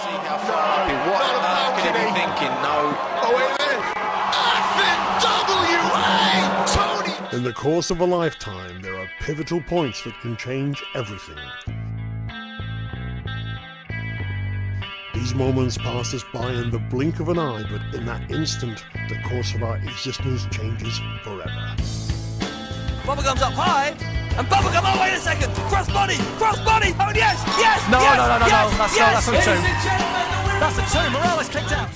see how far. What on earth could he be thinking? No. Oh, wait a minute. FWA Tony! In the course of a lifetime, there are pivotal points that can change everything. These moments pass us by in the blink of an eye, but in that instant, the course of our existence changes forever. Bubblegum's up high, and Bubblegum, oh wait a second, crossbody, oh yes, No, yes, that's a two. That's a two, Morales kicked out.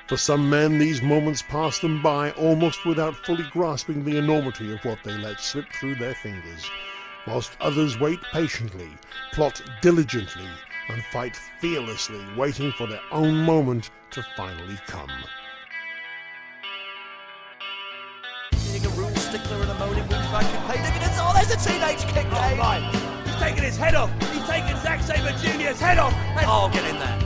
For some men, these moments pass them by almost without fully grasping the enormity of what they let slip through their fingers, whilst others wait patiently, plot diligently, and fight fearlessly, waiting for their own moment to finally come. Being a rule stickler and a moaning moves like can pay dividends. Oh, there's a teenage kick, Dave. Right. He's taking his head off. He's taking Zack Sabre Jr.'s head off. Oh, get in there.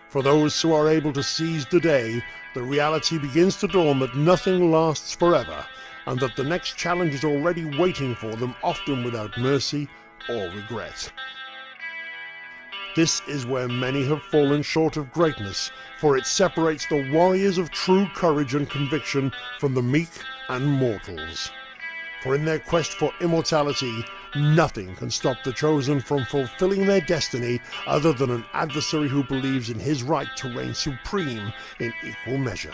For those who are able to seize the day, the reality begins to dawn that nothing lasts forever, and that the next challenge is already waiting for them, often without mercy or regret. This is where many have fallen short of greatness, for it separates the warriors of true courage and conviction from the meek and mortals. For in their quest for immortality, nothing can stop the chosen from fulfilling their destiny other than an adversary who believes in his right to reign supreme in equal measure.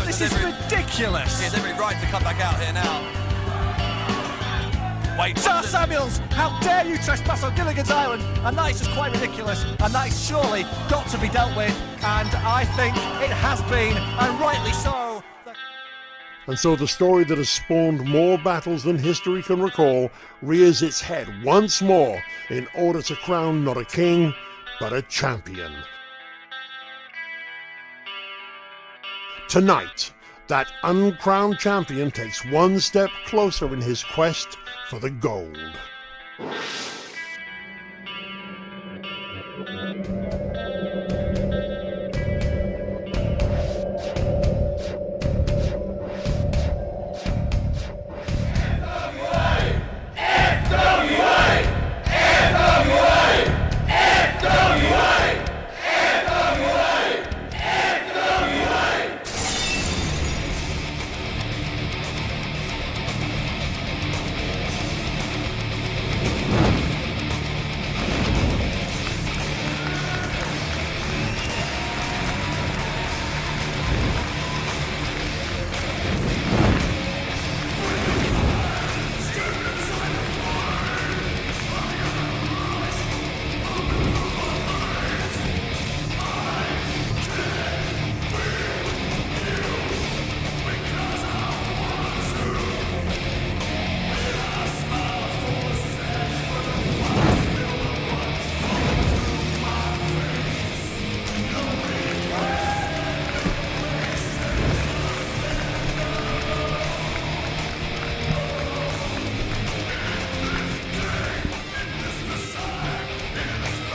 This is ridiculous! He has every right to come back out here now. Wait, Sir Samuels, how dare you trespass on Gilligan's Island? And that is just quite ridiculous, and that is surely got to be dealt with, and I think it has been, and rightly so. And so the story that has spawned more battles than history can recall rears its head once more in order to crown not a king, but a champion. Tonight, that uncrowned champion takes one step closer in his quest for the gold.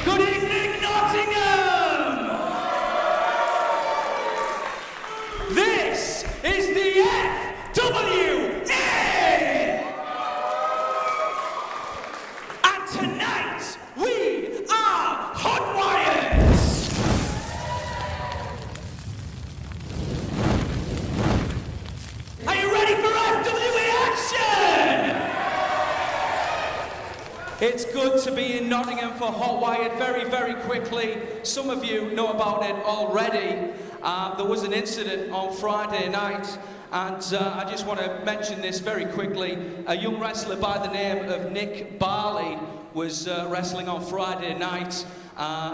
Good evening, Nottingham! This is the FWA! And tonight, we are Hotwired! Are you ready for FWA action? It's good to be in Nottingham for Hotwired very quickly. Some of you know about it already. There was an incident on Friday night, and I just want to mention this very quickly. A young wrestler by the name of Nick Barley was wrestling on Friday night.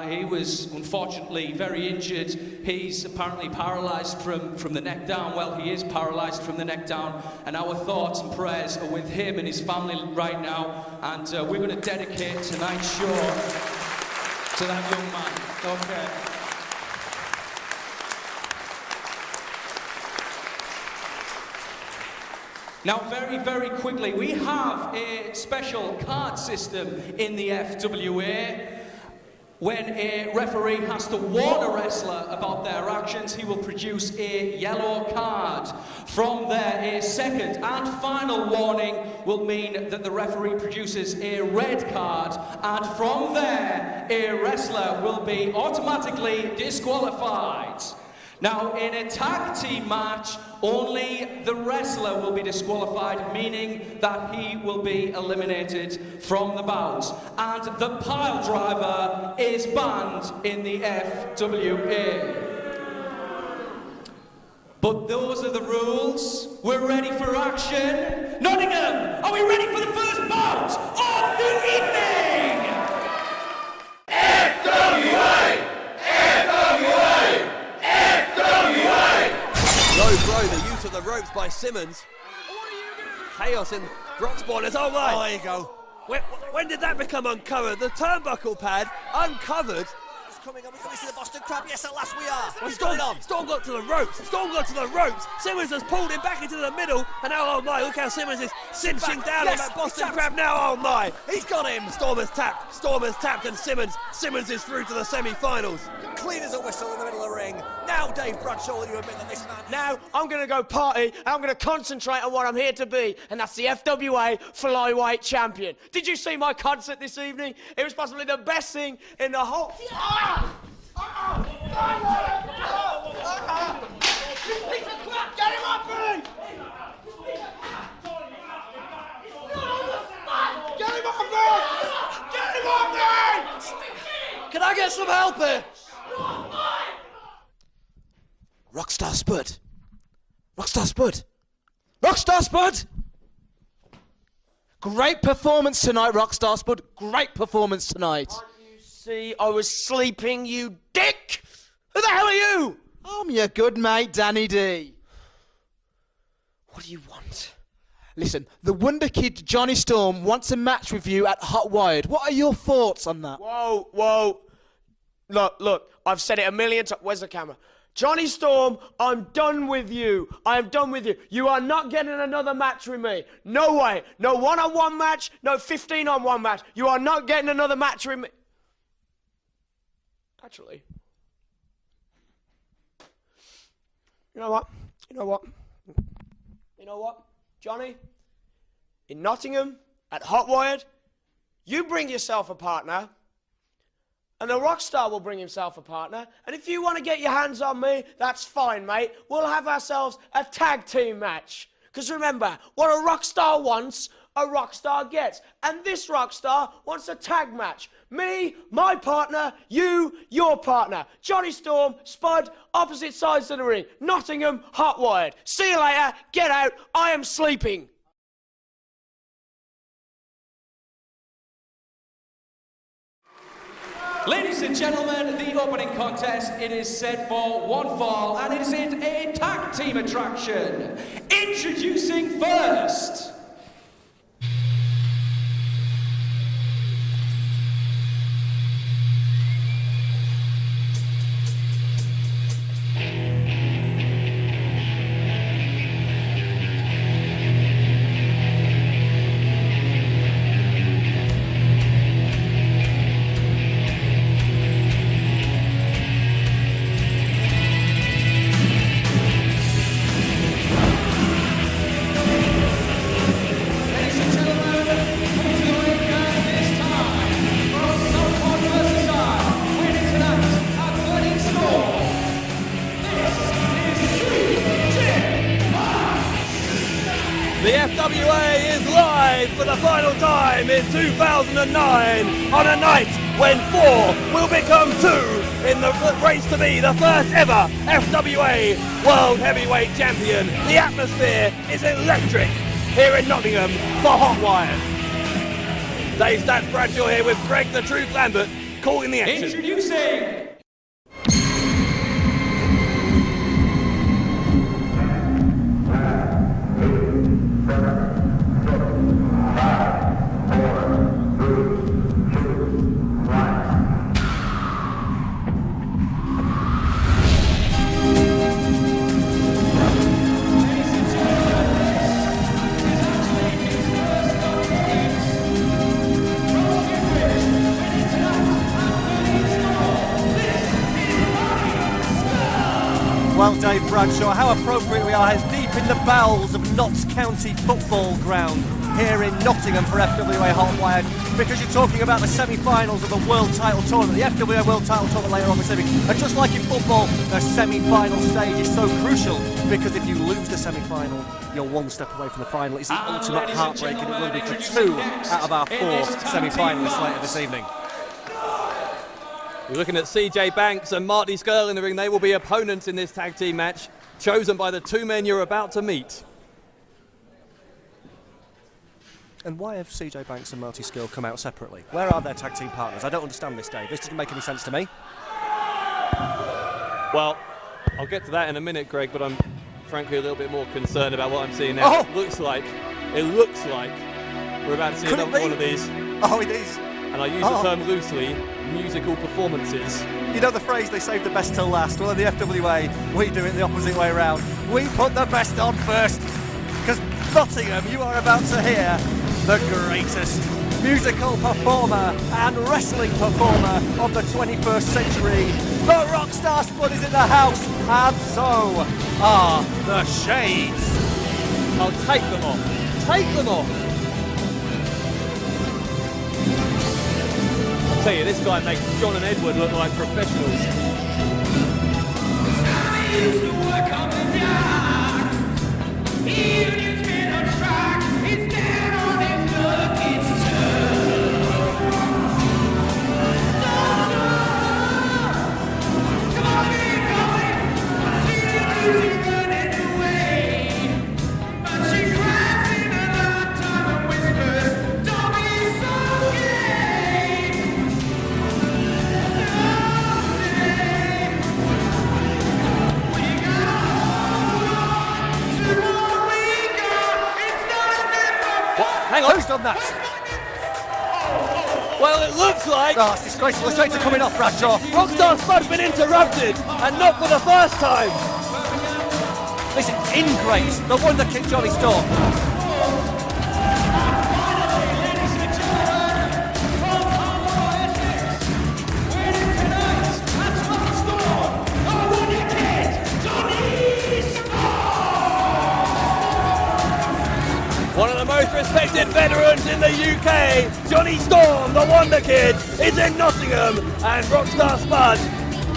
He was unfortunately very injured. He's apparently paralysed from the neck down. Well, he is paralysed from the neck down, and our thoughts and prayers are with him and his family right now, and we're going to dedicate tonight's show to that young man. Okay. Now, very quickly, we have a special card system in the FWA. When a referee has to warn a wrestler about their actions, he will produce a yellow card. From there, a second and final warning will mean that the referee produces a red card, and from there, a wrestler will be automatically disqualified. Now, in a tag team match, only the wrestler will be disqualified, meaning that he will be eliminated from the bout. And the pile driver is banned in the FWA. But those are the rules. We're ready for action. Nottingham, are we ready for the first bout of the evening? FWA! FWA! FWA! Low blow, the use of the ropes by Simmons. Chaos in Brock spawners. Oh my! Oh, there you go. When did that become uncovered? The turnbuckle pad uncovered. Coming up, we see the Boston Crab. Yes, at last we are. What's Storm, going on? Storm got to the ropes. Storm got to the ropes. Simmons has pulled him back into the middle. And now, oh my, look how Simmons is cinching down on that Boston Crab now. Oh my, he's got him. Storm has tapped, and Simmons is through to the semi-finals. Clean as a whistle in the middle of the ring. Now, Dave Bradshaw, will you admit that this man... Now, I'm going to go party, and I'm going to concentrate on what I'm here to be, and that's the FWA Flyweight Champion. Did you see my concert this evening? It was possibly the best thing in the whole... You piece of crap! Get him off me! Get him off me! Get him off me! Can I get some help here? Rockstar Spud. Rockstar Spud. Rockstar Spud! Great performance tonight, Rockstar Spud. Great performance tonight. Can't you see I was sleeping, you dick? Who the hell are you? I'm your good mate, Danny D. What do you want? Listen, the Wonder Kid Johnny Storm wants a match with you at Hotwired. What are your thoughts on that? Whoa, whoa. Look, I've said it a million times. Where's the camera? Johnny Storm, I'm done with you. I am done with you. You are not getting another match with me. No way. No one-on-one match, no 15-on-1 match. You are not getting another match with me. Actually, you know what, Johnny? In Nottingham, at Hotwired, you bring yourself a partner, and the Rockstar will bring himself a partner, and if you want to get your hands on me, that's fine, mate. We'll have ourselves a tag team match. Because remember, what a Rockstar wants, a Rockstar gets. And this Rockstar wants a tag match. Me, my partner, you, your partner. Johnny Storm, Spud, opposite sides of the ring. Nottingham, Hotwired. See you later, get out, I am sleeping. Ladies and gentlemen, the opening contest, it is set for one fall, and it is a tag team attraction. Introducing first... The FWA is live for the final time in 2009 on a night when 4 will become 2 in the race to be the first ever FWA World Heavyweight Champion. The atmosphere is electric here in Nottingham for Hotwired. Dave Stats Bradshaw here with Greg the Truth Lambert calling the action. Introducing... Well, Dave Bradshaw, how appropriate we are as deep in the bowels of Notts County Football Ground here in Nottingham for FWA Hotwired, because you're talking about the semi-finals of the World Title Tournament, the FWA World Title Tournament later on this evening. And just like in football, the semi-final stage is so crucial, because if you lose the semi-final, you're one step away from the final. It's the ultimate heartbreak, and it will be for 2 out of our 4 semi-finalists later this evening. We're looking at CJ Banks and Marty Scurll in the ring. They will be opponents in this tag team match, chosen by the 2 men you're about to meet. And why have CJ Banks and Marty Scurll come out separately? Where are their tag team partners? I don't understand this, Dave. This doesn't make any sense to me. Well, I'll get to that in a minute, Greg, but I'm frankly a little bit more concerned about what I'm seeing now. Oh! It looks like we're about to see another one of these. Oh, it is. And I use the term loosely, musical performances. You know the phrase, they save the best till last? Well, in the FWA, we do it the opposite way around. We put the best on first. Because Nottingham, you are about to hear the greatest musical performer and wrestling performer of the 21st century. The Rockstar Spud is in the house, and so are the Shades. I'll take them off. Take them off. I'll tell you, this guy makes John and Edward look like professionals. Hang on. Who's done that? Well, it looks like... Oh, it's disgraceful. The Shades are coming off, Bradshaw. Rockstar Spud's been interrupted, and not for the first time. Listen, ingrates, the wonder kid Jonny Storm. One of the most respected veterans in the UK, Jonny Storm, the Wonder Kid, is in Nottingham, and Rockstar Spud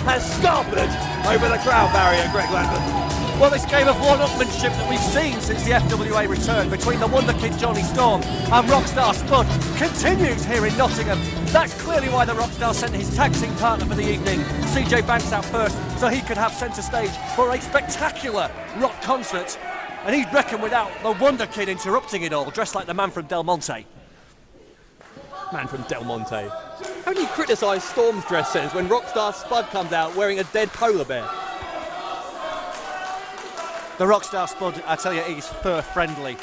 has scarpered over the crowd barrier, Greg Landon. Well, this game of one-upmanship that we've seen since the FWA return between the Wonder Kid Jonny Storm and Rockstar Spud continues here in Nottingham. That's clearly why the Rockstar sent his tag team partner for the evening, CJ Banks, out first, so he could have centre stage for a spectacular rock concert. And he'd reckon without the Wonder Kid interrupting it all, dressed like the man from Del Monte. Man from Del Monte. How can you criticise Storm's dress sense when Rockstar Spud comes out wearing a dead polar bear? The Rockstar Spud, I tell you, he's fur-friendly.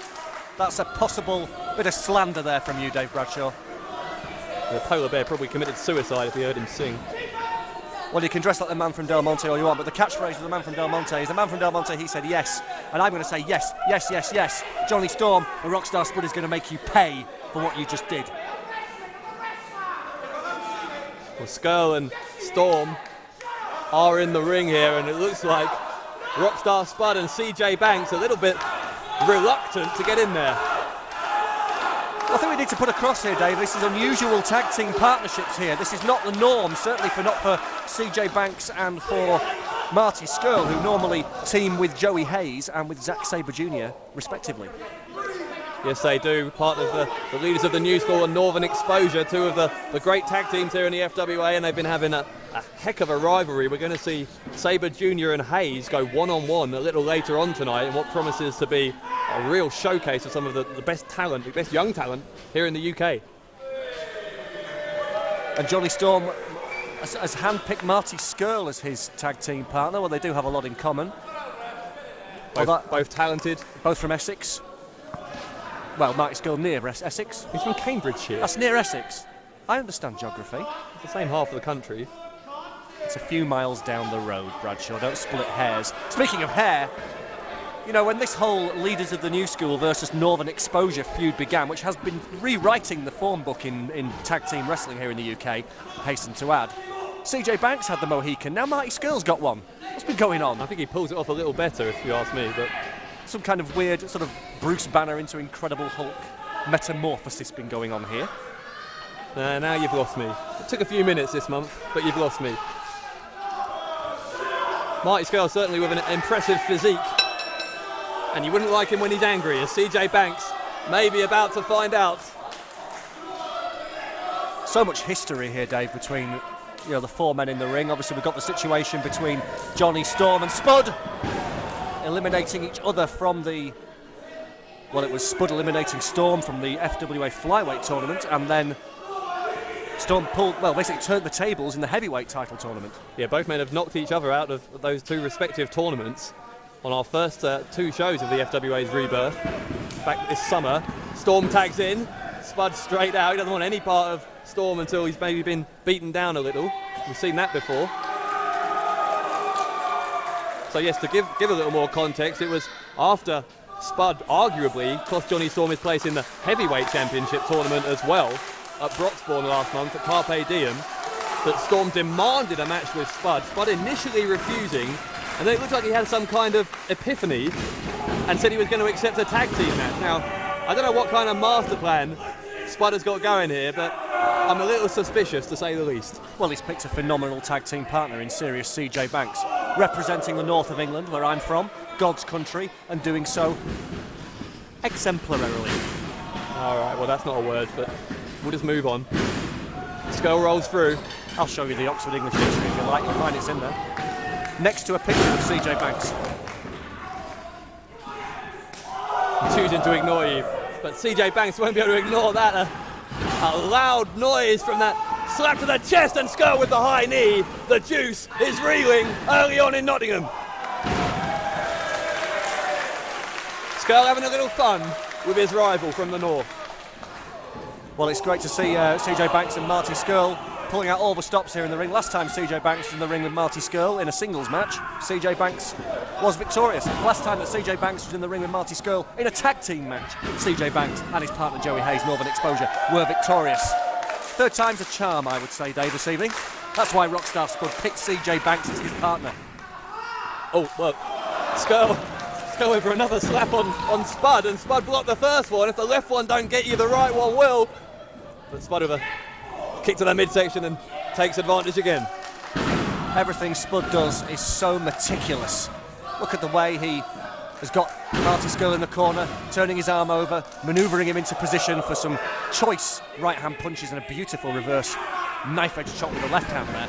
That's a possible bit of slander there from you, Dave Bradshaw. The polar bear probably committed suicide if he heard him sing. Well, you can dress like the man from Del Monte all you want, but the catchphrase of the man from Del Monte is, the man from Del Monte, he said yes. And I'm going to say yes, yes, yes, yes. Jonny Storm, the Rockstar Spud is going to make you pay for what you just did. Well, Scurll and Storm are in the ring here, and it looks like Rockstar Spud and CJ Banks a little bit reluctant to get in there. I think we need to put across here, Dave, this is unusual tag team partnerships here. This is not the norm, certainly not for CJ Banks and for Marty Scurll, who normally team with Joey Hayes and with Zack Sabre Jr., respectively. Yes, they do. Part of the leaders of the new school and Northern Exposure, 2 of the great tag teams here in the FWA, and they've been having a heck of a rivalry. We're going to see Sabre Jr. and Hayes go one-on-one a little later on tonight in what promises to be a real showcase of some of the best talent, the best young talent here in the UK. And Jonny Storm has handpicked Marty Scurll as his tag team partner. Well, they do have a lot in common. Both talented. Both from Essex. Well, Marty Scurll near Essex. He's from Cambridgeshire. That's near Essex. I understand geography. It's the same half of the country. It's a few miles down the road, Bradshaw. Don't split hairs. Speaking of hair, you know, when this whole Leaders of the New School versus Northern Exposure feud began, which has been rewriting the form book in tag team wrestling here in the UK, hasten to add, CJ Banks had the Mohican. Now Marty Scurll's got one. What's been going on? I think he pulls it off a little better, if you ask me. But some kind of weird sort of Bruce Banner into Incredible Hulk metamorphosis been going on here. Now you've lost me. It took a few minutes this month, but you've lost me. Marty Scurll certainly with an impressive physique. And you wouldn't like him when he's angry, as CJ Banks may be about to find out. So much history here, Dave, between the four men in the ring. Obviously, we've got the situation between Jonny, Storm and Spud, eliminating each other from the... Well, it was Spud eliminating Storm from the FWA Flyweight tournament, and then Storm basically turned the tables in the heavyweight title tournament. Yeah, both men have knocked each other out of those two respective tournaments on our first two shows of the FWA's rebirth back this summer. Storm tags in, Spud straight out. He doesn't want any part of Storm until he's maybe been beaten down a little. We've seen that before. So yes, to give a little more context, it was after Spud arguably cost Jonny Storm his place in the heavyweight championship tournament as well at Broxbourne last month at Carpe Diem that Storm demanded a match with Spud. Spud initially refusing, and then it looked like he had some kind of epiphany and said he was going to accept a tag team match. Now, I don't know what kind of master plan Spud has got going here, but I'm a little suspicious, to say the least. Well, he's picked a phenomenal tag team partner in serious CJ Banks, representing the north of England, where I'm from, God's country, and doing so exemplarily. All right, well, that's not a word, but we'll just move on. Scurll rolls through. I'll show you the Oxford English Dictionary if you like, you'll find it's in there. Next to a picture of CJ Banks. Choosing to ignore you, but CJ Banks won't be able to ignore that. A loud noise from that slap to the chest, and Scurll with the high knee. The juice is reeling early on in Nottingham. Scurll having a little fun with his rival from the north. Well, it's great to see CJ Banks and Marty Scurll pulling out all the stops here in the ring. Last time CJ Banks was in the ring with Marty Scurll in a singles match, CJ Banks was victorious. Last time that CJ Banks was in the ring with Marty Scurll in a tag team match, CJ Banks and his partner Joey Hayes, Northern Exposure, were victorious. Third time's a charm, I would say, Dave, this evening. That's why Rockstar Spud picked CJ Banks as his partner. Oh, well, Scurll went for another slap on Spud, and Spud blocked the first one. If the left one don't get you, the right one will. But Spud with a kick to the midsection and takes advantage again. Everything Spud does is so meticulous. Look at the way he has got Marty Scurll in the corner, turning his arm over, manoeuvring him into position for some choice right-hand punches and a beautiful reverse knife-edge chop with the left hand there.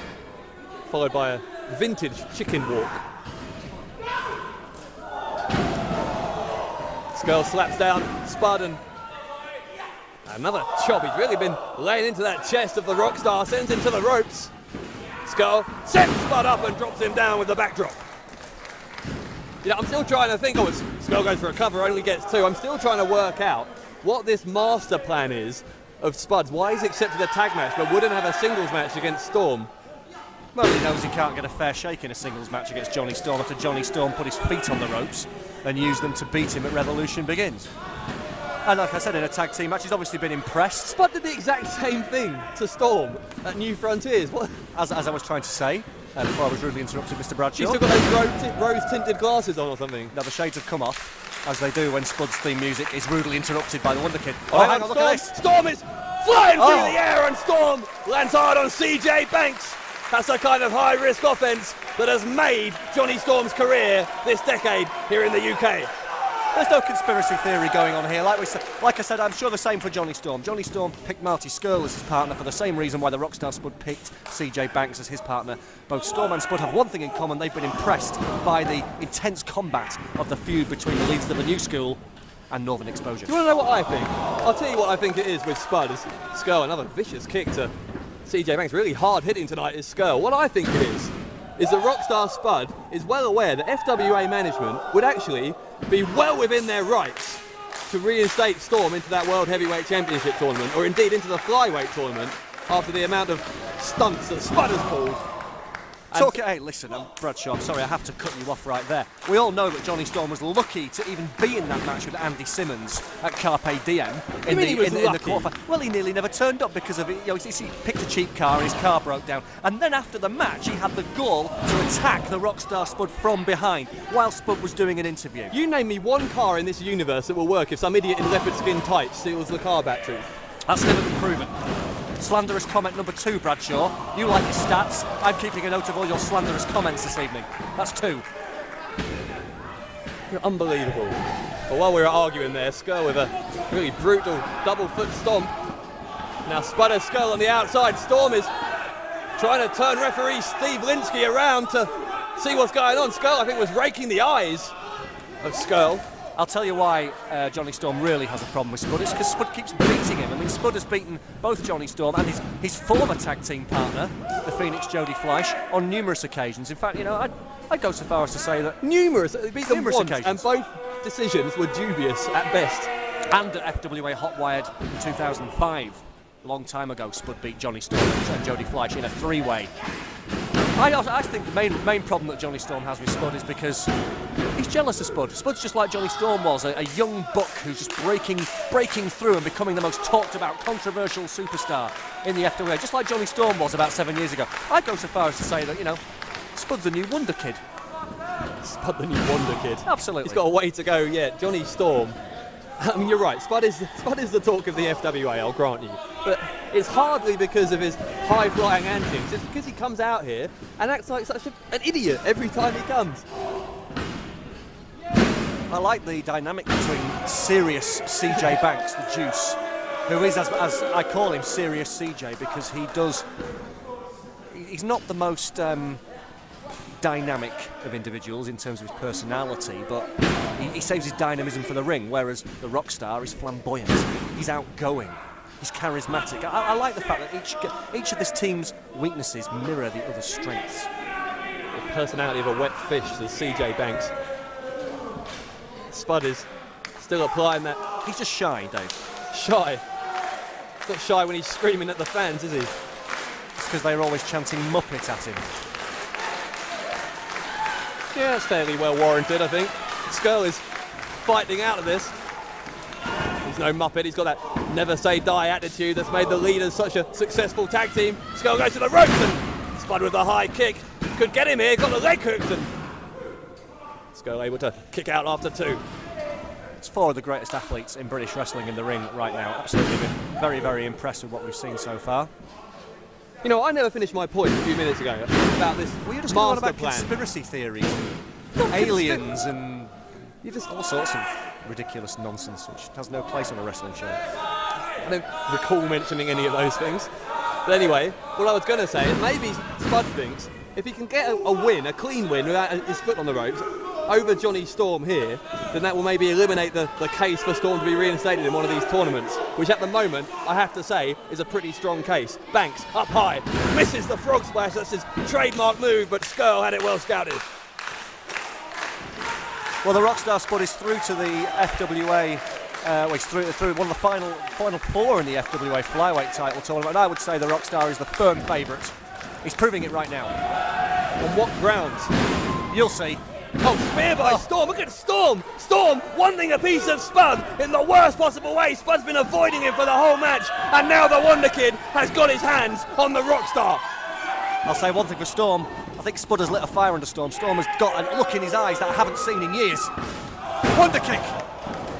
Followed by a vintage chicken walk. Scurll slaps down Spud, and another chop. He's really been laying into that chest of the Rockstar, sends him to the ropes. Scurll sets Spud up and drops him down with the backdrop. I'm still trying to think, Scurll goes for a cover, only gets two. I'm still trying to work out what this master plan is of Spud's. Why he's accepted a tag match but wouldn't have a singles match against Storm. Well, he knows he can't get a fair shake in a singles match against Jonny Storm after Jonny Storm put his feet on the ropes and used them to beat him at Revolution Begins. And like I said, in a tag team match, he's obviously been impressed. Spud did the exact same thing to Storm at New Frontiers. What? As I was trying to say, before I was rudely interrupted, Mr. Bradshaw. You've still got those rose-tinted glasses on or something. Now the shades have come off, as they do when Spud's theme music is rudely interrupted by the Wonder Kid. Oh, hang on, look at this. Storm is flying through the air, and Storm lands hard on CJ Banks. That's the kind of high-risk offence that has made Jonny Storm's career this decade here in the UK. There's no conspiracy theory going on here. Like I said, I'm sure the same for Jonny Storm. Jonny Storm picked Marty Scurll as his partner for the same reason why the Rockstar Spud picked CJ Banks as his partner. Both Storm and Spud have one thing in common: they've been impressed by the intense combat of the feud between the leaders of the new school and Northern Exposure. Do you want to know what I think? I'll tell you what I think it is with Spud. Scurll, another vicious kick to CJ Banks. Really hard hitting tonight is Scurll. What I think it is that Rockstar Spud is well aware that FWA management would actually be well within their rights to reinstate Storm into that World Heavyweight Championship tournament, or indeed into the Flyweight tournament, after the amount of stunts that Spud has pulled. Hey, listen, Bradshaw, I'm sorry, I have to cut you off right there. We all know that Jonny Storm was lucky to even be in that match with Andy Simmons at Carpe Diem in the quarterfinal. Well, he nearly never turned up because of it. You know, he picked a cheap car and his car broke down. And then after the match, he had the gall to attack the Rockstar Spud from behind while Spud was doing an interview. You name me one car in this universe that will work if some idiot in leopard skin tights steals the car battery. That's never been proven. Slanderous comment number 2, Bradshaw. You like your stats. I'm keeping a note of all your slanderous comments this evening. That's 2. You're unbelievable. But while we were arguing there, Scurll with a really brutal double foot stomp. Now Spud has Scurll on the outside. Storm is trying to turn referee Steve Linsky around to see what's going on. Scurll, I think, was raking the eyes of Scurll. I'll tell you why Jonny Storm really has a problem with Spud. It's because Spud keeps beating him. I mean, Spud has beaten both Jonny Storm and his former tag team partner, the Phoenix Jody Fleisch, on numerous occasions. In fact, you know, I'd go so far as to say that numerous occasions, and both decisions were dubious at best. And at FWA Hotwired in 2005, a long time ago, Spud beat Jonny Storm and Jody Fleisch in a 3-way. I think the main problem that Jonny Storm has with Spud is because he's jealous of Spud. Spud's just like Jonny Storm was, a young buck who's just breaking through and becoming the most talked about, controversial superstar in the FWA, just like Jonny Storm was about 7 years ago. I'd go so far as to say that, you know, Spud's the new wonder kid. Spud the new wonder kid. Absolutely. He's got a way to go yet. Jonny Storm. I mean, you're right. Spud is the talk of the FWA, I'll grant you. But it's hardly because of his high-flying antics. It's because he comes out here and acts like such an idiot every time he comes. I like the dynamic between serious CJ Banks, the Juice, who is, as I call him, serious CJ, because he's not the most dynamic of individuals in terms of his personality, but he saves his dynamism for the ring, whereas the Rockstar is flamboyant, he's outgoing, he's charismatic. I like the fact that each of this team's weaknesses mirror the other's strengths. The personality of a wet fish, says CJ Banks. Spud is still applying that. He's just shy, Dave. Shy? He's not shy when he's screaming at the fans, is he? It's because they're always chanting Muppet at him. Yeah, that's fairly well warranted, I think. Scurll is fighting out of this. He's no Muppet, he's got that never say die attitude that's made the leaders such a successful tag team. Scurll goes to the ropes and Spud with a high kick. Could get him here, got the leg hooked and Scurll able to kick out after 2. It's 4 of the greatest athletes in British wrestling in the ring right now. Absolutely been very, very impressed with what we've seen so far. You know, I never finished my point a few minutes ago about this master plan. Conspiracy theories, aliens, and all sorts of ridiculous nonsense which has no place on a wrestling show. I don't recall mentioning any of those things. But anyway, what I was going to say is maybe Spud thinks if he can get a win, a clean win, without his foot on the ropes, over Jonny Storm here, then that will maybe eliminate the case for Storm to be reinstated in one of these tournaments, which at the moment, I have to say, is a pretty strong case. Banks, up high, misses the frog splash, that's his trademark move, but Scurll had it well scouted. Well, the Rockstar Spud is through to the FWA, he's through one of the final 4 in the FWA Flyweight title tournament, and I would say the Rockstar is the firm favourite. He's proving it right now. On what grounds? You'll see. Oh, spear by Storm. Look at Storm. Storm wanting a piece of Spud in the worst possible way. Spud's been avoiding him for the whole match. And now the Wonder Kid has got his hands on the Rockstar. I'll say one thing for Storm. I think Spud has lit a fire under Storm. Storm has got a look in his eyes that I haven't seen in years. Wonder Kick.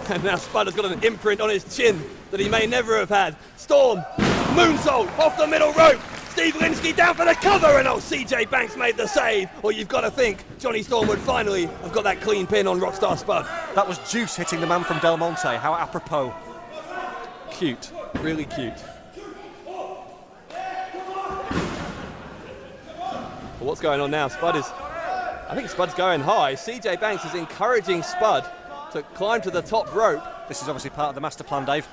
And now Spud has got an imprint on his chin that he may never have had. Storm, moonsault off the middle rope. Steve Linsky down for the cover, and CJ Banks made the save. Or you've got to think Jonny Storm would finally have got that clean pin on Rockstar Spud. That was Juice hitting the man from Del Monte. How apropos. Cute, really cute. Well, what's going on now? I think Spud's going high. CJ Banks is encouraging Spud to climb to the top rope. This is obviously part of the master plan, Dave.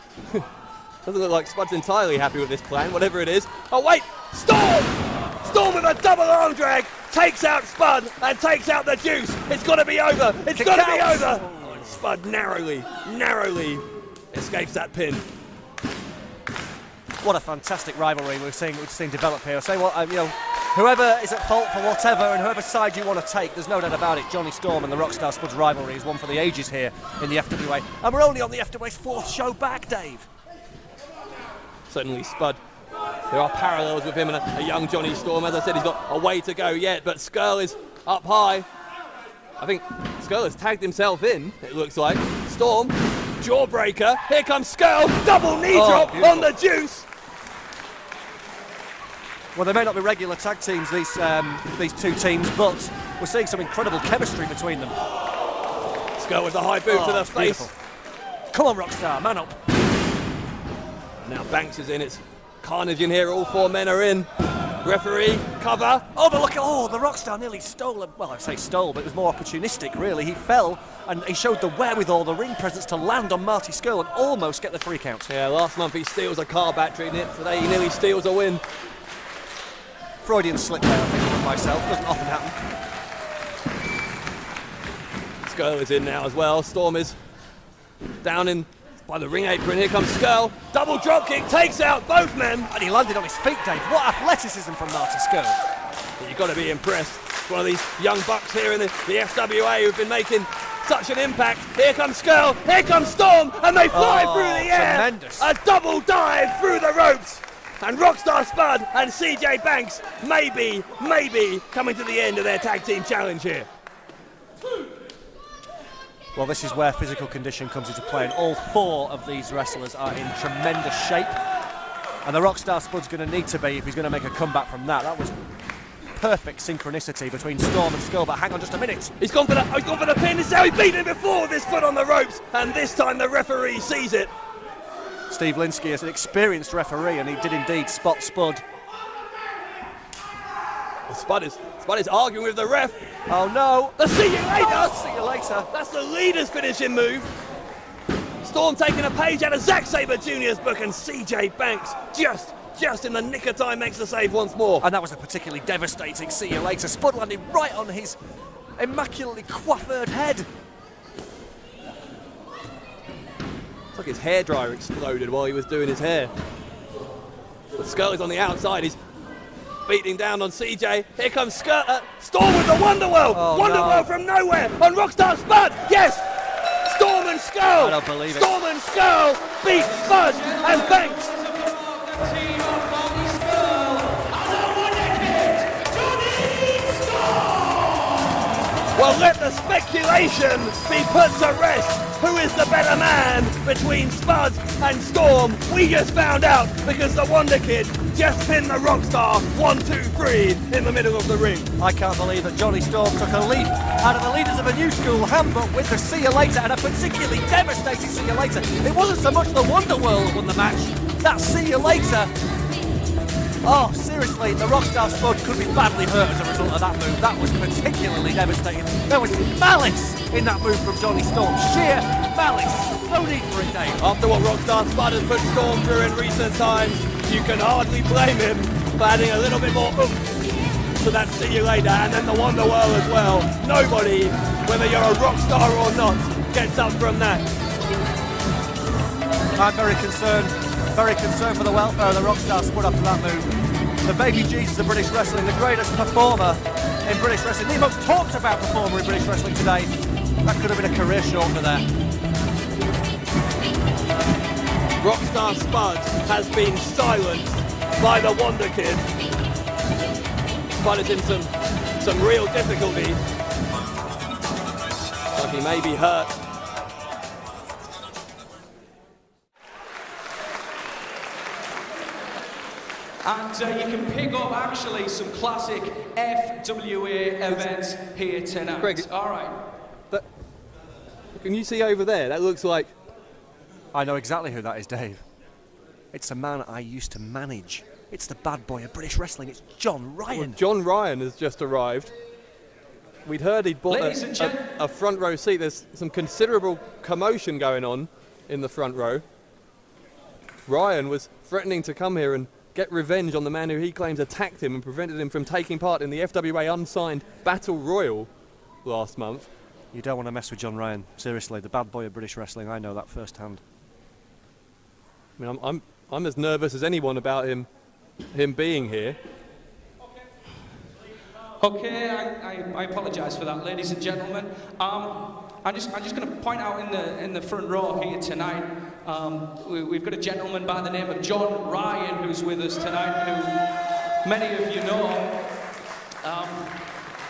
Doesn't look like Spud's entirely happy with this plan, whatever it is. Oh wait, Storm! Storm with a double arm drag, takes out Spud and takes out the Juice. It's got to be over, it's got to be over! Oh, and Spud narrowly escapes that pin. What a fantastic rivalry we're seeing develop here. I say what, Whoever is at fault for whatever and whoever side you want to take, there's no doubt about it. Johnny Storm and the Rockstar Spuds rivalry is one for the ages here in the FWA. And we're only on the FWA's 4th show back, Dave. Certainly Spud. There are parallels with him and a young Johnny Storm. As I said, he's got a way to go yet, but Scurll is up high. I think Scurll has tagged himself in, it looks like. Storm, jawbreaker. Here comes Scurll, double knee drop beautiful. on the juice. Well, they may not be regular tag teams, these two teams, but we're seeing some incredible chemistry between them. Scurll with a high boot to the face. Beautiful. Come on, Rockstar, man up. Now Banks is in, it's carnage in here, all 4 men are in. Referee, cover. Oh, but look, the Rockstar nearly stole him. Well, I say stole, but it was more opportunistic, really. He fell, and he showed the wherewithal, the ring presence to land on Marty Scurll and almost get the 3 count. Yeah, last month he steals a car battery in it. Today he nearly steals a win. Freudian slip there, I think, from myself. Doesn't often happen. Scurll is in now as well. Storm is down in by the ring apron. Here comes Scurll. Double drop kick, takes out both men. And he landed on his feet, Dave. What athleticism from Marty Scurll. You've got to be impressed. It's one of these young bucks here in the FWA who've been making such an impact. Here comes Scurll, here comes Storm, and they fly through the air. Tremendous. A double dive through the ropes. And Rockstar Spud and CJ Banks maybe coming to the end of their tag team challenge here. Well, this is where physical condition comes into play, and all 4 of these wrestlers are in tremendous shape. And the Rockstar Spud's going to need to be if he's going to make a comeback from that. That was perfect synchronicity between Storm and Scurll, but hang on just a minute. He's gone for the pin. This is how he beat him before with his foot on the ropes, and this time the referee sees it. Steve Linsky is an experienced referee, and he did indeed spot Spud. Spud is arguing with the ref. Oh no! The see you later! Oh, see you later. That's the leader's finishing move. Storm taking a page out of Zack Sabre Jr.'s book, and CJ Banks just in the nick of time makes the save once more. And that was a particularly devastating see you later. Spud landed right on his immaculately coiffured head. It's like his hairdryer exploded while he was doing his hair. But Scurll is on the outside. He's beating down on CJ. Here comes Storm with the Wonderwell. Wonderwell from nowhere on Rockstar Spud. Yes! Storm and Scurll. I don't believe it. Storm and Scurll beat Spud and Banks. Well, let the speculation be put to rest. Who is the better man between Spud and Storm? We just found out because the Wonder Kid just pinned the Rockstar 1, 2, 3 in the middle of the ring. I can't believe that Johnny Storm took a leaf out of the leaders of a new school handbook with the see you later, and a particularly devastating see you later. It wasn't so much the Wonder World that won the match. That see you later. Oh, seriously, the Rockstar Spud could be badly hurt as a result of that move. That was particularly devastating. There was malice in that move from Johnny Storm. Sheer malice. No need for it, Dave. After what Rockstar Spud has put Storm through in recent times, you can hardly blame him for adding a little bit more oomph to that see you later, and then the Wonder World as well. Nobody, whether you're a rock star or not, gets up from that. I'm very concerned for the welfare of the Rockstar Spud after that move. The baby Jesus of British wrestling, the greatest performer in British wrestling, the most talked about performer in British wrestling today. That could have been a career shortener there. Rockstar Spud has been silenced by the Wonder Kid. Spud is in some real difficulty. Like he may be hurt. And you can pick up actually some classic FWA events here tonight. Greg, all right. Can you see over there? That looks like... I know exactly who that is, Dave. It's a man I used to manage. It's the bad boy of British wrestling. It's John Ryan. Well, John Ryan has just arrived. We'd heard he'd bought a front row seat. There's some considerable commotion going on in the front row. Ryan was threatening to come here and get revenge on the man who he claims attacked him and prevented him from taking part in the FWA unsigned Battle Royal last month. You don't want to mess with John Ryan. Seriously, the bad boy of British wrestling. I know that firsthand. I mean, I'm as nervous as anyone about him being here. Okay, I apologise for that, ladies and gentlemen. I'm just going to point out in the front row here tonight, we've got a gentleman by the name of John Ryan who's with us tonight, who many of you know.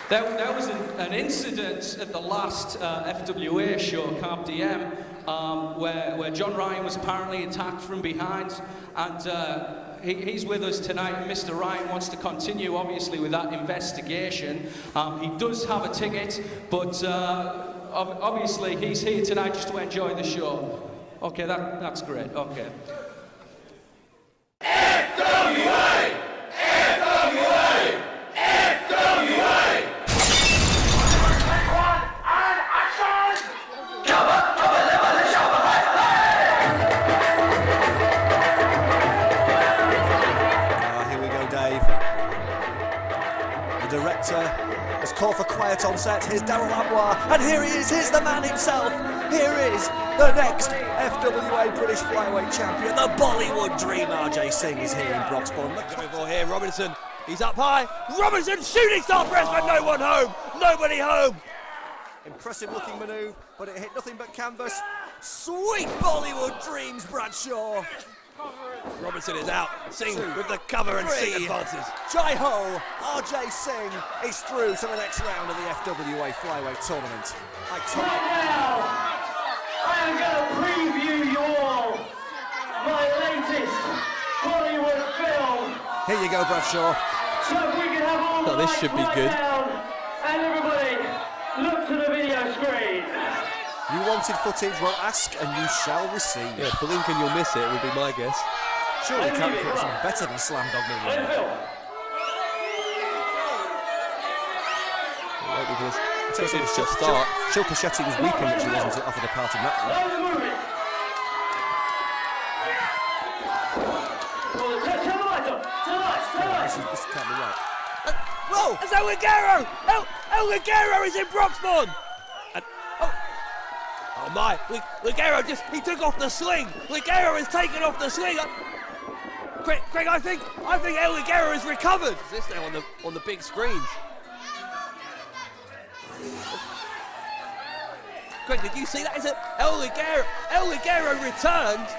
There was an incident at the last FWA show, Carp DM, where John Ryan was apparently attacked from behind, and he's with us tonight, and Mr. Ryan wants to continue, obviously, with that investigation. He does have a ticket, but obviously he's here tonight just to enjoy the show. Okay, that's great, okay. FWA! FWA! FWA! Director has called for quiet on set. Here's Daryl Amwar, and here he is. Here's the man himself. Here is the next FWA British Flyweight champion, the Bollywood Dream. RJ Singh is here in Broxbourne. Look over here, Robinson. He's up high. Robinson shooting star press, but no one home. Nobody home. Impressive looking manoeuvre, but it hit nothing but canvas. Sweet Bollywood Dreams, Bradshaw. Robinson is out. Singh with the cover and Singh advances. Jai Ho, RJ Singh is through to the next round of the FWA Flyweight tournament. Now, I am going to preview you all my latest Bollywood film. Here you go, Bradshaw. So if we can have all the this should be good. And everybody, look to the video screen. You wanted footage, well ask and you shall receive. Yeah, blink and you'll miss it would be my guess. Surely you can't put something better than Slam Dog Million. It's just start. Shilpa Shetty was weeping that she wasn't offered a part in that one. This can't be right. Whoa! It's El Ligero! El Ligero is in Broxbourne! Oh my, Ligero he took off the sling! Ligero has taken off the sling! Craig, I think El Ligero has recovered! Is this now on the big screens? Craig, did you see that? Is it El Ligero returned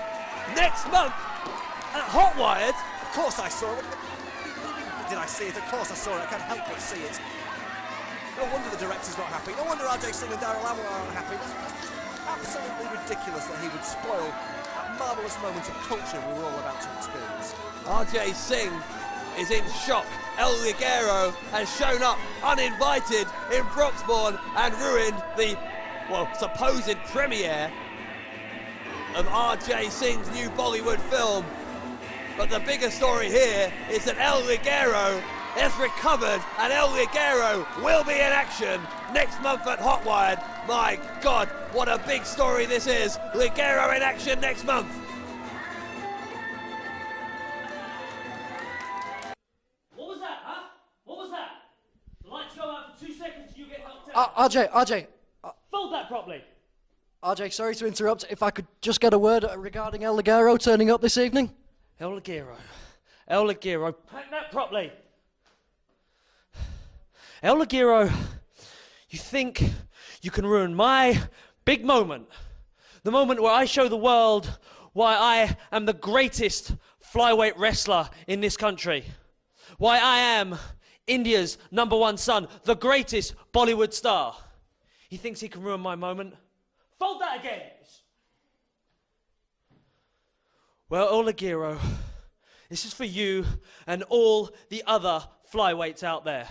next month at Hotwired? Of course I saw it. Did I see it? Of course I saw it. I can't help but see it. No wonder the director's not happy. No wonder RJ Singh and Daryl Amwar aren't happy. Absolutely ridiculous that he would spoil that marvellous moment of culture we were all about to experience. RJ Singh is in shock. El Ligero has shown up uninvited in Broxbourne and ruined the, supposed premiere of RJ Singh's new Bollywood film. But the bigger story here is that El Ligero has recovered and El Ligero will be in action next month at Hotwired. My God, what a big story this is. Ligero in action next month. What was that, huh? What was that? The lights go out for 2 seconds and you get knocked out. RJ. Fold that properly. RJ, sorry to interrupt. If I could just get a word regarding El Ligero turning up this evening. El Ligero, pack that properly. El Ligero, you think you can ruin my big moment, the moment where I show the world why I am the greatest flyweight wrestler in this country, why I am India's #1 son, the greatest Bollywood star. He thinks he can ruin my moment. Fold that again. Well, El Ligero, this is for you and all the other flyweights out there.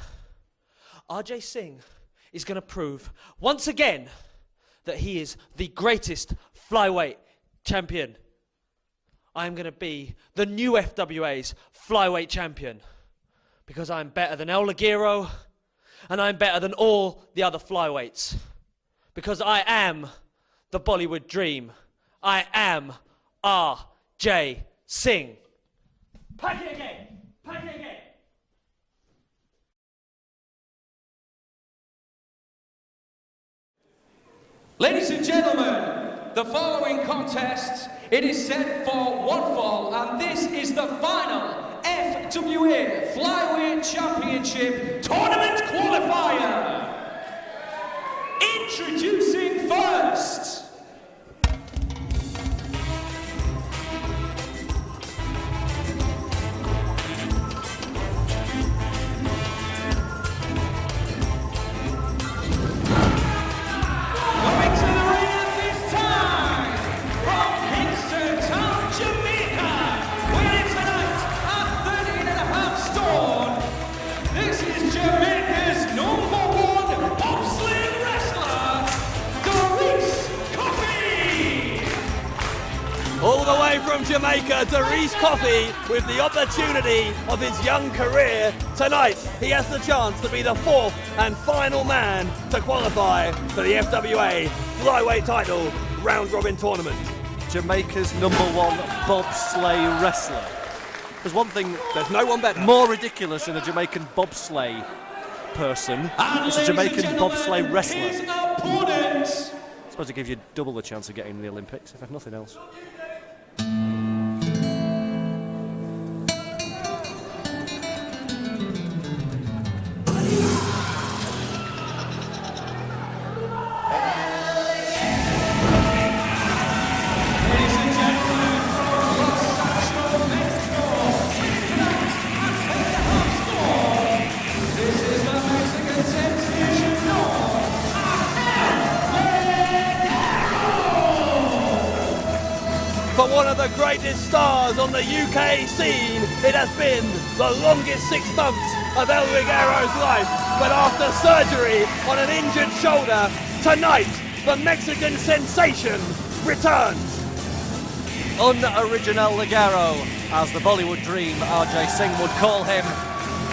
RJ Singh is going to prove once again that he is the greatest flyweight champion. I am going to be the new FWA's flyweight champion because I'm better than El Ligero and I'm better than all the other flyweights because I am the Bollywood Dream. I am RJ Singh. Pack it again. Pack it again. Ladies and gentlemen, the following contest, it is set for one fall, and this is the final FWA Flyweight Championship Tournament qualifier. Introducing first. Coming to the ring at this time, from Kingston Town, Jamaica, weighing tonight at 13.5 stone. This is Jamaica's #1 bobsleigh wrestler, Darice Coffie. All the way from Jamaica, Darice Coffie, with the opportunity of his young career. Tonight, he has the chance to be the 4th and final man to qualify for the FWA Flyweight title round-robin tournament. Jamaica's #1 bobsleigh wrestler. There's one thing, there's no one better, more ridiculous than a Jamaican bobsleigh person. It's a Jamaican bobsleigh wrestler. I suppose it gives you double the chance of getting in the Olympics, if nothing else. For one of the greatest stars on the UK scene, it has been the longest 6 months of El Ligero's life. But after surgery on an injured shoulder, tonight the Mexican sensation returns. Unoriginal Ligero, as the Bollywood Dream, RJ Singh would call him,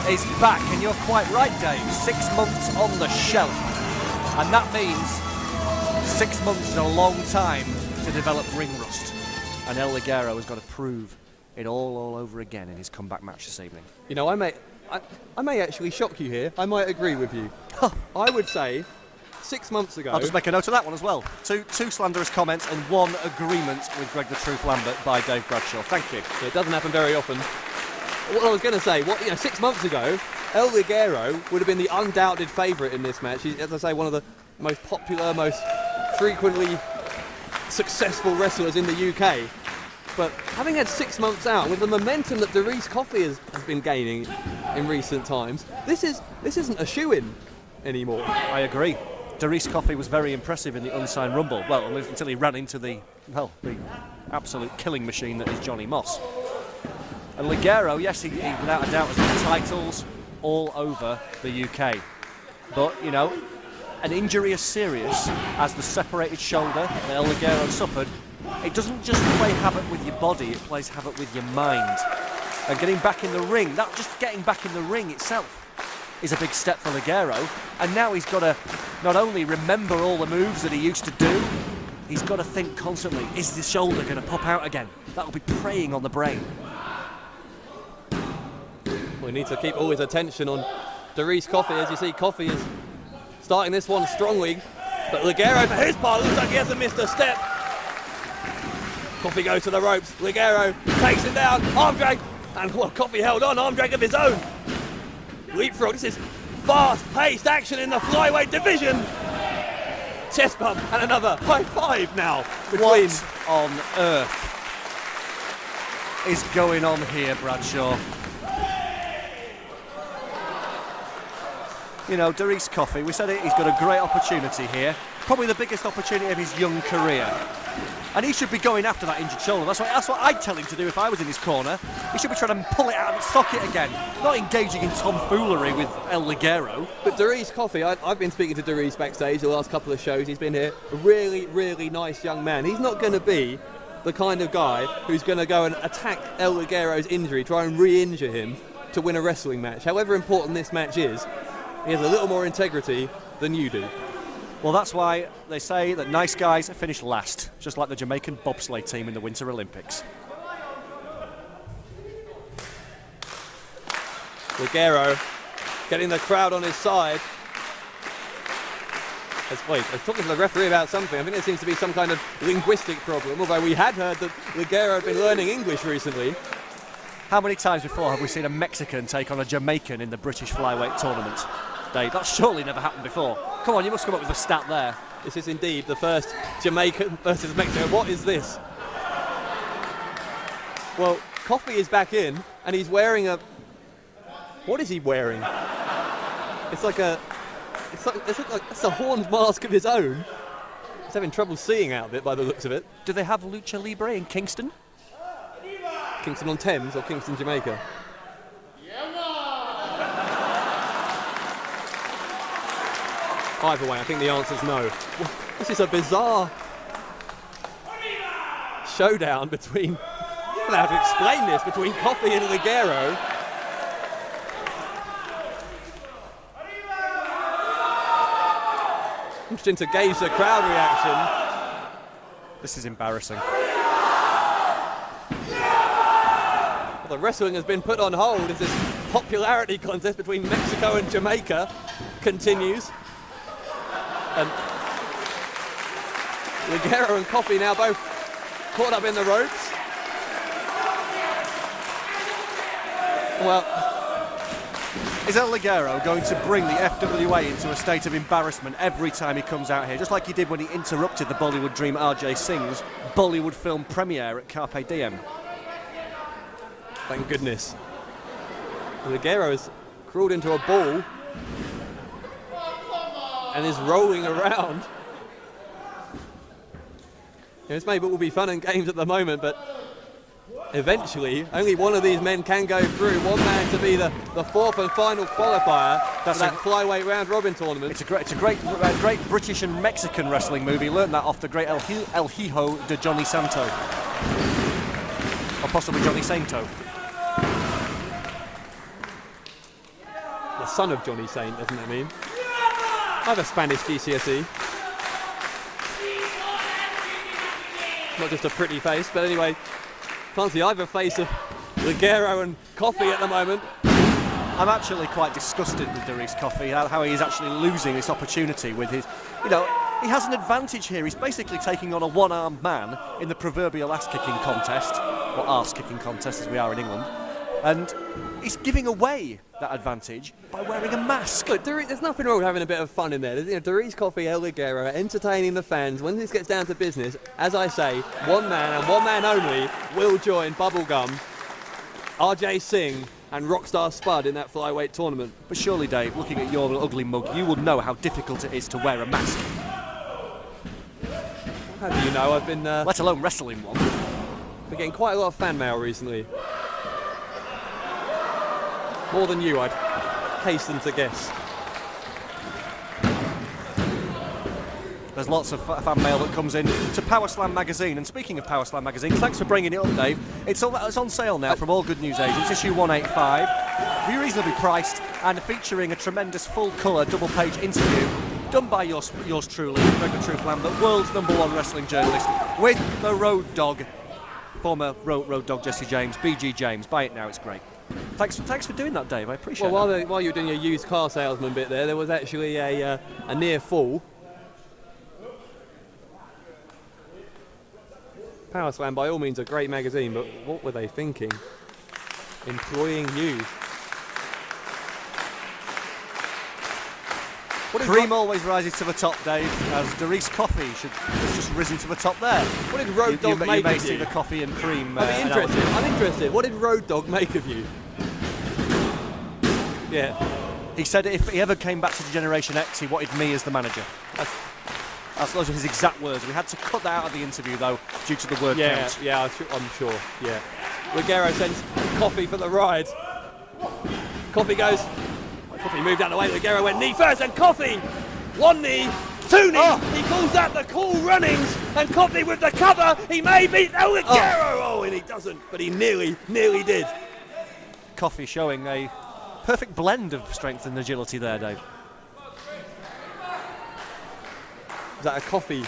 is back. And you're quite right, Dave. 6 months on the shelf. And that means 6 months is a long time to develop ring rust. And El Ligero has got to prove it all over again in his comeback match this evening. You know, I may actually shock you here. I might agree with you. I would say 6 months ago... I'll just make a note of that one as well. Two slanderous comments and 1 agreement with Greg the Truth Lambert by Dave Bradshaw. Thank you. It doesn't happen very often. What I was going to say, 6 months ago, El Ligero would have been the undoubted favourite in this match. He's, as I say, one of the most popular, most frequently successful wrestlers in the UK. But having had 6 months out, with the momentum that Darice Coffie has been gaining in recent times, this isn't a shoo-in anymore. I agree. Darice Coffie was very impressive in the unsigned Rumble. Well, until he ran into the absolute killing machine that is Johnny Moss. And Ligero, yes, he without a doubt has got titles all over the UK. But, you know, an injury as serious as the separated shoulder that El Ligero suffered, it doesn't just play havoc with your body, it plays havoc with your mind. And getting back in the ring, just getting back in the ring itself is a big step for Ligero. And now he's got to not only remember all the moves that he used to do, he's got to think constantly, is the shoulder going to pop out again? That'll be preying on the brain. We need to keep all his attention on Darice Coffie. As you see, Coffie is starting this one strongly, but Ligero, For his part, looks like he hasn't missed a step. Coffie goes to the ropes. Ligero takes him down. Arm drag. And Coffie held on. Arm drag of his own. Leapfrog. This is fast-paced action in the flyweight division. Chest bump and another high five now. What on earth is going on here, Bradshaw? You know, Darice Coffie, we said it, he's got a great opportunity here. Probably the biggest opportunity of his young career. And he should be going after that injured shoulder. That's what I'd tell him to do if I was in his corner. He should be trying to pull it out of its socket again, not engaging in tomfoolery with El Ligero. But Darice Coffie, I've been speaking to Darice backstage the last couple of shows. He's been here. A really, really nice young man. He's not going to be the kind of guy who's going to go and attack El Ligero's injury, try and re-injure him to win a wrestling match. However important this match is, he has a little more integrity than you do. Well, that's why they say that nice guys finish last, just like the Jamaican bobsleigh team in the Winter Olympics. Ligero getting the crowd on his side. I was talking to the referee about something. I think there seems to be some kind of linguistic problem, although we had heard that Ligero had been learning English recently. How many times before have we seen a Mexican take on a Jamaican in the British flyweight tournament? Dave. That's surely never happened before. Come on, you must come up with a stat there. This is indeed the first Jamaican versus Mexico. What is this? Well, Coffie is back in, and he's wearing a... What is he wearing? It's like a... It's a horned mask of his own. He's having trouble seeing out of it by the looks of it. Do they have Lucha Libre in Kingston? Kingston on Thames or Kingston, Jamaica? Either way, I think the answer's no. Well, this is a bizarre showdown between... I don't know how to explain this, between Coffie and Ligero. Interesting to gauge the crowd reaction. This is embarrassing. Well, the wrestling has been put on hold as this popularity contest between Mexico and Jamaica continues. And Ligero and Coffie now both caught up in the ropes. Well, is El Ligero going to bring the FWA into a state of embarrassment every time he comes out here, just like he did when he interrupted the Bollywood Dream RJ Singh's Bollywood film premiere at Carpe Diem? Thank goodness. Ligero has crawled into a ball and is rolling around. This maybe will be fun and games at the moment, but eventually only one of these men can go through. One man to be the fourth and final qualifier for that flyweight round robin tournament. It's a great British and Mexican wrestling movie. Learned that off the great El Hijo de Johnny Santo, or possibly Johnny Sainto. The son of Johnny Saint, doesn't it mean? I have a Spanish GCSE. Not just a pretty face, but anyway, can't see either face of Ligero and Coffie at the moment. I'm actually quite disgusted with Darice Coffie, how he is actually losing this opportunity with his, he has an advantage here. He's basically taking on a one-armed man in the proverbial ass-kicking contest, or arse-kicking contest as we are in England, and he's giving away that advantage by wearing a mask. Look, there's nothing wrong with having a bit of fun in there. Darice Coffie, El Ligero, entertaining the fans. When this gets down to business, as I say, one man and one man only will join Bubblegum, RJ Singh and Rockstar Spud in that flyweight tournament. But surely, Dave, looking at your ugly mug, you would know how difficult it is to wear a mask. How do you know? I've been... let alone wrestling one. Been getting quite a lot of fan mail recently. More than you, I'd hasten to guess. There's lots of fan mail that comes in to Power Slam magazine. And speaking of Power Slam magazine, thanks for bringing it up, Dave. It's on sale now from all good news agents. Issue 185, very reasonably priced, and featuring a tremendous full-colour double-page interview done by yours truly, Gregor Truthland, the world's #1 wrestling journalist, with the Road Dog, former Road Dog Jesse James, BG James. Buy it now, it's great. Thanks for doing that, Dave. I appreciate it. Well, while you were doing your used car salesman bit there was actually a near fall. Power Slam, by all means, a great magazine, but what were they thinking? Employing you. Cream always rises to the top, Dave, as Darice Coffie has just risen to the top there. What did Road Dog make of you? You may see the coffee and cream. I'm interested. What did Road Dog make of you? Yeah. He said if he ever came back to the Generation X, he wanted me as the manager. Those were his exact words. We had to cut that out of the interview, though, due to the word count. Yeah, I'm sure. Yeah. Ligero sends Coffie for the ride. Coffie goes. Coffie moved out of the way. Ligero went knee first, and Coffie, one knee, two knees. He calls that the cool runnings, and Coffie with the cover. He may beat El Ligero. And he doesn't, but he nearly did. Coffie showing a perfect blend of strength and agility there, Dave. Is that a Coffie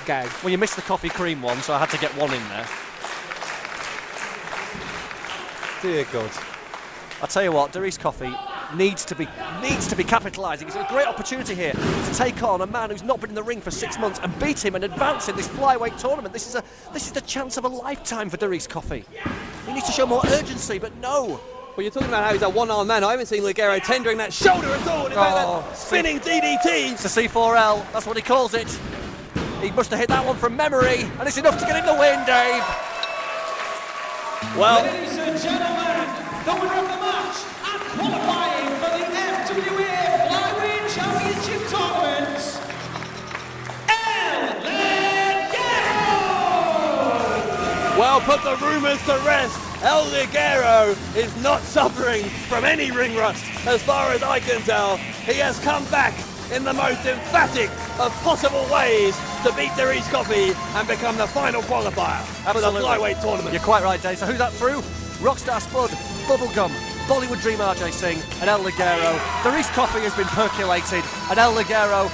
gag? Well, you missed the coffee cream one, so I had to get one in there. Dear God. I tell you what, Darice Coffie needs to be capitalising. It's a great opportunity here to take on a man who's not been in the ring for 6 months and beat him and advance in this flyweight tournament. This is the chance of a lifetime for Darice Coffie. He needs to show more urgency, but no. Well, you're talking about how he's a one-armed man. I haven't seen Ligero tendering that shoulder at all. In fact, that spinning DDT. It's a C4L, that's what he calls it. He must have hit that one from memory, and it's enough to get him the win, Dave. Well, ladies and gentlemen, the winner of the match and qualifying for the FWA Flyweight Championship Tournament, Ligero! Well, put the rumours to rest. El Ligero is not suffering from any ring rust, as far as I can tell. He has come back in the most emphatic of possible ways to beat Derice Coffie and become the final qualifier for the Flyweight tournament. You're quite right, Dave. So who's that through? Rockstar, Spud, Bubblegum, Bollywood Dream, RJ Singh, and El Ligero. Derice Coffie has been percolated, and El Ligero,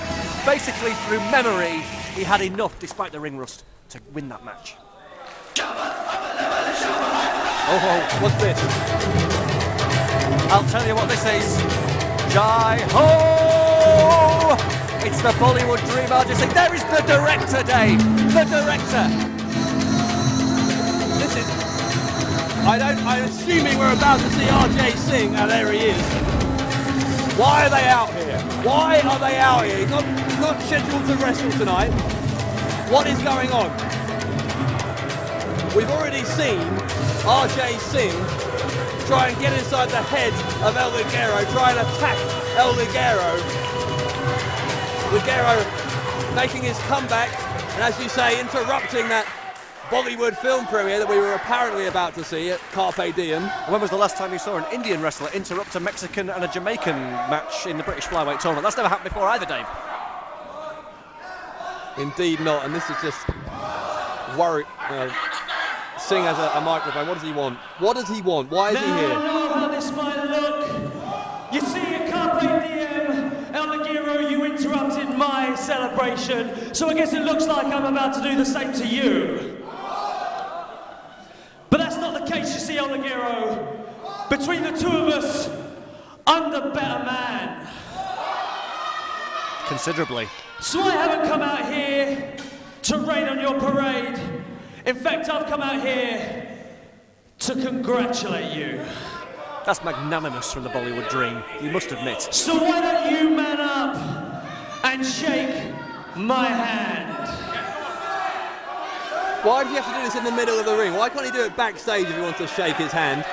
basically through memory, he had enough, despite the ring rust, to win that match. Oh, what's this? I'll tell you what this is. Jai Ho! It's the Bollywood Dream, RJ Singh. There is the director, Dave. The director. This is... I'm assuming we're about to see RJ Singh, and there he is. Why are they out here? Why are they out here? He's not scheduled to wrestle tonight. What is going on? We've already seen RJ Singh try and get inside the head of El Ligero, try and attack El Ligero. Ligero making his comeback, and as you say, interrupting that Bollywood film premiere that we were apparently about to see at Carpe Diem. When was the last time you saw an Indian wrestler interrupt a Mexican and a Jamaican match in the British Flyweight tournament? That's never happened before either, Dave. Indeed not, and this is just worry. Singh has a microphone. What does he want? What does he want? Why is he here? I know how this might look. You see, at Carpe Diem, El Ligero, you interrupted my celebration, so I guess it looks like I'm about to do the same to you. But that's not the case, you see, El Ligero. Between the two of us, I'm the better man. Considerably. So I haven't come out here to rain on your parade. In fact, I've come out here to congratulate you. That's magnanimous from the Bollywood Dream, you must admit. So why don't you man up and shake my hand? Why does he have to do this in the middle of the ring? Why can't he do it backstage if he wants to shake his hand?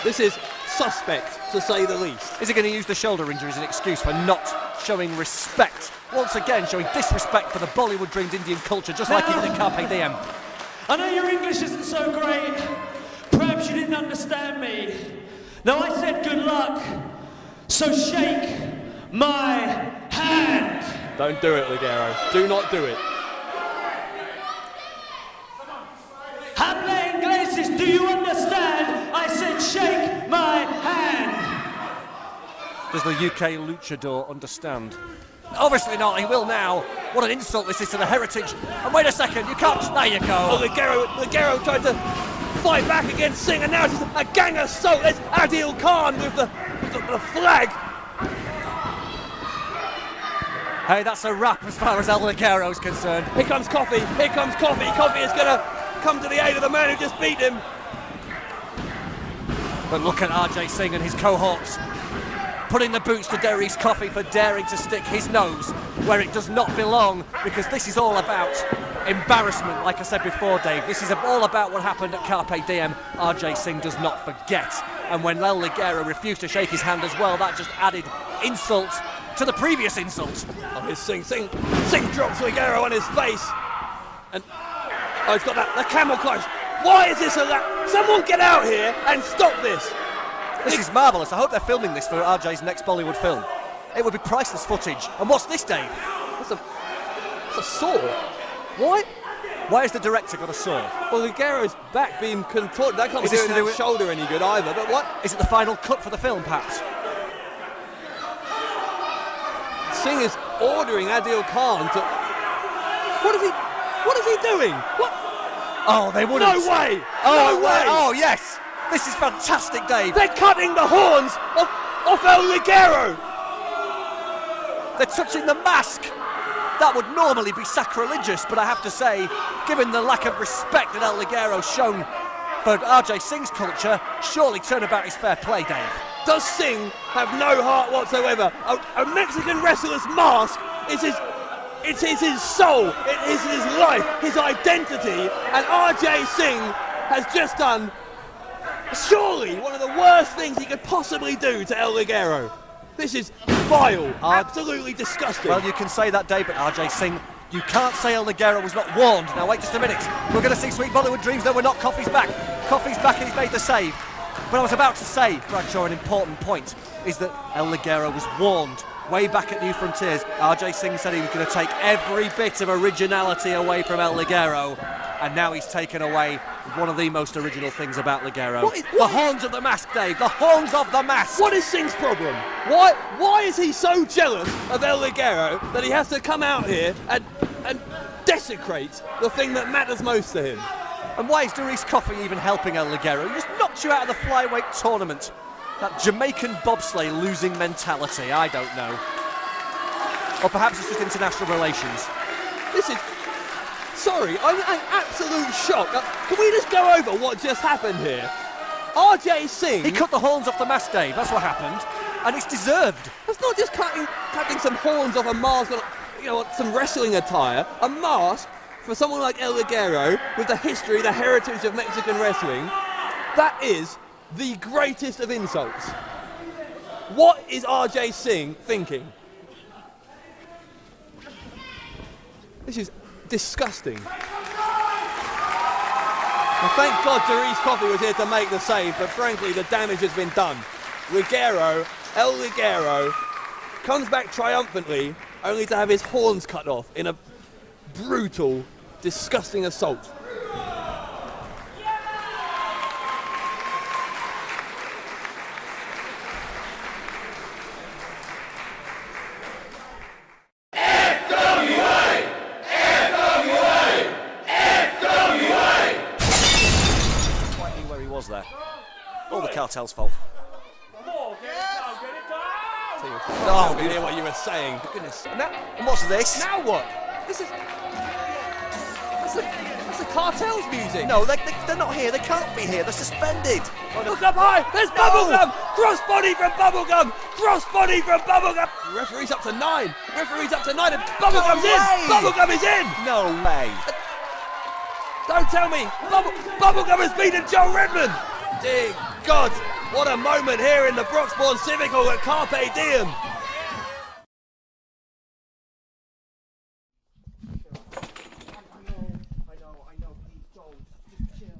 This is suspect, to say the least. Is he going to use the shoulder injury as an excuse for not showing respect? Once again, showing disrespect for the Bollywood Dream's Indian culture, just like he did at Carpe Diem. I know your English isn't so great. Perhaps you didn't understand me. Now I said good luck, so shake my hand. Don't do it, Ligero. Do not do it. Habla ingleses, do you understand? I said shake my hand. Does the UK luchador understand? Obviously not, he will now. What an insult this is to the heritage. And wait a second, you can't. There you go. Oh, Ligero tried to fight back against Singh, and now it's a gang assault. There's Adil Khan with the flag. Hey, that's a wrap as far as El Ligero is concerned. Here comes Coffie. Here comes Coffie. Coffie is going to come to the aid of the man who just beat him. But look at RJ Singh and his cohorts putting the boots to Derice Coffie for daring to stick his nose where it does not belong, because this is all about embarrassment, like I said before, Dave. This is all about what happened at Carpe Diem. RJ Singh does not forget. And when El Ligero refused to shake his hand as well, that just added insult to the previous insult. Oh, here's Singh drops Ligero on his face. And he's got the camouflage. Why is this allowed? Someone get out here and stop this. This is marvellous. I hope they're filming this for RJ's next Bollywood film. It would be priceless footage. And what's this, Dave? It's a saw. What? Why has the director got a saw? Well, Ligero's back being contorted. That can't be doing that shoulder any good either. But what? Is it the final cut for the film, perhaps? Singh is ordering Adil Khan to... What is he doing? What? Oh, they wouldn't. No way! Oh, no way! Oh, yes! This is fantastic, Dave. They're cutting the horns off El Ligero. They're touching the mask. That would normally be sacrilegious, but I have to say, given the lack of respect that El Ligero's shown for RJ Singh's culture, surely turnabout is fair play, Dave. Does Singh have no heart whatsoever? A Mexican wrestler's mask is his soul, it is his life, his identity, and RJ Singh has just done surely one of the worst things he could possibly do to El Ligero. This is vile, absolutely disgusting. Well, you can say that, Dave, but RJ Singh, you can't say El Ligero was not warned. Now wait just a minute. We're going to see Sweet Bollywood Dreams. No, we're not. Coffee's back. Coffee's back and he's made the save. But I was about to say, Bradshaw, an important point is that El Ligero was warned way back at New Frontiers. RJ Singh said he was going to take every bit of originality away from El Ligero, and now he's taken away one of the most original things about Ligero. The horns of the mask, Dave. The horns of the mask. What is Singh's problem? Why is he so jealous of El Ligero that he has to come out here and desecrate the thing that matters most to him? And why is Darice Coffie even helping El Ligero? He just knocked you out of the Flyweight tournament. That Jamaican bobsleigh losing mentality, I don't know. Or perhaps it's just international relations. This is... Sorry, I'm in absolute shock. Can we just go over what just happened here? RJ Singh... He cut the horns off the mask, Dave, that's what happened. And it's deserved. That's not just cutting some horns off a mask on, some wrestling attire. A mask for someone like El Ligero, with the history, the heritage of Mexican wrestling, that is the greatest of insults. What is RJ Singh thinking? This is disgusting. Well, thank God Derice Coffie was here to make the save, but frankly the damage has been done. El Ligero comes back triumphantly, only to have his horns cut off in a brutal, disgusting assault. There. All the Cartel's fault. Oh, I hear what you were saying. Goodness. And what's this? Now what? This is... That's the Cartel's music. No, they're not here. They can't be here. They're suspended. Oh, no. Look up high. There's Bubblegum. Crossbody from Bubblegum. Crossbody from Bubblegum. Referee's up to 9. Referee's up to 9 and Bubblegum's in. Bubblegum is in. No way. Don't tell me! Bubblegum has beaten Joe Redman! Dear God, what a moment here in the Broxbourne Civic Hall at Carpe Diem!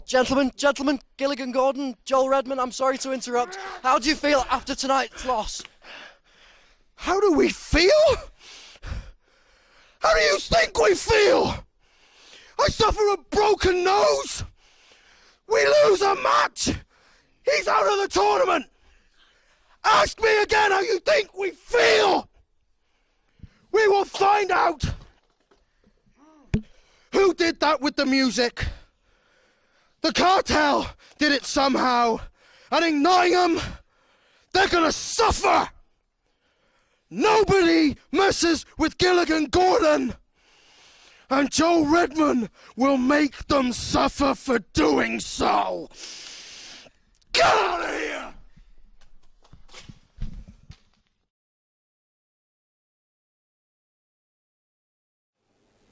Gentlemen, Gilligan Gordon, Joel Redman, I'm sorry to interrupt. How do you feel after tonight's loss? How do we feel? How do you think we feel? I suffer a broken nose. We lose a match. He's out of the tournament. Ask me again how you think we feel. We will find out. Who did that with the music? The Cartel did it somehow. And in Nottingham, they're gonna suffer. Nobody messes with Gilligan Gordon. And Joe Redman will make them suffer for doing so. Get out of here!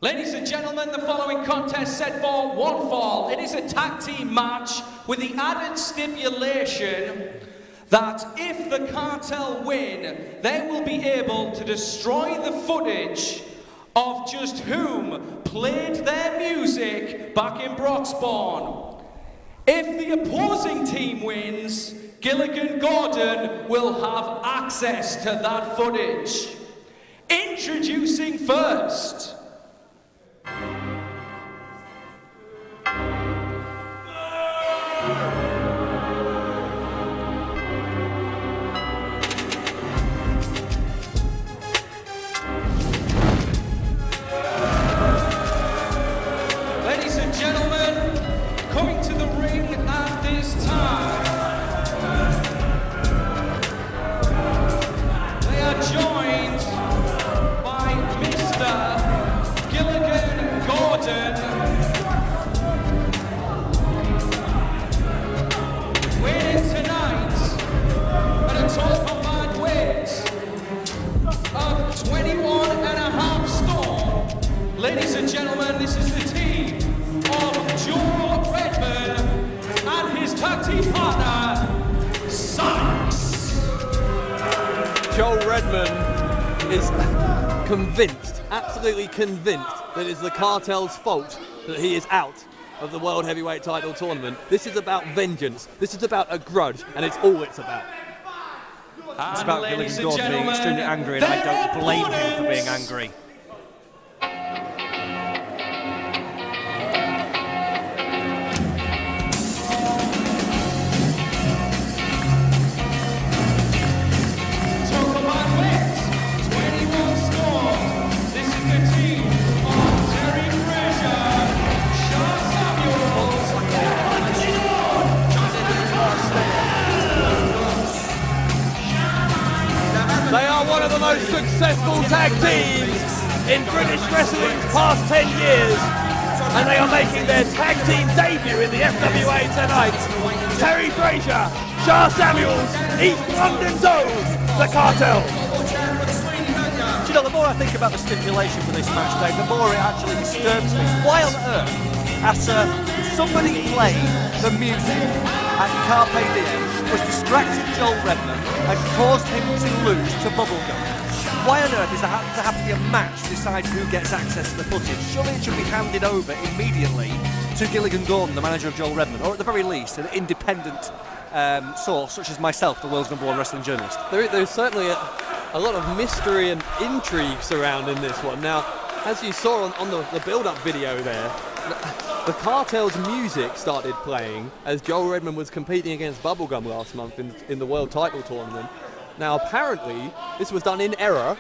Ladies and gentlemen, the following contest set for one fall. It is a tag team match with the added stipulation that if the Cartel win, they will be able to destroy the footage of just whom played their music back in Broxbourne. If the opposing team wins, Gilligan Gordon will have access to that footage. Introducing first... Ladies and gentlemen, coming to the ring at this time, they are joined by Mr. Gilligan Gordon gentlemen, this is the team of Joel Redman and his tag team partner, Sykes. Joel Redman is convinced, absolutely convinced, that it's the Cartel's fault that he is out of the World Heavyweight title tournament. This is about vengeance. This is about a grudge, and it's all it's about. It's about Gilligan Gordon being extremely angry, and I don't blame him for being angry. They are one of the most successful tag teams in British wrestling's past 10 years, and they are making their tag team debut in the FWA tonight. Terry Fraser, Shah Samuels, East London Toes, the Cartel. Do you know, the more I think about the stipulation for this match, Dave, the more it actually disturbs me. Why on earth, after somebody played the music at Carpe Diem, was distracted Joel Redman and caused him to lose to Bubblegum? Why on earth does there have to be a match to decide who gets access to the footage? Surely it should be handed over immediately to Gilligan Gordon, the manager of Joel Redman, or at the very least, an independent source such as myself, the world's #1 wrestling journalist. There's certainly a lot of mystery and intrigue surrounding this one. Now, as you saw on the build-up video there, the Cartel's music started playing as Joel Redman was competing against Bubblegum last month in the World Title Tournament. Now, apparently, this was done in error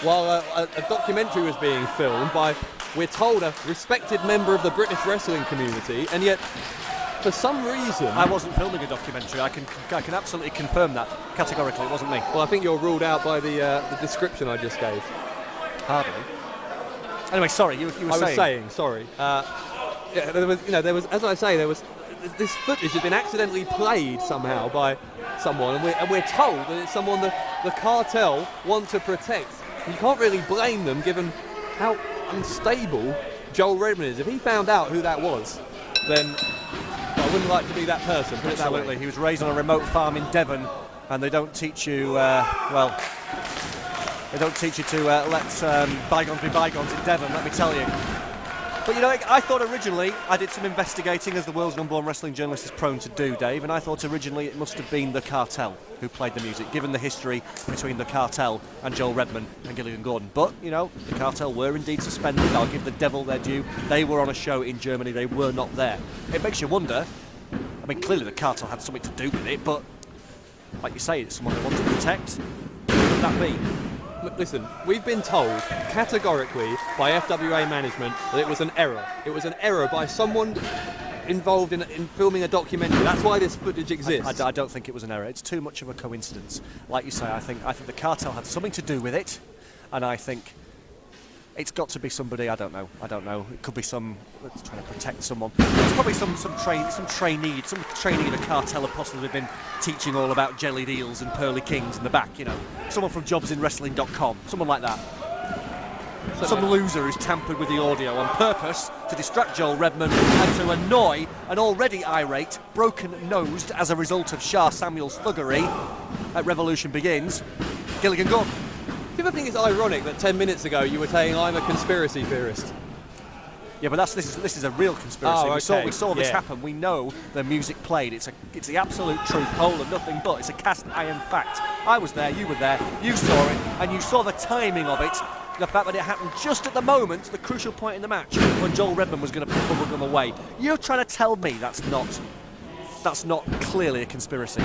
while a documentary was being filmed by, we're told, a respected member of the British wrestling community, and yet, for some reason... I wasn't filming a documentary. I can absolutely confirm that categorically. It wasn't me. Well, I think you're ruled out by the description I just gave. Hardly. Anyway, sorry, you were saying. I was saying, sorry. Yeah, there was, as I say, this footage has been accidentally played somehow by someone, and we're told that it's someone that the Cartel want to protect. You can't really blame them, given how unstable Joel Redman is. If he found out who that was, then I wouldn't like to be that person. Put it that way. Absolutely. He was raised on a remote farm in Devon, and they don't teach you, they don't teach you to let bygones be bygones in Devon, let me tell you. But you know, I thought originally, I did some investigating as the world's #1 wrestling journalist is prone to do, Dave, and I thought originally it must have been the Cartel who played the music, given the history between the Cartel and Joel Redman and Gilligan Gordon. But, you know, the Cartel were indeed suspended. I'll give the devil their due. They were on a show in Germany. They were not there. It makes you wonder. I mean, clearly the Cartel had something to do with it, but, like you say, it's someone they want to protect. Who would that be? Listen, we've been told categorically by FWA management that it was an error. It was an error by someone involved in filming a documentary. That's why this footage exists. I don't think it was an error. It's too much of a coincidence. Like you say, I think the Cartel had something to do with it, and I think it's got to be somebody. I don't know. It could be some that's trying to protect someone. It's probably some trainee of the Cartel have possibly been teaching all about jellied eels and pearly kings in the back. You know, someone from jobsinwrestling.com, someone like that. Some loser who's tampered with the audio on purpose to distract Joel Redman and to annoy an already irate, broken-nosed as a result of Shah Samuel's thuggery at Revolution Begins, Gilligan Gordon. Do you ever think it's ironic that 10 minutes ago you were saying I'm a conspiracy theorist? Yeah, but this is a real conspiracy. Oh, okay. We saw this happen. We know the music played. It's the absolute truth, whole and nothing but. It's a cast iron fact. I was there, you were there, you saw it, and you saw the timing of it. The fact that it happened just at the moment, the crucial point in the match, when Joel Redman was going to put Bubblegum away. You're trying to tell me that's not clearly a conspiracy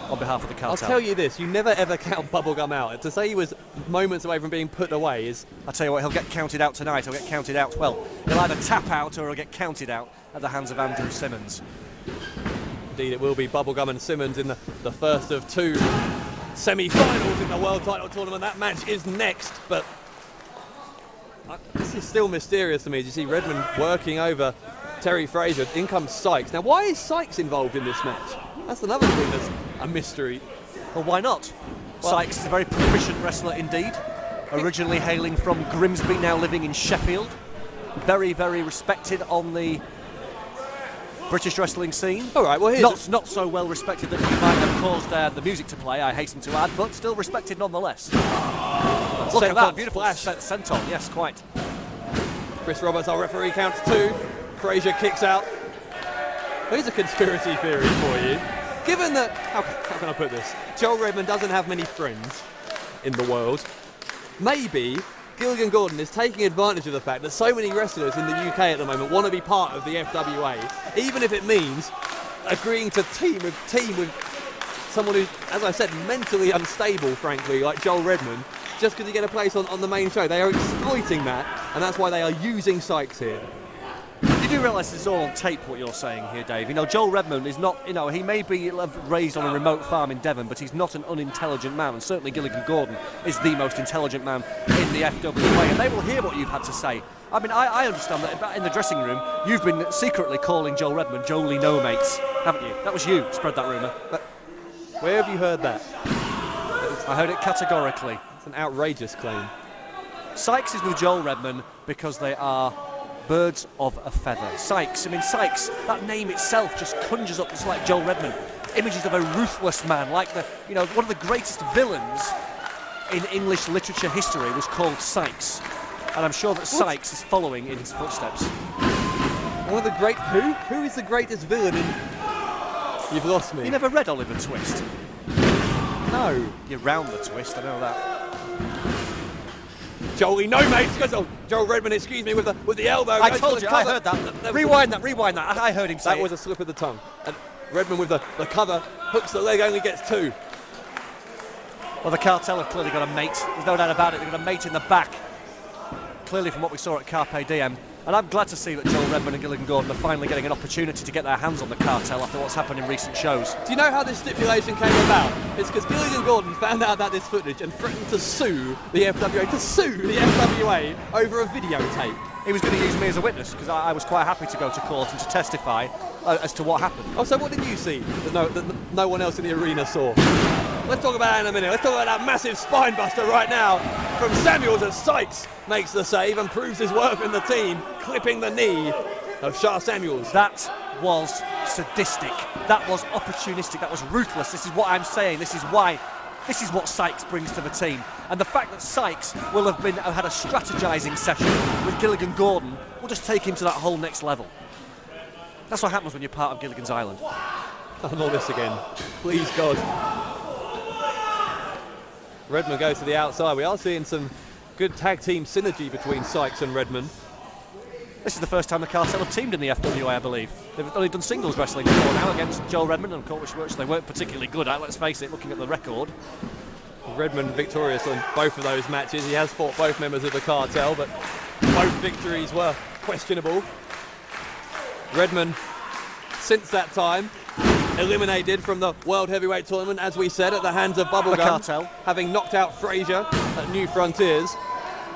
on behalf of the Cartel. I'll tell you this, you never ever count Bubblegum out. To say he was moments away from being put away is... I'll tell you what, he'll get counted out tonight. He'll get counted out, well, he'll either tap out or he'll get counted out at the hands of Andrew Simmons. Indeed, it will be Bubblegum and Simmons in the first of two semi-finals in the World Title Tournament. That match is next, but this is still mysterious to me. You see Redman working over Terry Fraser. In comes Sykes. Now, why is Sykes involved in this match? That's another thing that's a mystery. Well, why not? Well, Sykes is a very proficient wrestler indeed. Originally hailing from Grimsby, now living in Sheffield. very, very respected on the British wrestling scene. All right, well, not so well respected that he might have caused the music to play, I hasten to add, but still respected nonetheless. Look at that, beautiful flash. Senton, yes, quite. Chris Roberts, our referee, counts 2. Frazier kicks out. Here's a conspiracy theory for you. Given that, how can I put this? Joel Redman doesn't have many friends in the world. Maybe Gilligan Gordon is taking advantage of the fact that so many wrestlers in the UK at the moment want to be part of the FWA, even if it means agreeing to team with someone who's, as I said, mentally unstable, frankly, like Joel Redman, just because you get a place on the main show. They are exploiting that, and that's why they are using Sykes here. You do realise this is all on tape, what you're saying here, Dave. You know, Joel Redman is not, you know, he may be raised on a remote farm in Devon, but he's not an unintelligent man, and certainly Gilligan Gordon is the most intelligent man in the FWA, and they will hear what you've had to say. I mean, I understand that in the dressing room, you've been secretly calling Joel Redman Jolie No Mates, haven't you? That was you, spread that rumour. Where have you heard that? I heard it categorically. It's an outrageous claim. Sykes is with Joel Redman because they are birds of a feather. Sykes, that name itself just conjures up, it's like Joel Redman, images of a ruthless man, like one of the greatest villains in English literature history was called Sykes. And I'm sure that Sykes is following in his footsteps. One of the great... Who is the greatest villain in... You've lost me. You never read Oliver Twist? No. You're round the twist, I know that. Jolie, no mates, Joel Redman, excuse me, with the elbow. I told you, I heard that. Rewind that. I heard him say that was a slip of the tongue. And Redman with the cover, hooks the leg, only gets 2. Well, the Cartel have clearly got a mate. There's no doubt about it. They've got a mate in the back. Clearly from what we saw at Carpe Diem. And I'm glad to see that Joel Redman and Gilligan Gordon are finally getting an opportunity to get their hands on the Cartel after what's happened in recent shows. Do you know how this stipulation came about? It's because Gilligan Gordon found out about this footage and threatened to sue the FWA, over a videotape. He was going to use me as a witness because I was quite happy to go to court and to testify as to what happened. Oh, so what did you see that no one else in the arena saw? Let's talk about that in a minute. Let's talk about that massive spine buster right now from Samuels as Sykes makes the save and proves his worth in the team, clipping the knee of Shah Samuels. That was sadistic. That was opportunistic. That was ruthless. This is what I'm saying. This is what Sykes brings to the team. And the fact that Sykes will have had a strategizing session with Gilligan Gordon will just take him to that whole next level. That's what happens when you're part of Gilligan's Island. Oh, not this again. Please, God. Redman goes to the outside. We are seeing some good tag team synergy between Sykes and Redman. This is the first time the Cartel have teamed in the FWA, I believe. They've only done singles wrestling before now against Joel Redman, and which they weren't particularly good at, let's face it, looking at the record. Redman victorious on both of those matches. He has fought both members of the Cartel, but both victories were questionable. Redman, since that time, eliminated from the World Heavyweight Tournament, as we said, at the hands of Bubblegum, the Cartel, having knocked out Frazier at New Frontiers.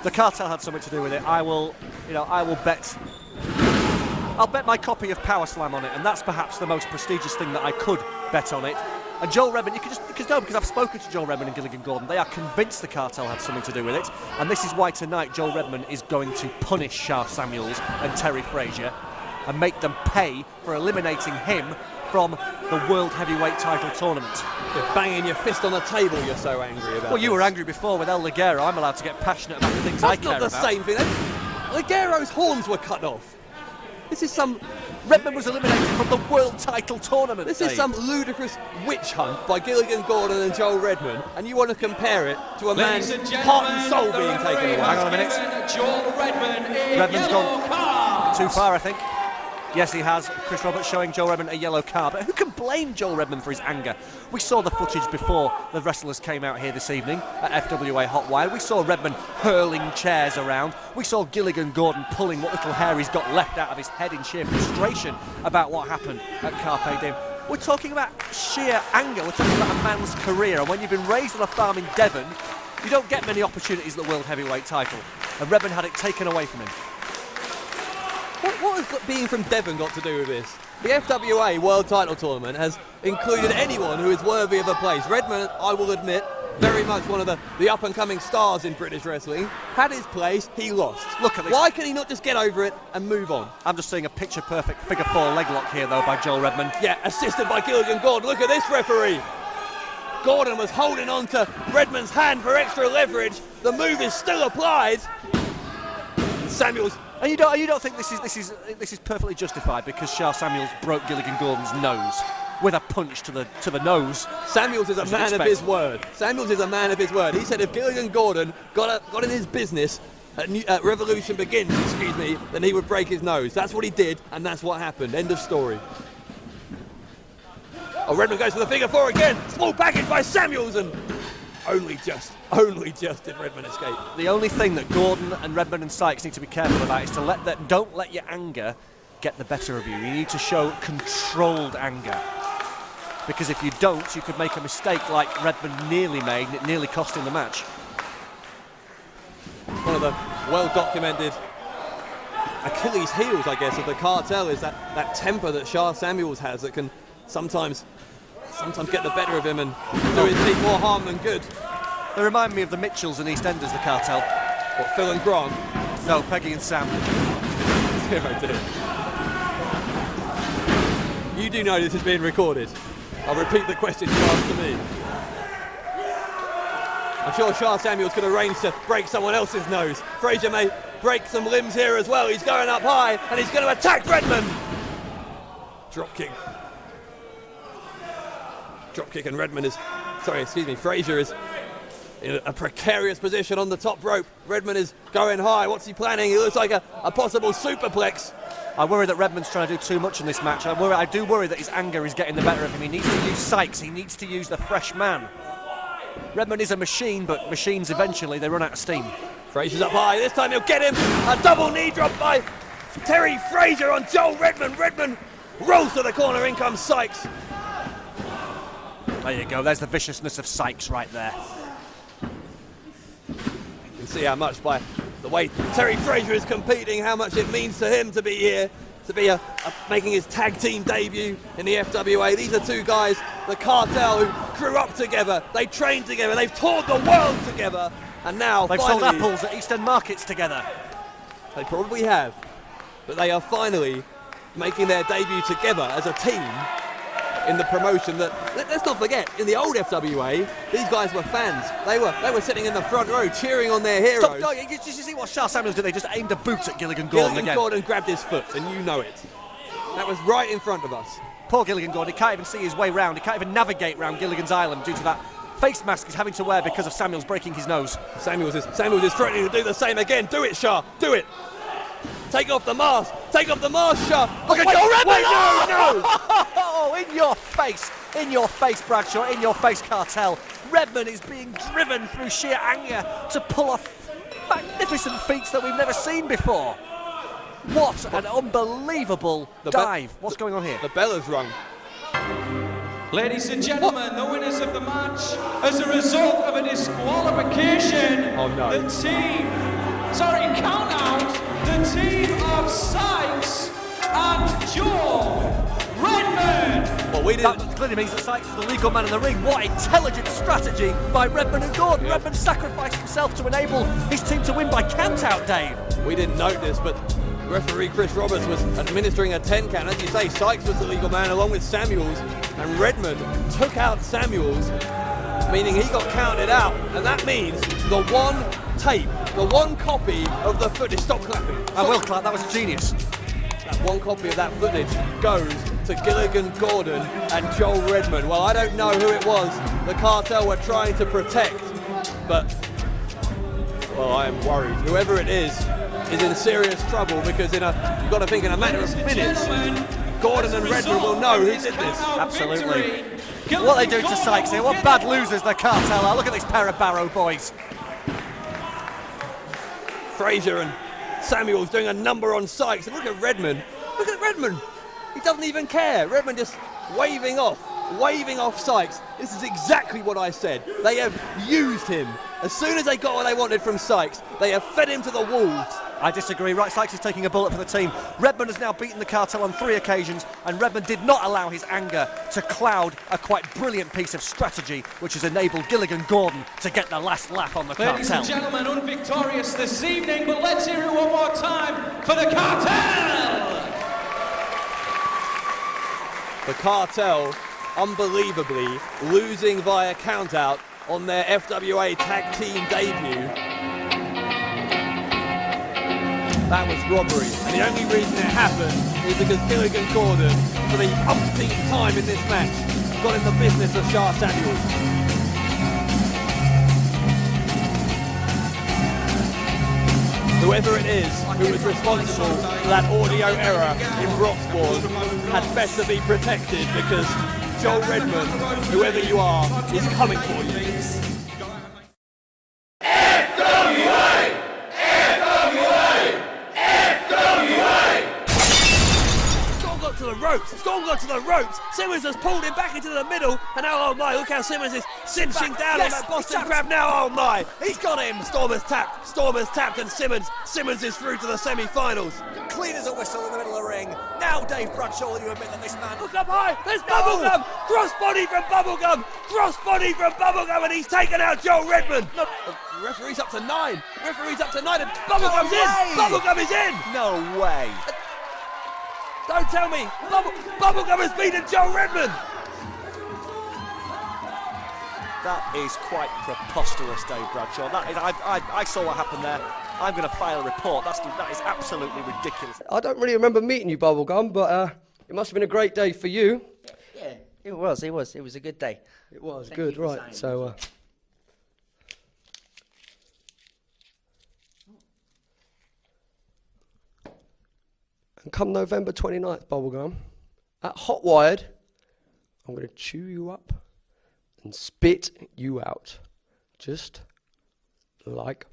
The Cartel had something to do with it. I'll bet my copy of Power Slam on it, and that's perhaps the most prestigious thing that I could bet on it. And Joel Redman, because I've spoken to Joel Redman and Gilligan Gordon, they are convinced the Cartel had something to do with it, and this is why tonight Joel Redman is going to punish Shah Samuels and Terry Frazier and make them pay for eliminating him from the World Heavyweight title tournament. You're banging your fist on the table, you're so angry about Well, you were angry before with El Ligero. I'm allowed to get passionate about the things I care about. That's not the same thing. Ligero's horns were cut off. This is some... Redman was eliminated from the World title tournament. This is some ludicrous witch hunt by Gilligan Gordon and Joel Redman, and you want to compare it to a man's heart and soul being taken away. Hang on a minute. Joel Redman, Redman's gone too far, I think. Yes, he has. Chris Roberts showing Joel Redman a yellow card. But who can blame Joel Redman for his anger? We saw the footage before the wrestlers came out here this evening at FWA Hotwired. We saw Redman hurling chairs around. We saw Gilligan Gordon pulling what little hair he's got left out of his head in sheer frustration about what happened at Carpe Diem. We're talking about sheer anger. We're talking about a man's career. And when you've been raised on a farm in Devon, you don't get many opportunities at the World Heavyweight title. And Redman had it taken away from him. What has being from Devon got to do with this? The FWA World Title Tournament has included anyone who is worthy of a place. Redman, I will admit, very much one of the up-and-coming stars in British wrestling, had his place, he lost. Look at this. Why can he not just get over it and move on? I'm just seeing a picture-perfect figure-4 leg lock here, though, by Joel Redman. Yeah, assisted by Gilligan Gordon. Look at this referee. Gordon was holding on to Redman's hand for extra leverage. The move is still applied. Samuels. And you don't think this is perfectly justified because Shah Samuels broke Gilligan Gordon's nose with a punch to the nose. Samuels is a man of his word. Samuels is a man of his word. He said if Gilligan Gordon got in his business at Revolution Begins, then he would break his nose. That's what he did, and that's what happened. End of story. Oh, Redman goes for the figure 4 again. Small package by Samuels, and only just did Redman escape. The only thing that Gordon and Redman and Sykes need to be careful about is to don't let your anger get the better of you. You need to show controlled anger. Because if you don't, you could make a mistake like Redman nearly made, and it nearly cost him the match. One of the well-documented Achilles heels, I guess, of the Cartel is that temper that Shah Samuels has that can sometimes get the better of him and do his team more harm than good. They remind me of the Mitchells and EastEnders, the Cartel. What, Phil and Grant? No, Peggy and Sam. Oh dear. You do know this is being recorded. I'll repeat the question you asked to me. I'm sure Shah Samuels could arrange to break someone else's nose. Frazier may break some limbs here as well. He's going up high and he's going to attack Redman. Drop kick. And Redman is, Frazier is in a precarious position on the top rope. Redman is going high. What's he planning? He looks like a possible superplex. I worry that Redman's trying to do too much in this match. I do worry that his anger is getting the better of him. He needs to use Sykes. He needs to use the fresh man. Redman is a machine, but machines eventually, they run out of steam. Frazier's up high. This time he'll get him. A double knee drop by Terry Frazier on Joel Redman. Redman rolls to the corner. In comes Sykes. There you go. There's the viciousness of Sykes right there. You can see how much by the way Terry Frazier is competing, how much it means to him to be here, to be making his tag team debut in the FWA. These are two guys, the Cartel, who grew up together, they trained together, they've toured the world together, and now they've sold apples at East End markets together. They probably have, but they are finally making their debut together as a team in the promotion that, let's not forget, in the old FWA, these guys were fans. They were sitting in the front row cheering on their heroes. Stop, did you see what Shah Samuels did? They just aimed a boot at Gilligan Gordon again. Gilligan Gordon grabbed his foot, and you know it. That was right in front of us. Poor Gilligan Gordon, he can't even see his way round. He can't even navigate round Gilligan's Island due to that face mask he's having to wear because of Samuels breaking his nose. Samuels is threatening to do the same again. Do it, Shah, do it. Take off the mask, Shah. Look at Joel Redman! No! Oh, in your face, Bradshaw, in your face, Cartel. Redman is being driven through sheer anger to pull off magnificent feats that we've never seen before. What an unbelievable dive. What's going on here? The bell has rung. Ladies and gentlemen, the winners of the match as a result of a disqualification. Oh no. Count out the team of Sykes and Joel Redman. Well, that clearly means that Sykes is the legal man in the ring. What intelligent strategy by Redman and Gordon. Yeah. Redman sacrificed himself to enable his team to win by count out, Dave. We didn't notice, but referee Chris Roberts was administering a 10 count. As you say, Sykes was the legal man along with Samuels, and Redman took out Samuels, meaning he got counted out, and that means the one tape, the one copy of the footage. Stop clapping. I will clap, that was genius. That one copy of that footage goes to Gilligan Gordon and Joel Redman. Well, I don't know who it was the Cartel were trying to protect, but, well, I am worried. Whoever it is in serious trouble, because you've got to think in a matter of minutes, Gordon and Redman will know who did this. Absolutely. What they do to Sykes here, what bad losers the Cartel are. Look at this pair of Barrow boys. Frazier and Samuels doing a number on Sykes, and look at Redman. Look at Redman. He doesn't even care. Redman just waving off Sykes. This is exactly what I said. They have used him. As soon as they got what they wanted from Sykes, they have fed him to the wolves. I disagree. Right, Sykes is taking a bullet for the team. Redman has now beaten the Cartel on 3 occasions, and Redman did not allow his anger to cloud a quite brilliant piece of strategy, which has enabled Gilligan Gordon to get the last laugh on the Cartel. Ladies and gentlemen, unvictorious this evening, but let's hear it one more time for the Cartel! The Cartel, unbelievably, losing via countout on their FWA tag team debut. That was robbery, and the only reason it happened is because Gilligan Gordon, for the umpteenth time in this match, got in the business of Shah Samuels. Whoever it is who was responsible for that audio error in Rockstar had best to be protected, because Joel Redman, whoever you are, is coming for you. Scurll got to the ropes. Simmons has pulled him back into the middle, and now, oh my, look how Simmons is cinching down on that Boston Crab now, oh my, he's got him. Storm has tapped, and Simmons is through to the semi-finals. Clean as a whistle in the middle of the ring. Now, Dave Bradshaw, will you admit that this man... Look up high, there's Bubblegum, crossbody from Bubblegum, and he's taken out Joel Redman. No, the referee's up to 9, and Bubblegum's in, Bubblegum is in. No way. Don't tell me! Bubblegum has beaten Joel Redman! That is quite preposterous, Dave Bradshaw. That is, I saw what happened there. I'm going to file a report. That is absolutely ridiculous. I don't really remember meeting you, Bubblegum, but it must have been a great day for you. Yeah, it was a good day. It was, good, right. So, and come November 29th, Bubblegum, at Hotwired, I'm going to chew you up and spit you out. Just like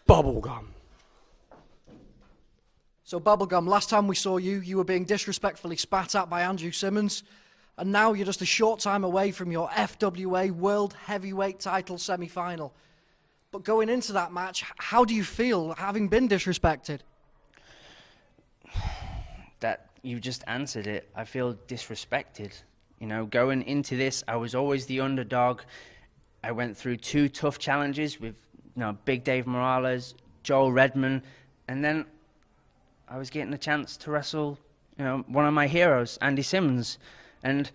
Bubblegum. So, Bubblegum, last time we saw you, you were being disrespectfully spat at by Andrew Simmons, and now you're just a short time away from your FWA World Heavyweight title semi-final. But going into that match, how do you feel having been disrespected? That you just answered it. I feel disrespected. You know, going into this, I was always the underdog. I went through 2 tough challenges with, you know, Big Dave Morales, Joel Redman, and then I was getting a chance to wrestle, you know, one of my heroes, Andy Simmons. And,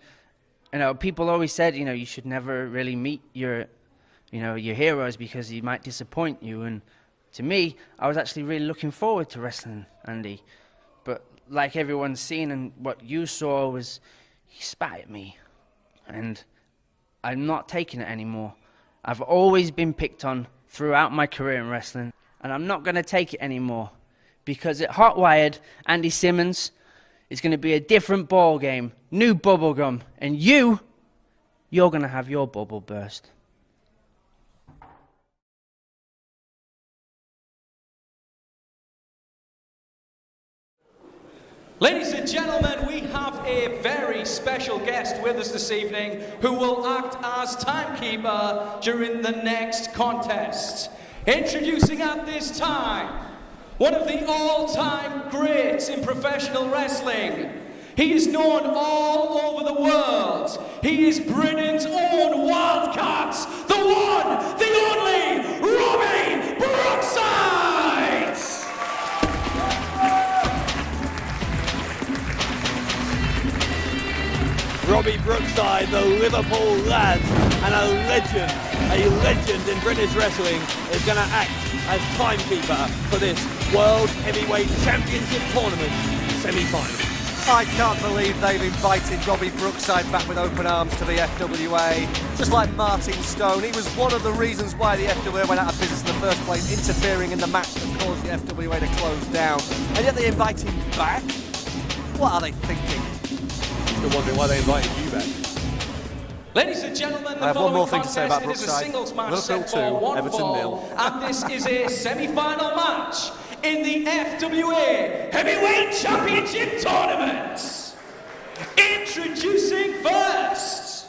you know, people always said, you know, you should never really meet your heroes because he might disappoint you. And to me, I was actually really looking forward to wrestling Andy. But like everyone's seen, and what you saw was, he spat at me. And I'm not taking it anymore. I've always been picked on throughout my career in wrestling, and I'm not going to take it anymore. Because at Hotwired, Andy Simmons is going to be a different ball game, new Bubblegum, and you're going to have your bubble burst. Ladies and gentlemen, we have a very special guest with us this evening who will act as timekeeper during the next contest. Introducing at this time, one of the all-time greats in professional wrestling. He is known all over the world. He is Britain's own Wildcat, the one, the only, Robbie Brookside! Robbie Brookside, the Liverpool lad, and a legend in British wrestling, is going to act as timekeeper for this World Heavyweight Championship Tournament semi-final. I can't believe they've invited Robbie Brookside back with open arms to the FWA. Just like Martin Stone, he was one of the reasons why the FWA went out of business in the first place, interfering in the match that caused the FWA to close down. And yet they invite him back? What are they thinking? I'm wondering why they invited you back. Ladies and gentlemen, I have one more thing to say about it is a Brookside. singles match Liverpool set for 2, 1 Everton fall, 0. and this is a semi-final match in the FWA Heavyweight Championship Tournament. Introducing first,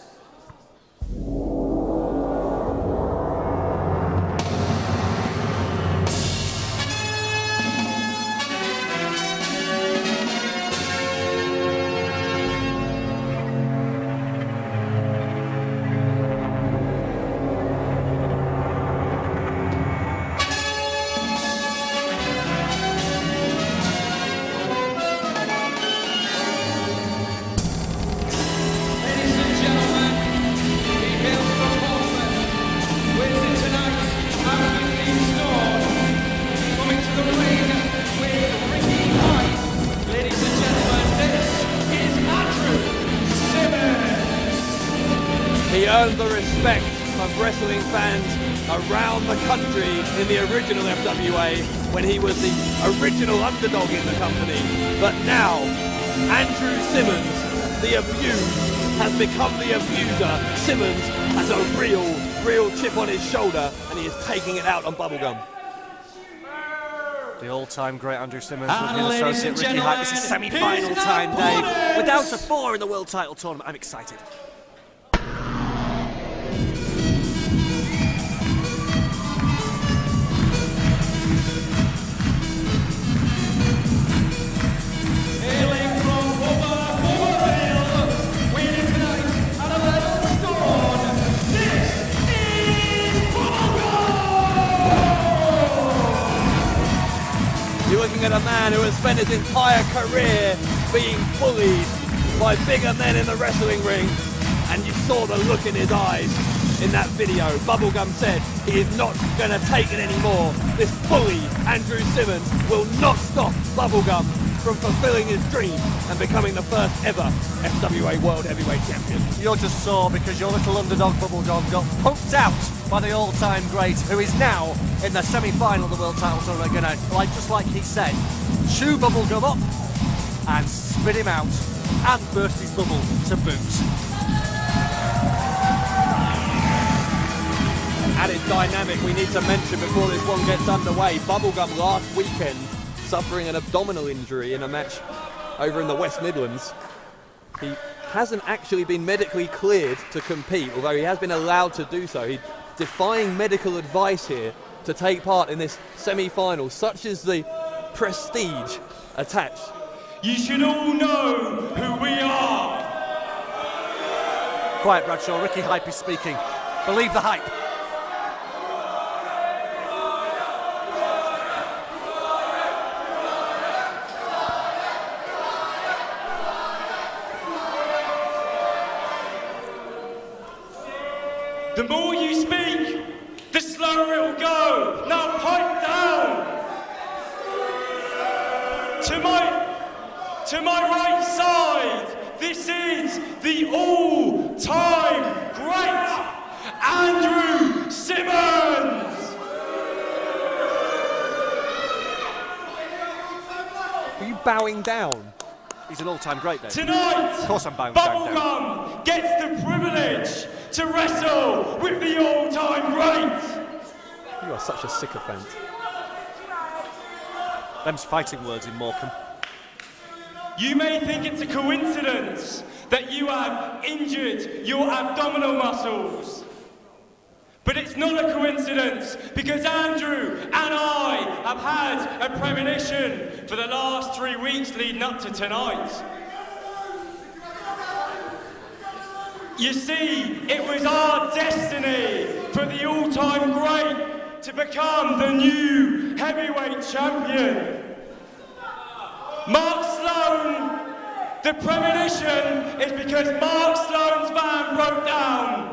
He earned the respect of wrestling fans around the country in the original FWA when he was the original underdog in the company. But now, Andrew Simmons, the abused, has become the abuser. Simmons has a real chip on his shoulder, and he is taking it out on Bubblegum. The all-time great Andrew Simmons with his associate Ricky Hype. This is semi-final time, Dave. We're down to 4 in the World Title Tournament. I'm excited. You're looking at a man who has spent his entire career being bullied by bigger men in the wrestling ring, and you saw the look in his eyes in that video. Bubblegum said he is not going to take it anymore. This bully, Andrew Simmons, will not stop Bubblegum from fulfilling his dream and becoming the first ever FWA World Heavyweight Champion. You're just sore because your little underdog Bubblegum got poked out by the all-time great, who is now in the semi-final of the World Title Tournament. Gonna, just like he said, chew Bubblegum up and spit him out and burst his bubble to boot. Added dynamic we need to mention before this one gets underway. Bubblegum last weekend suffering an abdominal injury in a match over in the West Midlands. He hasn't actually been medically cleared to compete, although he has been allowed to do so. He's defying medical advice here to take part in this semi-final. Such is the prestige attached. You should all know who we are. Quiet, Bradshaw. Ricky Hype is speaking. Believe the hype. The more you speak, the slower it'll go. Now pipe down. To my right side, this is the all-time great Andrew Simmons. Are you bowing down? He's an all-time great, Dave. Tonight, of course I'm bowing down. Bubblegum gets the privilege to wrestle with the all-time great. You are such a sycophant. Them's fighting words in Morecambe. You may think it's a coincidence that you have injured your abdominal muscles. But it's not a coincidence, because Andrew and I have had a premonition for the last 3 weeks leading up to tonight. You see, it was our destiny for the all-time great to become the new heavyweight champion. Mark Sloan, the premonition is because Mark Sloan's van broke down.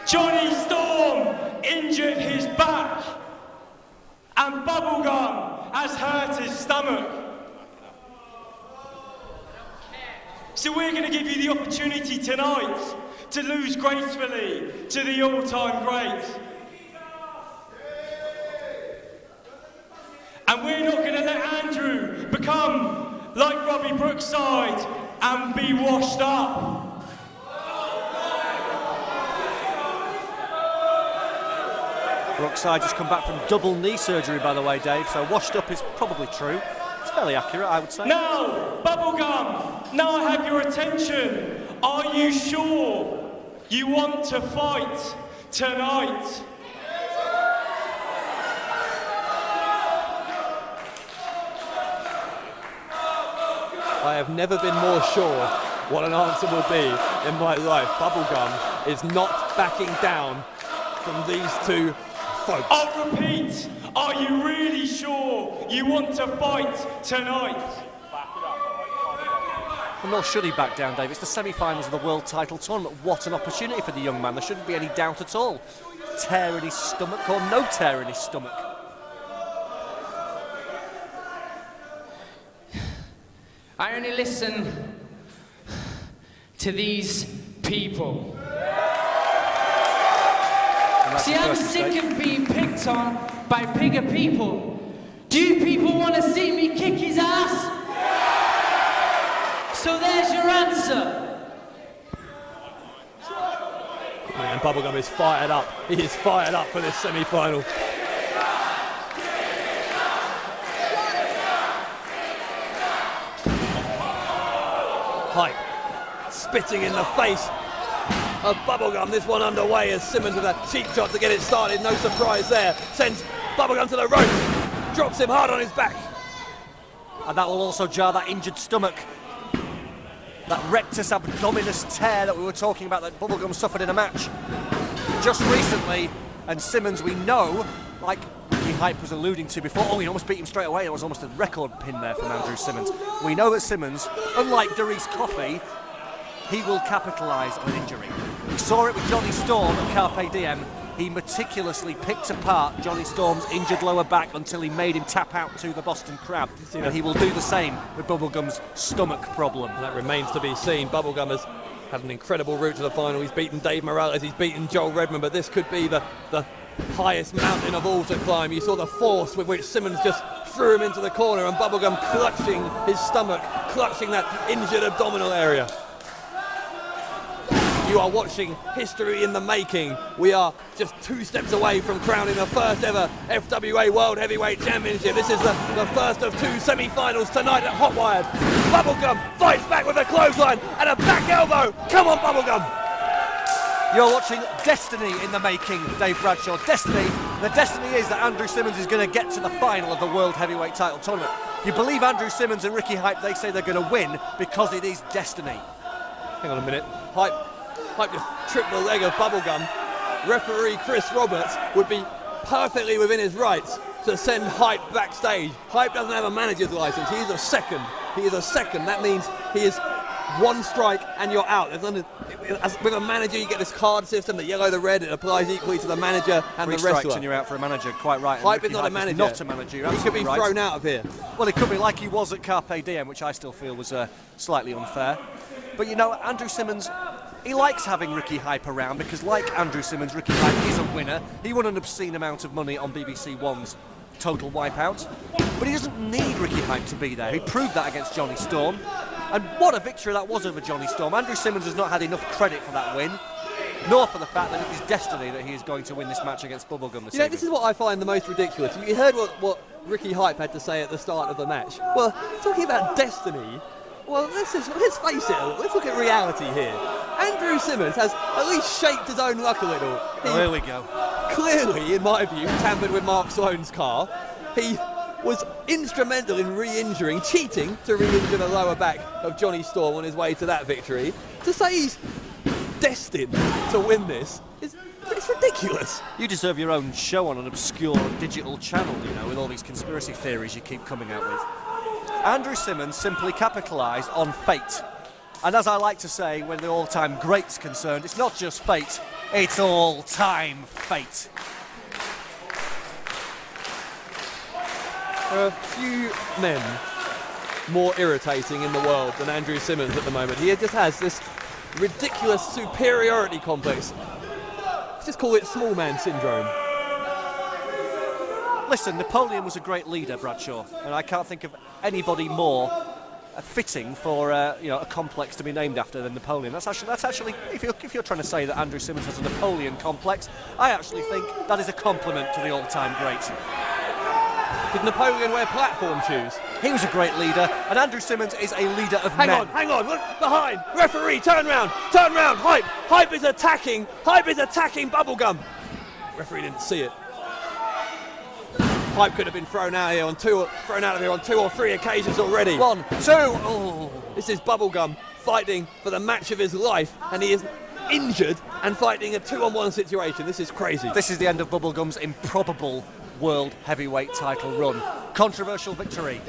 Jonny Storm injured his back, and Bubblegum has hurt his stomach. So we're going to give you the opportunity tonight to lose gracefully to the all-time great. And we're not going to let Andrew become like Robbie Brookside and be washed up. Brookside just come back from double knee surgery, by the way, Dave, so washed up is probably true. It's fairly accurate, I would say. Now, Bubblegum, now I have your attention. Are you sure you want to fight tonight? I have never been more sure what an answer will be in my life. Bubblegum is not backing down from these two folks. I'll repeat, are you really sure you want to fight tonight? Well, nor should he back down, Dave. It's the semi-finals of the World Title Tournament. What an opportunity for the young man. There shouldn't be any doubt at all. Tear in his stomach or no tear in his stomach. I only listen to these people. See, I'm sick of being picked on by bigger people. Do you people want to see me kick his ass? So there's your answer. Man, Bubblegum is fired up. He is fired up for this semi-final. Hype spitting in the face of Bubblegum. This one underway as Simmons with a cheap shot to get it started. No surprise there. Sends Bubblegum to the ropes. Drops him hard on his back. And that will also jar that injured stomach. That rectus abdominis tear that we were talking about that Bubblegum suffered in a match just recently. And Simmons, we know, like Ricky Hype was alluding to before, he almost beat him straight away. It was almost a record pin there from Andrew Simmons. We know that Simmons, unlike Derice Coffie, he will capitalise on injury. We saw it with Johnny Storm at Carpe Diem. He meticulously picked apart Johnny Storm's injured lower back until he made him tap out to the Boston Crab. And he will do the same with Bubblegum's stomach problem. That remains to be seen. Bubblegum has had an incredible route to the final. He's beaten Dave Morales, he's beaten Joel Redman, but this could be the highest mountain of all to climb. You saw the force with which Simmons just threw him into the corner, and Bubblegum clutching his stomach, clutching that injured abdominal area. You are watching history in the making. We are just 2 steps away from crowning the first ever FWA World Heavyweight Championship. This is the first of 2 semi-finals tonight at Hotwired. Bubblegum fights back with a clothesline and a back elbow. Come on, Bubblegum. You're watching destiny in the making, Dave Bradshaw. Destiny. The destiny is that Andrew Simmons is going to get to the final of the World Heavyweight title tournament. You believe Andrew Simmons and Ricky Hype, they say they're going to win because it is destiny. Hang on a minute. Hype just tripped the leg of Bubblegum. Referee Chris Roberts would be perfectly within his rights to send Hype backstage. Hype doesn't have a manager's license. He is a second. That means he is 1 strike and you're out. With a manager, you get this card system, the yellow, the red. It applies equally to the manager and 3 the wrestler. strikes and you're out for a manager. Quite right. Hype is not a manager. Not a manager. He could be thrown out of here. Well, it could be like he was at Carpe Diem, which I still feel was slightly unfair. But you know, Andrew Simmons, he likes having Ricky Hype around because, like Andrew Simmons, Ricky Hype is a winner. He won an obscene amount of money on BBC One's Total Wipeout. But he doesn't need Ricky Hype to be there. He proved that against Johnny Storm. And what a victory that was over Johnny Storm. Andrew Simmons has not had enough credit for that win, nor for the fact that it is destiny that he is going to win this match against Bubblegum this evening. This is what I find the most ridiculous. You heard what Ricky Hype had to say at the start of the match. Well, talking about destiny, well, let's face it, let's look at reality here. Andrew Simmons has at least shaped his own luck a little. There we go. Clearly, in my view, tampered with Mark Sloan's car. He was instrumental in cheating to re-injure the lower back of Johnny Storm on his way to that victory. To say he's destined to win this it's ridiculous. You deserve your own show on an obscure digital channel, you know, with all these conspiracy theories you keep coming out with. Andrew Simmons simply capitalised on fate. And as I like to say, when the all-time great's concerned, it's not just fate, it's all-time fate. There are a few men more irritating in the world than Andrew Simmons at the moment. He just has this ridiculous superiority complex. Let's just call it small man syndrome. Listen, Napoleon was a great leader, Bradshaw, and I can't think of anybody more fitting for a complex to be named after than Napoleon. That's actually if you're trying to say that Andrew Simmons has a Napoleon complex, I actually think that is a compliment to the all-time great. Did Napoleon wear platform shoes? He was a great leader, and Andrew Simmons is a leader of men. Hang on, look behind. Referee, turn round. Hype is attacking Bubblegum. Referee didn't see it. Hype could have been thrown out of here on 2 or 3 occasions already. 1, 2. Oh. This is Bubblegum fighting for the match of his life, and he is injured and fighting a 2-on-1 situation. This is crazy. This is the end of Bubblegum's improbable World Heavyweight title run. Controversial victory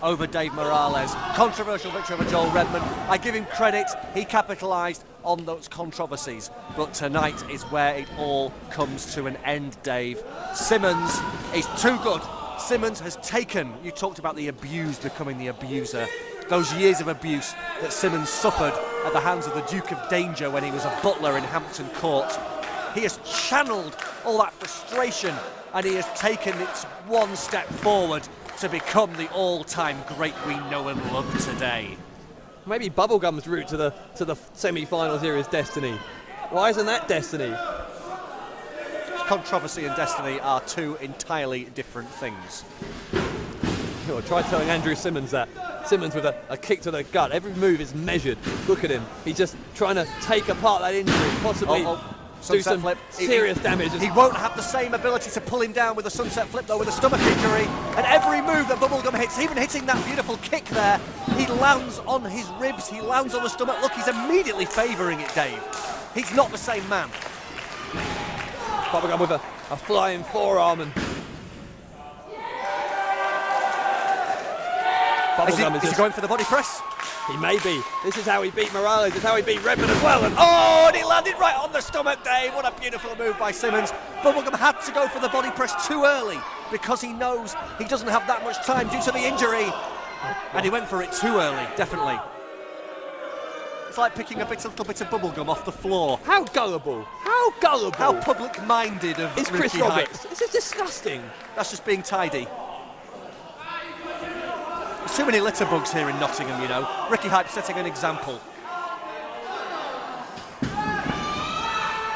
over Dave Morales. Controversial victory over Joel Redman. I give him credit. He capitalised on those controversies. But tonight is where it all comes to an end, Dave. Simmons is too good. Simmons has taken, you talked about the abused becoming the abuser. those years of abuse that Simmons suffered at the hands of the Duke of Danger when he was a butler in Hampton Court. He has channeled all that frustration and he has taken it one step forward to become the all-time great we know and love today. Maybe Bubblegum's route to the semi-finals here is destiny. Why isn't that destiny? Controversy and destiny are two entirely different things. Try telling Andrew Simmons that. Simmons with a kick to the gut. Every move is measured. Look at him. He's just trying to take apart that injury, possibly do some flip. serious damage. He won't have the same ability to pull him down with a sunset flip, though, with a stomach injury. And every move that Bubblegum hits, even hitting that beautiful kick there, he lands on his ribs, he lands on the stomach. Look, he's immediately favouring it, Dave. He's not the same man. Bubblegum with a flying forearm and... Is he going for the body press? He may be. This is how he beat Morales. This is how he beat Redman as well. And and he landed right on the stomach, Dave. What a beautiful move by Simmons. Bubblegum had to go for the body press too early because he knows he doesn't have that much time due to the injury. And he went for it too early, definitely. It's like picking a little bit of bubblegum off the floor. How gullible. How gullible. How public-minded of is Chris Roberts. This is disgusting. That's just being tidy. There's too many litter bugs here in Nottingham, you know. Ricky Hype setting an example.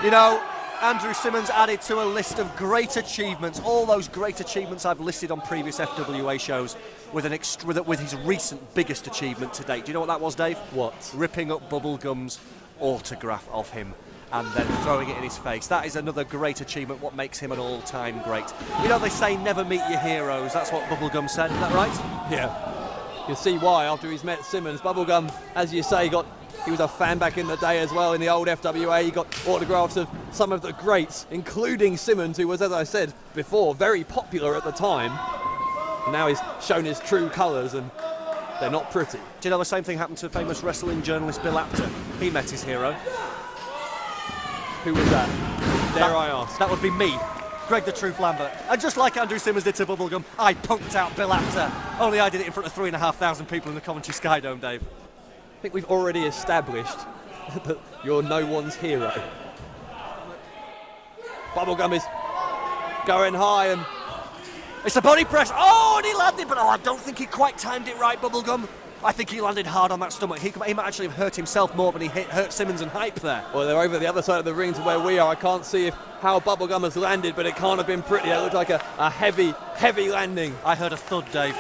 You know, Andrew Simmons added to a list of great achievements, all those great achievements I've listed on previous FWA shows, with his recent biggest achievement to date. Do you know what that was, Dave? What? Ripping up Bubblegum's autograph of him and then throwing it in his face. That is another great achievement, what makes him an all-time great. You know, they say never meet your heroes. That's what Bubblegum said, is that right? Yeah. You'll see why after he's met Simmons. Bubblegum, as you say, he was a fan back in the day as well in the old FWA. He got autographs of some of the greats, including Simmons, who was, as I said before, very popular at the time. And now he's shown his true colours, and they're not pretty. Do you know the same thing happened to famous wrestling journalist Bill Apter? He met his hero. Who was that? Dare I ask? That would be me, Greg the Truth Lambert. And just like Andrew Simmons did to Bubblegum, I punked out Bill Apter. Only I did it in front of 3,500 people in the Coventry Sky Dome, Dave. I think we've already established that you're no one's hero. Bubblegum is going high and... It's a body press. And he landed, but I don't think he quite timed it right, Bubblegum. I think he landed hard on that stomach. He might actually have hurt himself more than he hurt Simmons and Hype there. Well, they're over the other side of the ring to where we are. I can't see how Bubblegum has landed, but it can't have been pretty. It looked like a heavy, heavy landing. I heard a thud, Dave.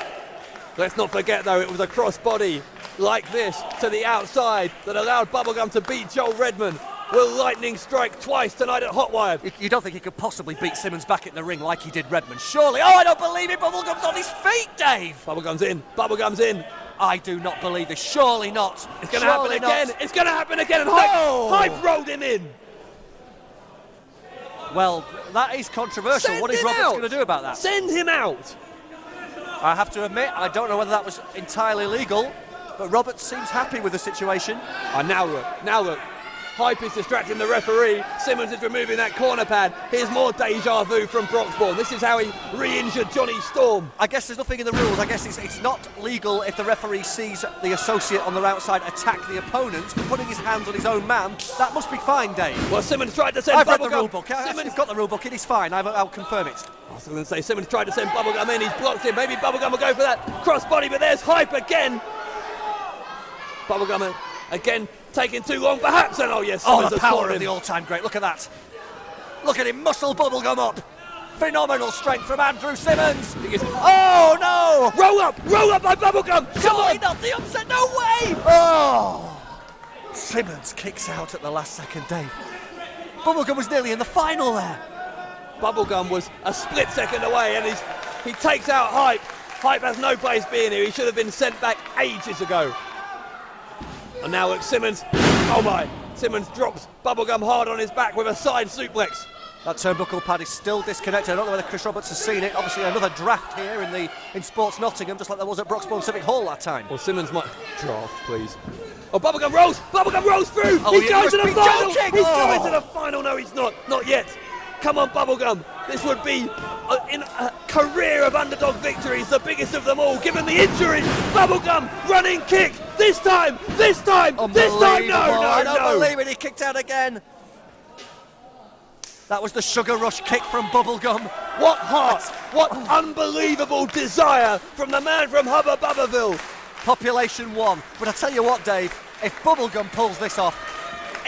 Let's not forget, though, it was a crossbody like this to the outside that allowed Bubblegum to beat Joel Redman. Will lightning strike twice tonight at Hotwired? You don't think he could possibly beat Simmons back in the ring like he did Redman? Surely. I don't believe it. Bubblegum's on his feet, Dave. Bubblegum's in. Bubblegum's in. I do not believe this. Surely not. It's going to happen again. It's going to happen again. And Hype rolled him in. Well, that is controversial. What is Roberts going to do about that? Send him out. I have to admit, I don't know whether that was entirely legal, but Roberts seems happy with the situation. Now look. Hype is distracting the referee. Simmons is removing that corner pad. Here's more deja vu from Broxbourne. This is how he re-injured Johnny Storm. I guess there's nothing in the rules. I guess it's not legal if the referee sees the associate on their outside attack the opponent, but putting his hands on his own man, that must be fine, Dave. Well, Simmons tried to send I've read Bubblegum. the rule book. Simmons got the rule book. It is fine. I'll confirm it. I was going to say Simmons tried to send Bubblegum in. He's blocked him. Maybe Bubblegum will go for that crossbody, but there's Hype again. Bubblegum again taking too long, perhaps. And yes, Simmons the power of the all-time great. Look at that. Look at him muscle Bubblegum up. Phenomenal strength from Andrew Simmons. Oh no! Roll up by Bubblegum. Surely not the upset. No way! Oh! Simmons kicks out at the last second, Dave. Bubblegum was nearly in the final there. Bubblegum was a split second away, and he takes out Hype. Hype has no place being here. He should have been sent back ages ago. And now look, Simmons. Oh my! Simmons drops Bubblegum hard on his back with a side suplex. That turnbuckle pad is still disconnected. I don't know whether Chris Roberts has seen it. Obviously another draft here in Sports Nottingham, just like there was at Broxbourne Civic Hall that time. Well, Simmons might... Draft, please. Oh, Bubblegum rolls through! Oh, he's going to the final! Joking. He's going to the final! No, he's not. Not yet. Come on, Bubblegum. This would be career of underdog victories, the biggest of them all, given the injury. Bubblegum, running kick, this time, no, I don't believe it, he kicked out again. That was the sugar rush kick from Bubblegum. What heart, what unbelievable desire from the man from Hubba Bubberville. Population 1, but I tell you what, Dave, if Bubblegum pulls this off,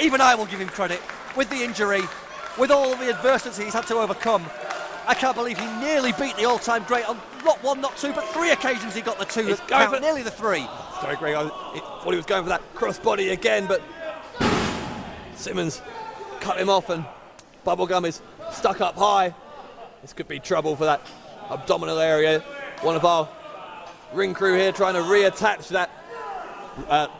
even I will give him credit. With the injury, with all the adversity he's had to overcome, I can't believe he nearly beat the all-time great on not 1, not 2, but 3 occasions he got the 2 count, nearly the 3. Sorry, Greg, I thought he was going for that crossbody again, but Simmons cut him off and Bubblegum is stuck up high. This could be trouble for that abdominal area. One of our ring crew here trying to reattach that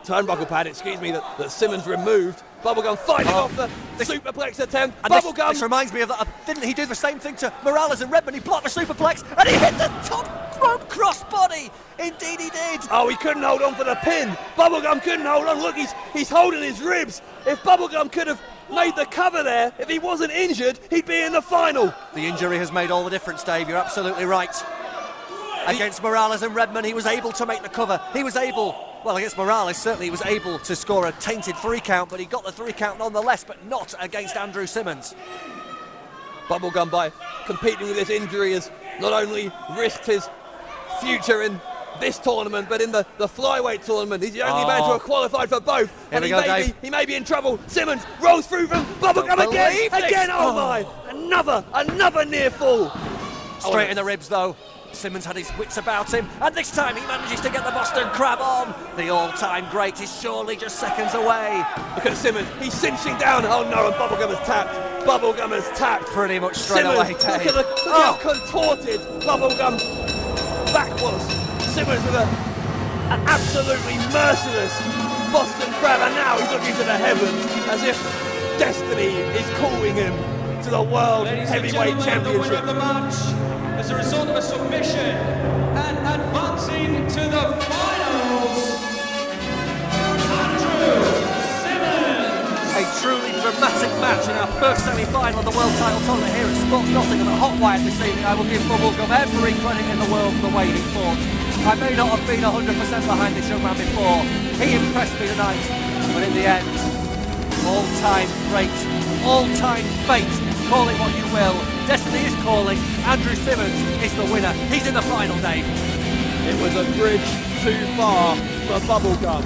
turnbuckle pad, that Simmons removed. Bubblegum fighting off the superplex attempt. And Bubblegum. This reminds me of that. Didn't he do the same thing to Morales and Redman? He blocked the superplex and he hit the top rope crossbody. Indeed he did. Oh, he couldn't hold on for the pin. Bubblegum couldn't hold on. Look, he's holding his ribs. If Bubblegum could have made the cover there, if he wasn't injured, he'd be in the final. The injury has made all the difference, Dave. You're absolutely right. Against Morales and Redman, he was able to make the cover. He was able, well, against Morales, certainly he was able to score a tainted 3 count, but he got the 3 count nonetheless, but not against Andrew Simmons. Bubblegum, by competing with this injury, has not only risked his future in this tournament, but in the flyweight tournament. He's the only man to have qualified for both. Here And he may be in trouble. Simmons rolls through from Bubblegum again. Oh my! Another near fall. Straight in the ribs though. Simmons had his wits about him, and this time he manages to get the Boston Crab on. The all-time great is surely just seconds away. Look at Simmons, he's cinching down. Oh no, and Bubblegum has tapped. Bubblegum has tapped. Pretty much straight Simmons, away, Dave. Look at how contorted Bubblegum back was. Simmons with an absolutely merciless Boston Crab, and now he's looking to the heavens as if destiny is calling him to the World Heavyweight Championship. The match as a result of a submission and advancing to the finals, Andrew Simmons. A truly dramatic match in our first semi-final of the World Title Tournament here at Sports Nottingham at Hotwired this evening. I will give Bubblegum every credit in the world for the way he fought. I may not have been 100% behind this young man before. He impressed me tonight, but in the end, all-time great, all-time fate, call it what you will. Destiny is calling. Andrew Simmons is the winner. He's in the final, Dave. It was a bridge too far for Bubblegum.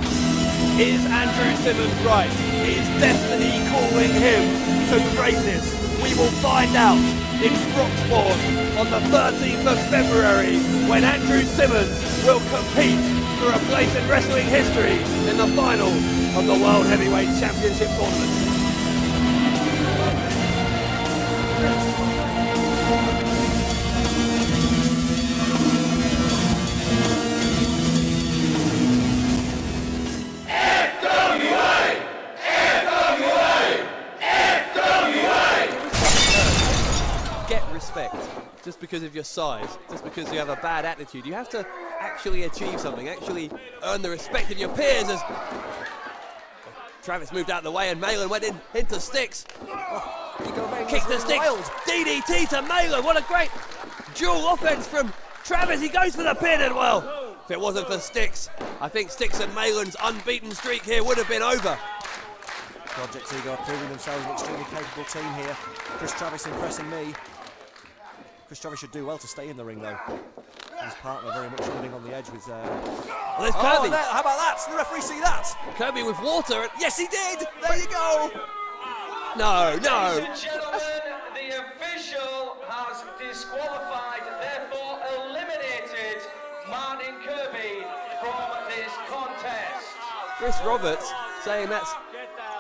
Is Andrew Simmons right? Is destiny calling him to greatness? We will find out in Broxbourne on the 13th of February when Andrew Simmons will compete for a place in wrestling history in the final of the World Heavyweight Championship Tournament. Just because of your size, just because you have a bad attitude. You have to actually achieve something, actually earn the respect of your peers. As Travis moved out of the way and Malen went into Stixx. Kick to Stixx, DDT to Malen. What a great dual offense from Travis. He goes for the pin, and well, if it wasn't for Stixx, I think Stixx and Malen's unbeaten streak here would have been over. Project Ego proving themselves an extremely capable team here. Chris Travis impressing me. Chris Travis should do well to stay in the ring, though. His partner very much running on the edge with... Well, there's Kirby. How about that? Did the referee see that? Kirby with water. Yes, he did. There you go. No. Ladies and gentlemen, the official has disqualified, therefore eliminated Martin Kirby from this contest. Chris Roberts saying that's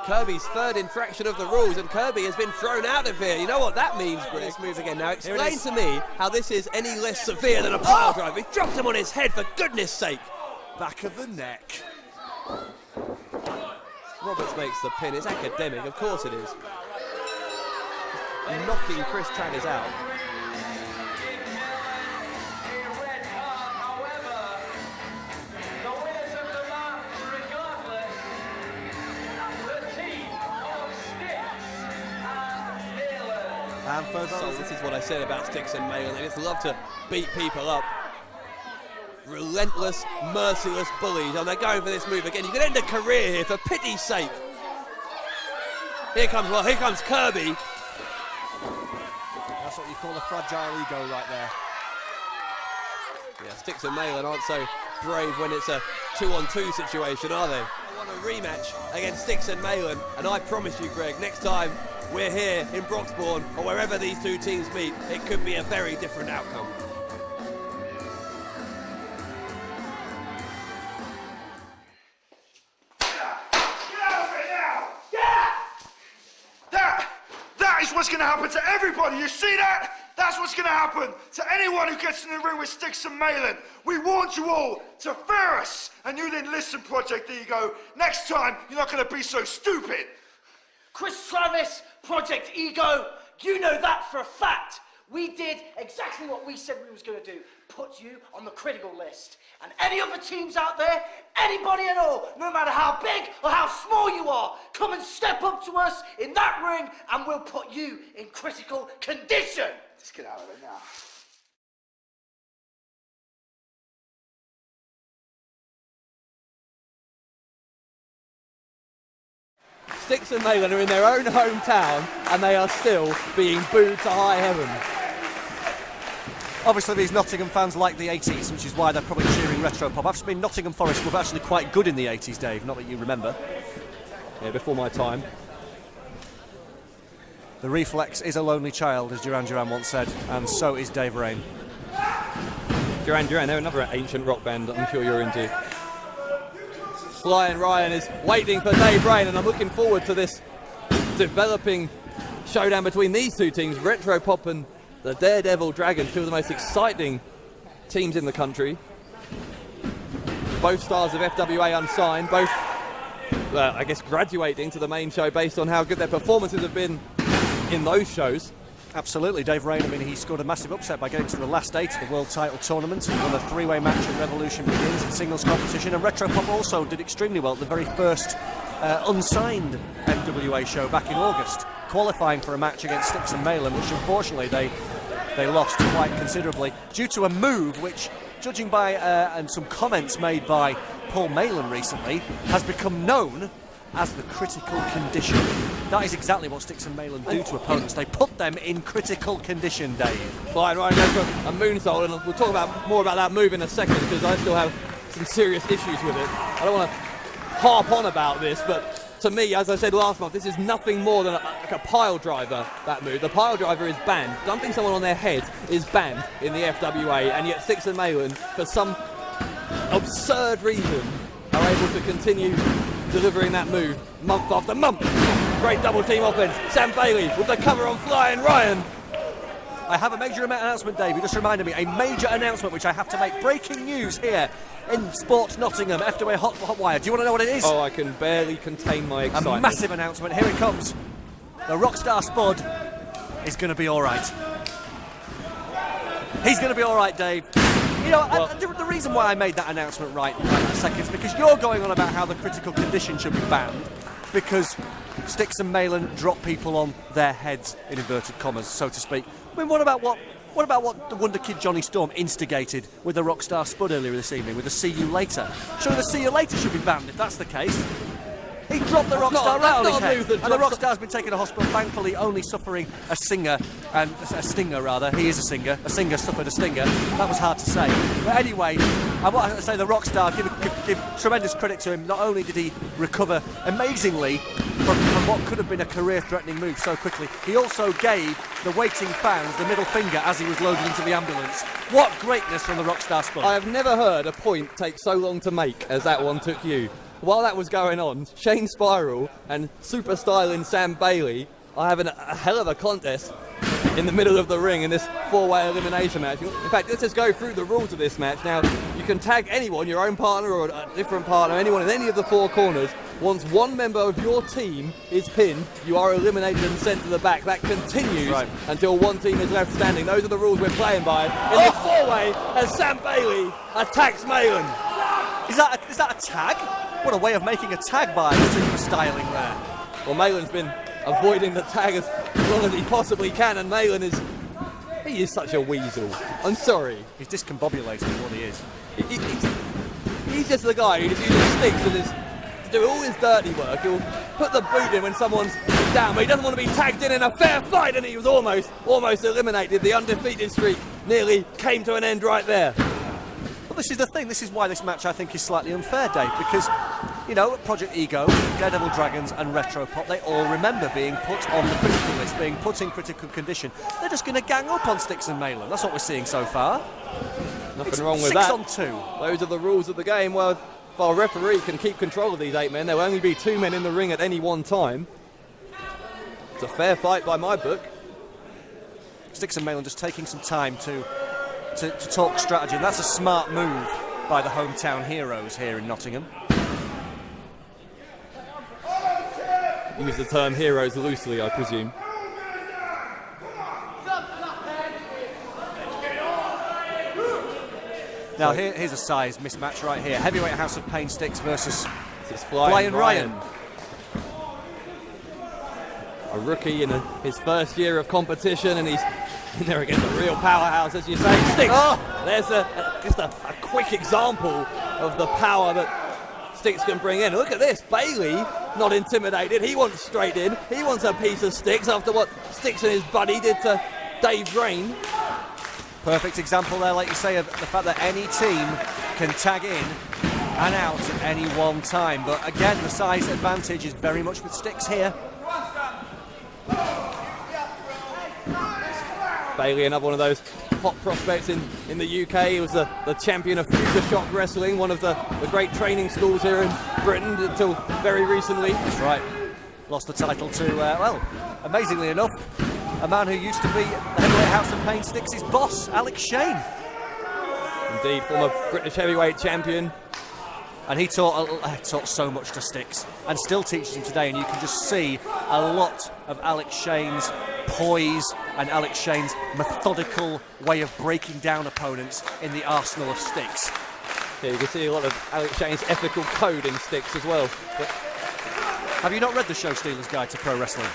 Kirby's third infraction of the rules, and Kirby has been thrown out of here. You know what that means, Chris? Let's move again now. Explain to me how this is any less severe than a pile drive. He dropped him on his head, for goodness sake. Back of the neck. Roberts makes the pin. It's academic, of course it is. Knocking Chris Travis out. And further. So this is what I said about Stixx and Malen. They just love to beat people up. Relentless, merciless bullies. And they're going for this move again. You can end a career here, for pity's sake. Here comes Kirby. That's what you call a fragile ego right there. Yeah, Stixx and Malen aren't so brave when it's a 2-on-2 situation, are they? I want a rematch against Stixx and Malen, and I promise you, Greg, next time we're here in Broxbourne or wherever these two teams meet, it could be a very different outcome. That is what's going to happen to everybody. You see that? That's what's going to happen to anyone who gets in the ring with Stixx and Malen. We warned you all to fear us, and you didn't listen, Project Ego. Next time, you're not going to be so stupid. Chris Travis, Project Ego, you know that for a fact. We did exactly what we said we was going to do, put you on the critical list. And any other teams out there, anybody at all, no matter how big or how small you are, come and step up to us in that ring and we'll put you in critical condition. Let's get out of it now. Stixx and Malen are in their own hometown and they are still being booed to high heaven. Obviously these Nottingham fans like the 80s, which is why they're probably cheering retro pop. I've been Nottingham Forest were actually quite good in the 80s, Dave, not that you remember. Yeah, before my time. The reflex is a lonely child, as Duran Duran once said, and so is Dave Rain. Duran Duran, they're another ancient rock band that I'm sure you're into. Flying Ryan is waiting for Dave Rain, and I'm looking forward to this developing showdown between these two teams, Retro Pop and the Daredevil Dragons, two of the most exciting teams in the country. Both stars of FWA unsigned, both, I guess, graduating to the main show based on how good their performances have been in those shows. Absolutely, Dave Rain, I mean, he scored a massive upset by getting to the last 8 of the World Title Tournament. He won a 3-way match at Revolution Begins in singles competition, and Retro Pop also did extremely well at the very first unsigned FWA show back in August, qualifying for a match against Stixx and Malen, which unfortunately they lost quite considerably due to a move which, judging by and some comments made by Paul Malen recently, has become known as the critical condition. That is exactly what Stixx and Malen do to opponents. They put them in critical condition, Dave. Fine, Ryan goes for a moonsault, and we'll talk more about that move in a second because I still have some serious issues with it. I don't want to harp on about this, but to me, as I said last month, this is nothing more than a pile driver, that move. The pile driver is banned. Dumping someone on their head is banned in the FWA, and yet Stixx and Malen, for some absurd reason, are able to continue delivering that move month after month. Great double team offense. Sam Bailey with the cover on Flying Ryan. I have a major announcement, Dave. You just reminded me. A major announcement which I have to make. Breaking news here in Sports Nottingham, FWA Hotwired. Do you want to know what it is? Oh, I can barely contain my excitement. A massive announcement. Here it comes. The Rockstar Spud is going to be all right. He's going to be all right, Dave. You know, the reason why I made that announcement right in a second is because you're going on about how the critical condition should be banned because Stixx and Malen drop people on their heads, in inverted commas, so to speak. I mean, what about what the Wonder Kid Johnny Storm instigated with the Rockstar Spud earlier this evening with the See You Later? Surely the See You Later should be banned if that's the case. He dropped the Rockstar out of his head, and the Rockstar's been taken to hospital, thankfully only suffering a stinger. He is a singer. A singer suffered a stinger. That was hard to say. But anyway, I want to say the Rockstar, give tremendous credit to him. Not only did he recover amazingly from what could have been a career-threatening move so quickly, he also gave the waiting fans the middle finger as he was loaded into the ambulance. What greatness from the Rockstar Spud. I have never heard a point take so long to make as that one took you. While that was going on, Shane Spiral and super styling Sam Bailey are having a hell of a contest in the middle of the ring in this 4-way elimination match. In fact, let's just go through the rules of this match. Now, you can tag anyone, your own partner or a different partner, anyone in any of the 4 corners. Once one member of your team is pinned, you are eliminated and sent to the back. That continues until one team is left standing. Those are the rules we're playing by in this 4-way as Sam Bailey attacks Malen. Is that a tag? What a way of making a tag by super styling there. Well, Malen's been avoiding the tag as long as he possibly can, and Malen he is such a weasel. I'm sorry. He's discombobulated is what he is. He's just the guy who just uses Stixx to do all his dirty work. He'll put the boot in when someone's down, but he doesn't want to be tagged in a fair fight, and he was almost eliminated. The undefeated streak nearly came to an end right there. Well, this is the thing. This is why this match, I think, is slightly unfair, Dave, because, you know, Project Ego, Daredevil Dragons and Retropop, they all remember being put on the critical list, being put in critical condition. They're just going to gang up on Stixx and Malen. That's what we're seeing so far. Nothing wrong with 6 that. 6 on 2. Those are the rules of the game. Well, if our referee can keep control of these 8 men, there will only be 2 men in the ring at any one time. It's a fair fight by my book. Stixx and Malen just taking some time to talk strategy, and that's a smart move by the hometown heroes here in Nottingham. Use the term heroes loosely, I presume. Now here's a size mismatch right here. Heavyweight House of Pain Stixx versus Flying Ryan. A rookie in his first year of competition, and he's in there against a real powerhouse, as you say. Stixx. Oh, there's just a quick example of the power that Stixx can bring in. Look at this, Bailey not intimidated. He wants straight in. He wants a piece of Stixx after what Stixx and his buddy did to Dave Drain. Perfect example there, like you say, of the fact that any team can tag in and out at any one time. But again, the size advantage is very much with Stixx here. Bailey, another one of those hot prospects in the UK. He was the champion of Future Shock Wrestling, one of the great training schools here in Britain until very recently. That's right. Lost the title to, well, amazingly enough, a man who used to be the Heavyweight House of Pain Stixx's boss, Alex Shane. Indeed, former British heavyweight champion. And he taught so much to Stixx, and still teaches him today, and you can just see a lot of Alex Shane's poise and Alex Shane's methodical way of breaking down opponents in the arsenal of Stixx. Yeah, you can see a lot of Alex Shane's ethical code in Stixx as well. But have you not read the Show Stealer's Guide to Pro Wrestling?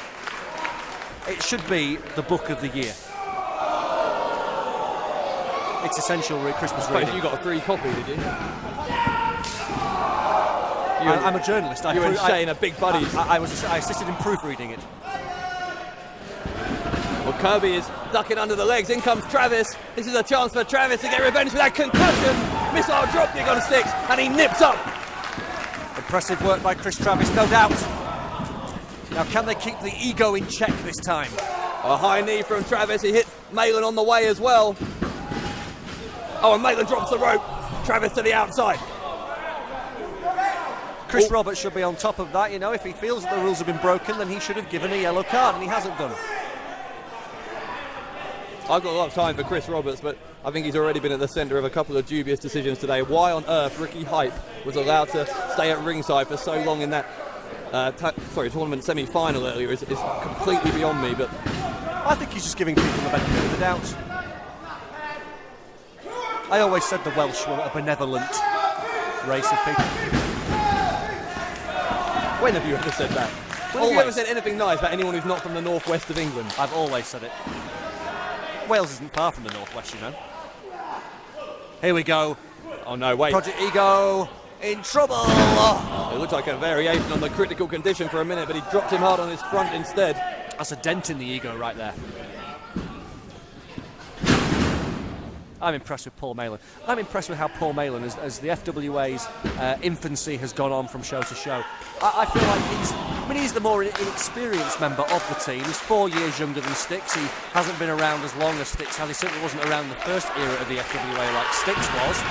It should be the book of the year. It's essential Christmas reading. You got a free copy, did you? I'm a journalist. You and Shane are big buddies. I assisted in proofreading it. Well, Kirby is ducking under the legs. In comes Travis. This is a chance for Travis to get revenge for that concussion. Missile drop kick on Stixx, and he nips up. Impressive work by Chris Travis, no doubt. Now, can they keep the ego in check this time? A high knee from Travis. He hit Malen on the way as well. Oh, and Malen drops the rope. Travis to the outside. Chris Roberts should be on top of that, you know. If he feels that the rules have been broken, then he should have given a yellow card, and he hasn't done. I've got a lot of time for Chris Roberts, but I think he's already been at the centre of a couple of dubious decisions today. Why on earth Ricky Hype was allowed to stay at ringside for so long in that tournament semi-final earlier is completely beyond me. But I think he's just giving people the benefit of the doubt. I always said the Welsh were a benevolent race of people. When have you ever said that? When have you ever said anything nice about anyone who's not from the northwest of England? I've always said it. Wales isn't far from the northwest, you know. Here we go. Oh no, wait. Project Ego in trouble. It looked like a variation on the critical condition for a minute, but he dropped him hard on his front instead. That's a dent in the ego right there. I'm impressed with Paul Malen. I'm impressed with how Paul Malen, as the FWA's infancy has gone on from show to show. I feel like he's the more inexperienced member of the team. He's 4 years younger than Stixx. He hasn't been around as long as Stixx has. He certainly wasn't around the first era of the FWA like Stixx was.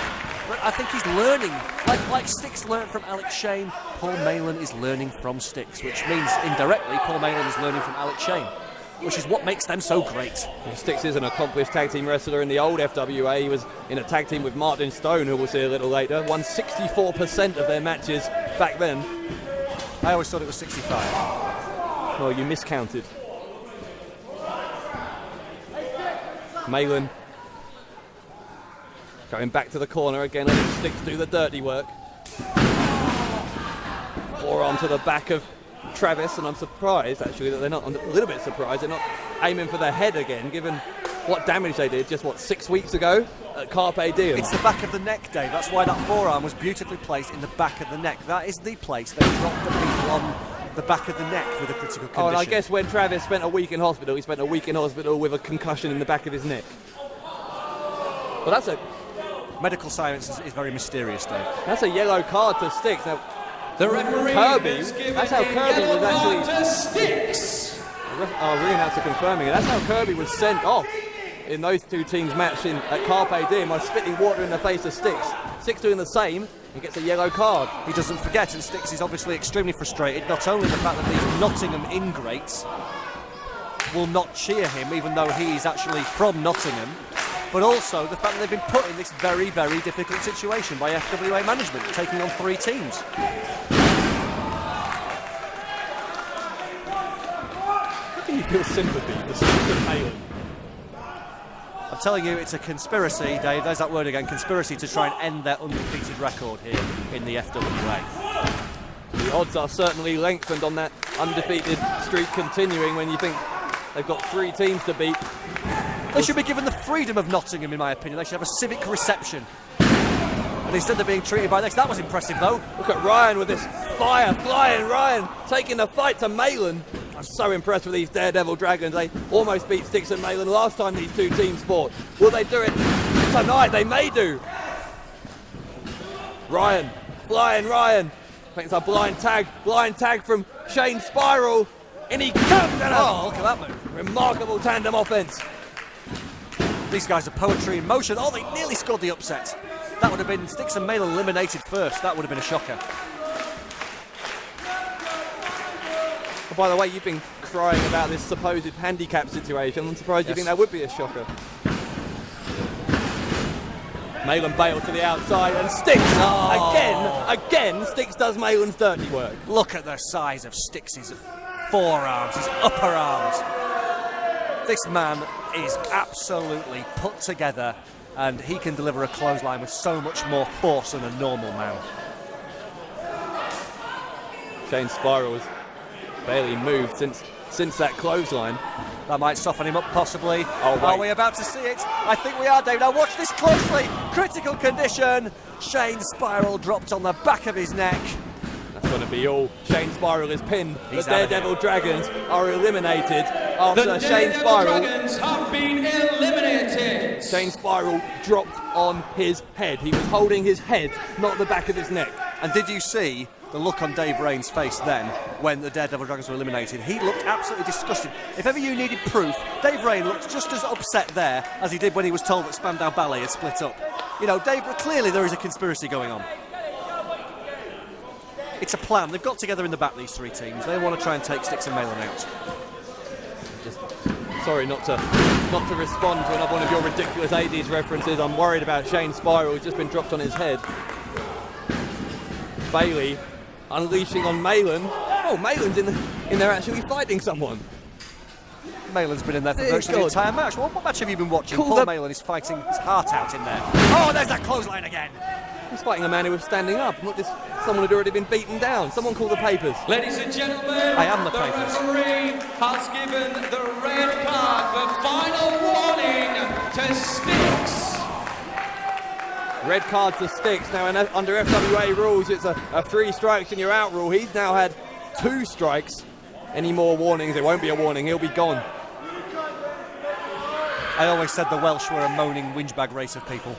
But I think he's learning. Like Stixx learned from Alex Shane, Paul Malen is learning from Stixx, which means indirectly Paul Malen is learning from Alex Shane, which is what makes them so great. Stixx is an accomplished tag team wrestler in the old FWA. He was in a tag team with Martin Stone, who we'll see a little later. Won 64% of their matches back then. I always thought it was 65. Well, you miscounted. Malen going back to the corner again, letting Stixx do the dirty work. Forearm to the back of Travis, and I'm surprised actually that they're not. I'm a little bit surprised they're not aiming for their head again, given what damage they did just 6 weeks ago at Carpe Diem. It's the back of the neck, Dave. That's why that forearm was beautifully placed in the back of the neck. That is the place they drop the people on the back of the neck with a critical condition. Oh, and I guess when Travis spent a week in hospital, he spent a week in hospital with a concussion in the back of his neck. Well, that's a... Medical science is very mysterious, Dave. That's a yellow card to Stixx. Now, the referee Kirby, has given that's how Kirby was actually... to Stixx. Our ring-announcer confirming it. That's how Kirby was sent off in those two teams' match at Carpe Diem by spitting water in the face of Stixx. Stixx doing the same, he gets a yellow card. He doesn't forget, and Stixx is obviously extremely frustrated, not only the fact that these Nottingham ingrates will not cheer him, even though he is actually from Nottingham, but also the fact that they've been put in this very, very difficult situation by FWA management, taking on 3 teams. How can you feel sympathy for Stixx and Malen? I'm telling you, it's a conspiracy, Dave, there's that word again, conspiracy to try and end their undefeated record here in the FWA. The odds are certainly lengthened on that undefeated streak continuing when you think they've got 3 teams to beat. They should be given the freedom of Nottingham, in my opinion. They should have a civic reception. And instead they're being treated by this. That was impressive, though. Look at Ryan with this fire flying. Ryan taking the fight to Malen. I'm so impressed with these Daredevil Dragons. They almost beat Stixx and Malen last time these 2 teams fought. Will they do it tonight? They may do. Ryan, flying Ryan. I think it's a blind tag from Shane Spiral. And he comes and look at that move. Remarkable tandem offense. These guys are poetry in motion. Oh, they nearly scored the upset. That would have been Stixx and Malen eliminated first. That would have been a shocker. Oh, by the way, you've been crying about this supposed handicap situation. I'm surprised you think that would be a shocker. Malen bailed to the outside and Stixx again Stixx does Malen's dirty work. Look at the size of Stixx's forearms, his upper arms. This man is absolutely put together, and he can deliver a clothesline with so much more force than a normal man. Shane Spiral's barely moved since that clothesline. That might soften him up, possibly. Oh, are we about to see it? I think we are, Dave. Now watch this closely. Critical condition. Shane Spiral dropped on the back of his neck. That's going to be all. Shane Spiral is pinned. The Daredevil Dragons are eliminated after Shane Spiral. The Dragons have been eliminated. Shane Spiral dropped on his head. He was holding his head, not the back of his neck. And did you see the look on Dave Rain's face then when the Daredevil Dragons were eliminated? He looked absolutely disgusted. If ever you needed proof, Dave Rain looked just as upset there as he did when he was told that Spandau Ballet had split up. You know, Dave, clearly there is a conspiracy going on. It's a plan. They've got together in the back, these 3 teams. They want to try and take Stixx and Malen out. Just sorry not to respond to another one of your ridiculous 80s references. I'm worried about Shane Spiral, who's just been dropped on his head. Bailey unleashing on Malen. Oh, Malen's in there actually fighting someone. Malen's been in there for virtually the entire match. What match have you been watching? Cool, Paul Malen is fighting his heart out in there. Oh, there's that clothesline again. He's fighting a man who was standing up, not this someone who'd already been beaten down. Someone call the papers. Ladies and gentlemen, I am the papers. Referee has given the red card for final warning to Stixx. Red card to Stixx. Now, under FWA rules, it's a 3 strikes and you're out rule. He's now had 2 strikes. Any more warnings? There won't be a warning. He'll be gone. I always said the Welsh were a moaning whingebag race of people.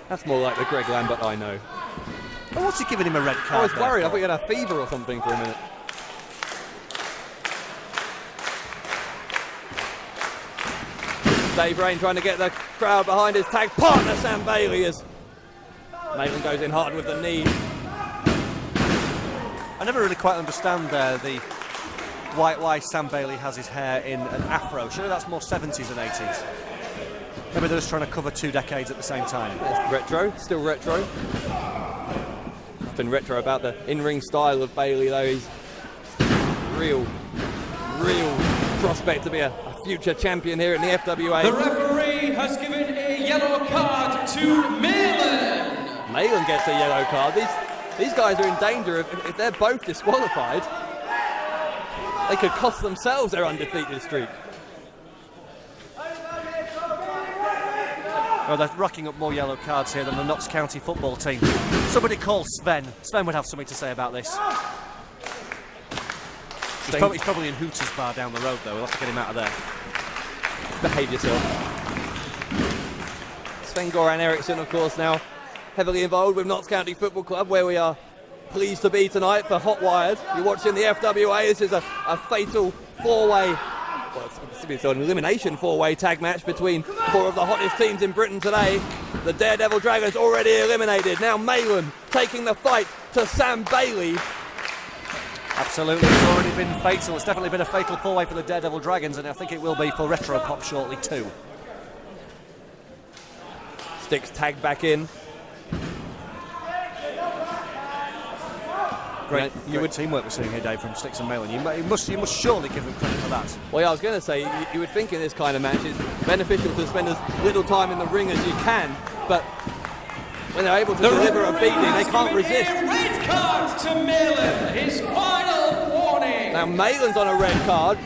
That's more like the Greg Lambert I know. Well, what's he giving him a red card? I was worried. I thought he had a fever or something for a minute. Dave Rain trying to get the crowd behind his tag partner, Sam Bailey, as Malen goes in hard with the knee. I never really quite understand why Sam Bailey has his hair in an afro. Surely that's more 70s than 80s. Maybe they're just trying to cover 2 decades at the same time. It's retro, still retro. Nothing retro about the in-ring style of Bailey, though. He's real prospect to be a future champion here in the FWA. The referee has given a yellow card to Malen. Malen gets a yellow card. These guys are in danger if they're both disqualified. They could cost themselves their undefeated streak. Well, they're racking up more yellow cards here than the Notts County football team. Somebody call Sven. Sven would have something to say about this. He's probably in Hooters bar down the road, though. We'll have to get him out of there. Behave yourself. Sven-Goran Eriksson, of course, now heavily involved with Notts County Football Club, where we are pleased to be tonight for Hotwired. You're watching the FWA. This is a fatal four-way, well, it's an elimination four-way tag match between four of the hottest teams in Britain today. The Daredevil Dragons already eliminated. Now Malen taking the fight to Sam Bailey. Absolutely, it's already been fatal. It's definitely been a fatal four-way for the Daredevil Dragons, and I think it will be for Retro Pop shortly too. Stixx tagged back in. Great teamwork we're seeing here, Dave, from Stixx and Malen. You must surely give them credit for that. Well, yeah, I was going to say, you would think in this kind of match it's beneficial to spend as little time in the ring as you can, but when they're able to deliver a beating, they can't resist. Red card to Malen, his final warning. Now Malen's on a red card.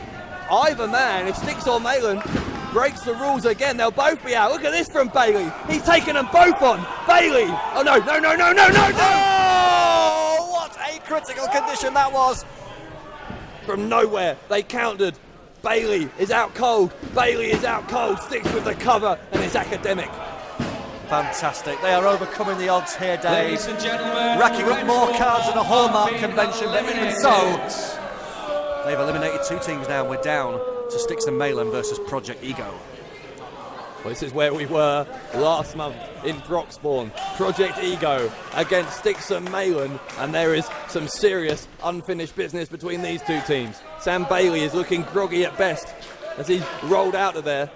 Either man, if Stixx or Malen breaks the rules again, they'll both be out. Look at this from Bailey. He's taken them both on. Bailey! Oh no, no, no, no, no, no, no! Oh, what a critical condition that was. From nowhere, they countered. Bailey is out cold. Bailey is out cold. Stixx with the cover, and it's academic. Fantastic. They are overcoming the odds here, Dave. Ladies and gentlemen, racking up more cards than a Hallmark convention, but even so, they've eliminated two teams now. We're down to Stixx and Malen versus Project Ego. Well, this is where we were last month in Broxbourne. Project Ego against Stixx and Malen, and there is some serious unfinished business between these two teams. Sam Bailey is looking groggy at best as he's rolled out of there.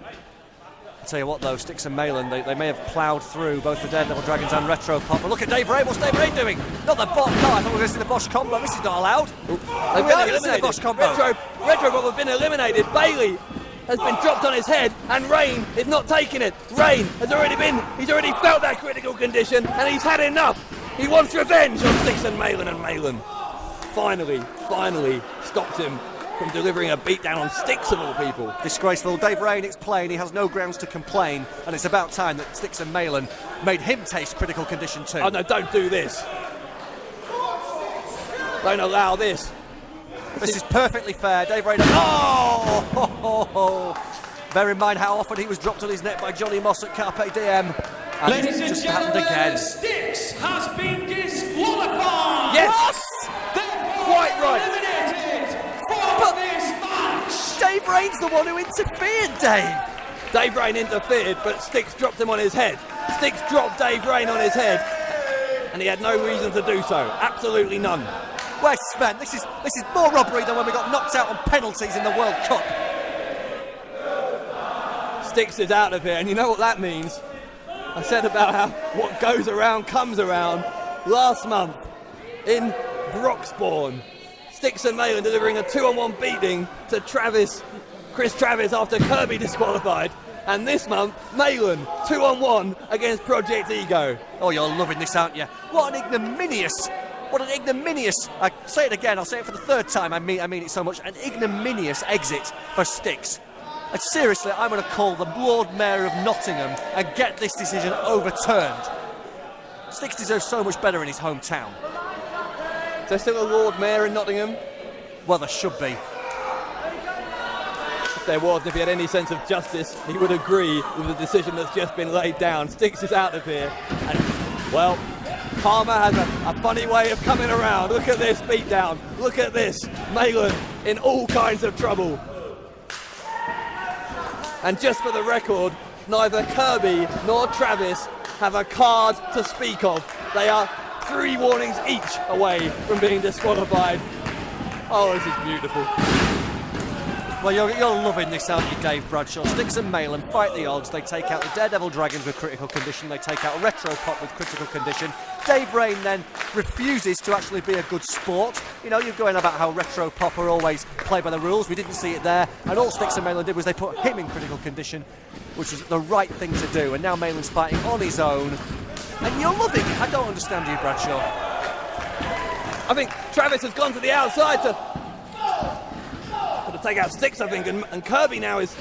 I'll tell you what, though, Stixx and Malen, they may have ploughed through both the Daredevil Dragons and Retro Pop. But look at Dave Ray. What's Dave Ray doing? Not the bot. No, I thought we were going to see the Bosch combo. This is not allowed. They've been eliminated. The Bosch combo. Retro Pop have been eliminated. Bailey has been dropped on his head, and Rain is not taking it. Rain has he's already felt that critical condition, and he's had enough. He wants revenge on Stixx and Malen finally stopped him from delivering a beatdown on Stixx of all people. Disgraceful. Dave Rain, it's plain, he has no grounds to complain, and it's about time that Stixx and Malen made him taste critical condition too. Oh no, don't do this. Don't allow this. This is perfectly fair. Dave Rain. Oh! Bear in mind how often he was dropped on his neck by Jonny Moss at Carpe Diem. And ladies and just gentlemen, happened again. Stixx has been disqualified. Yes! Quite right. But this match. Dave Rain's the one who interfered, Dave. Dave Rain interfered, but Stixx dropped him on his head. Stixx dropped Dave Rain on his head, and he had no reason to do so. Absolutely none. Where's Sven? This is more robbery than when we got knocked out on penalties in the World Cup. Stixx is out of here, and you know what that means? I said about how what goes around comes around. Last month in Broxbourne, Stixx and Malen delivering a 2-on-1 beating to Chris Travis after Kirby disqualified. And this month, Malen 2-on-1 against Project Ego. Oh, you're loving this, aren't you? What an ignominious, I say it again, I'll say it for the third time, I mean it so much, an ignominious exit for Stixx. And seriously, I'm going to call the Lord Mayor of Nottingham and get this decision overturned. Stixx deserves so much better in his hometown. Is there still a Lord Mayor in Nottingham? Well, there should be. If there was, if he had any sense of justice, he would agree with the decision that's just been laid down. Stixx is out of here. And, well, Karma has a funny way of coming around. Look at this beatdown. Look at this. Malen in all kinds of trouble. And just for the record, neither Kirby nor Travis have a card to speak of. They are 3 warnings each away from being disqualified. Oh, this is beautiful. Well, you're loving this, aren't you, Dave Bradshaw? Stixx and Malen fight the odds. They take out the Daredevil Dragons with critical condition. They take out Retro Pop with critical condition. Dave Rain then refuses to actually be a good sport. You know, you're going about how Retro Pop are always play by the rules. We didn't see it there. And all Stixx and Malen did was they put him in critical condition, which was the right thing to do. And now Malen's fighting on his own. And you're loving it. I don't understand you, Bradshaw. I think Travis has gone to the outside to take out Stixx, I think, and Kirby now is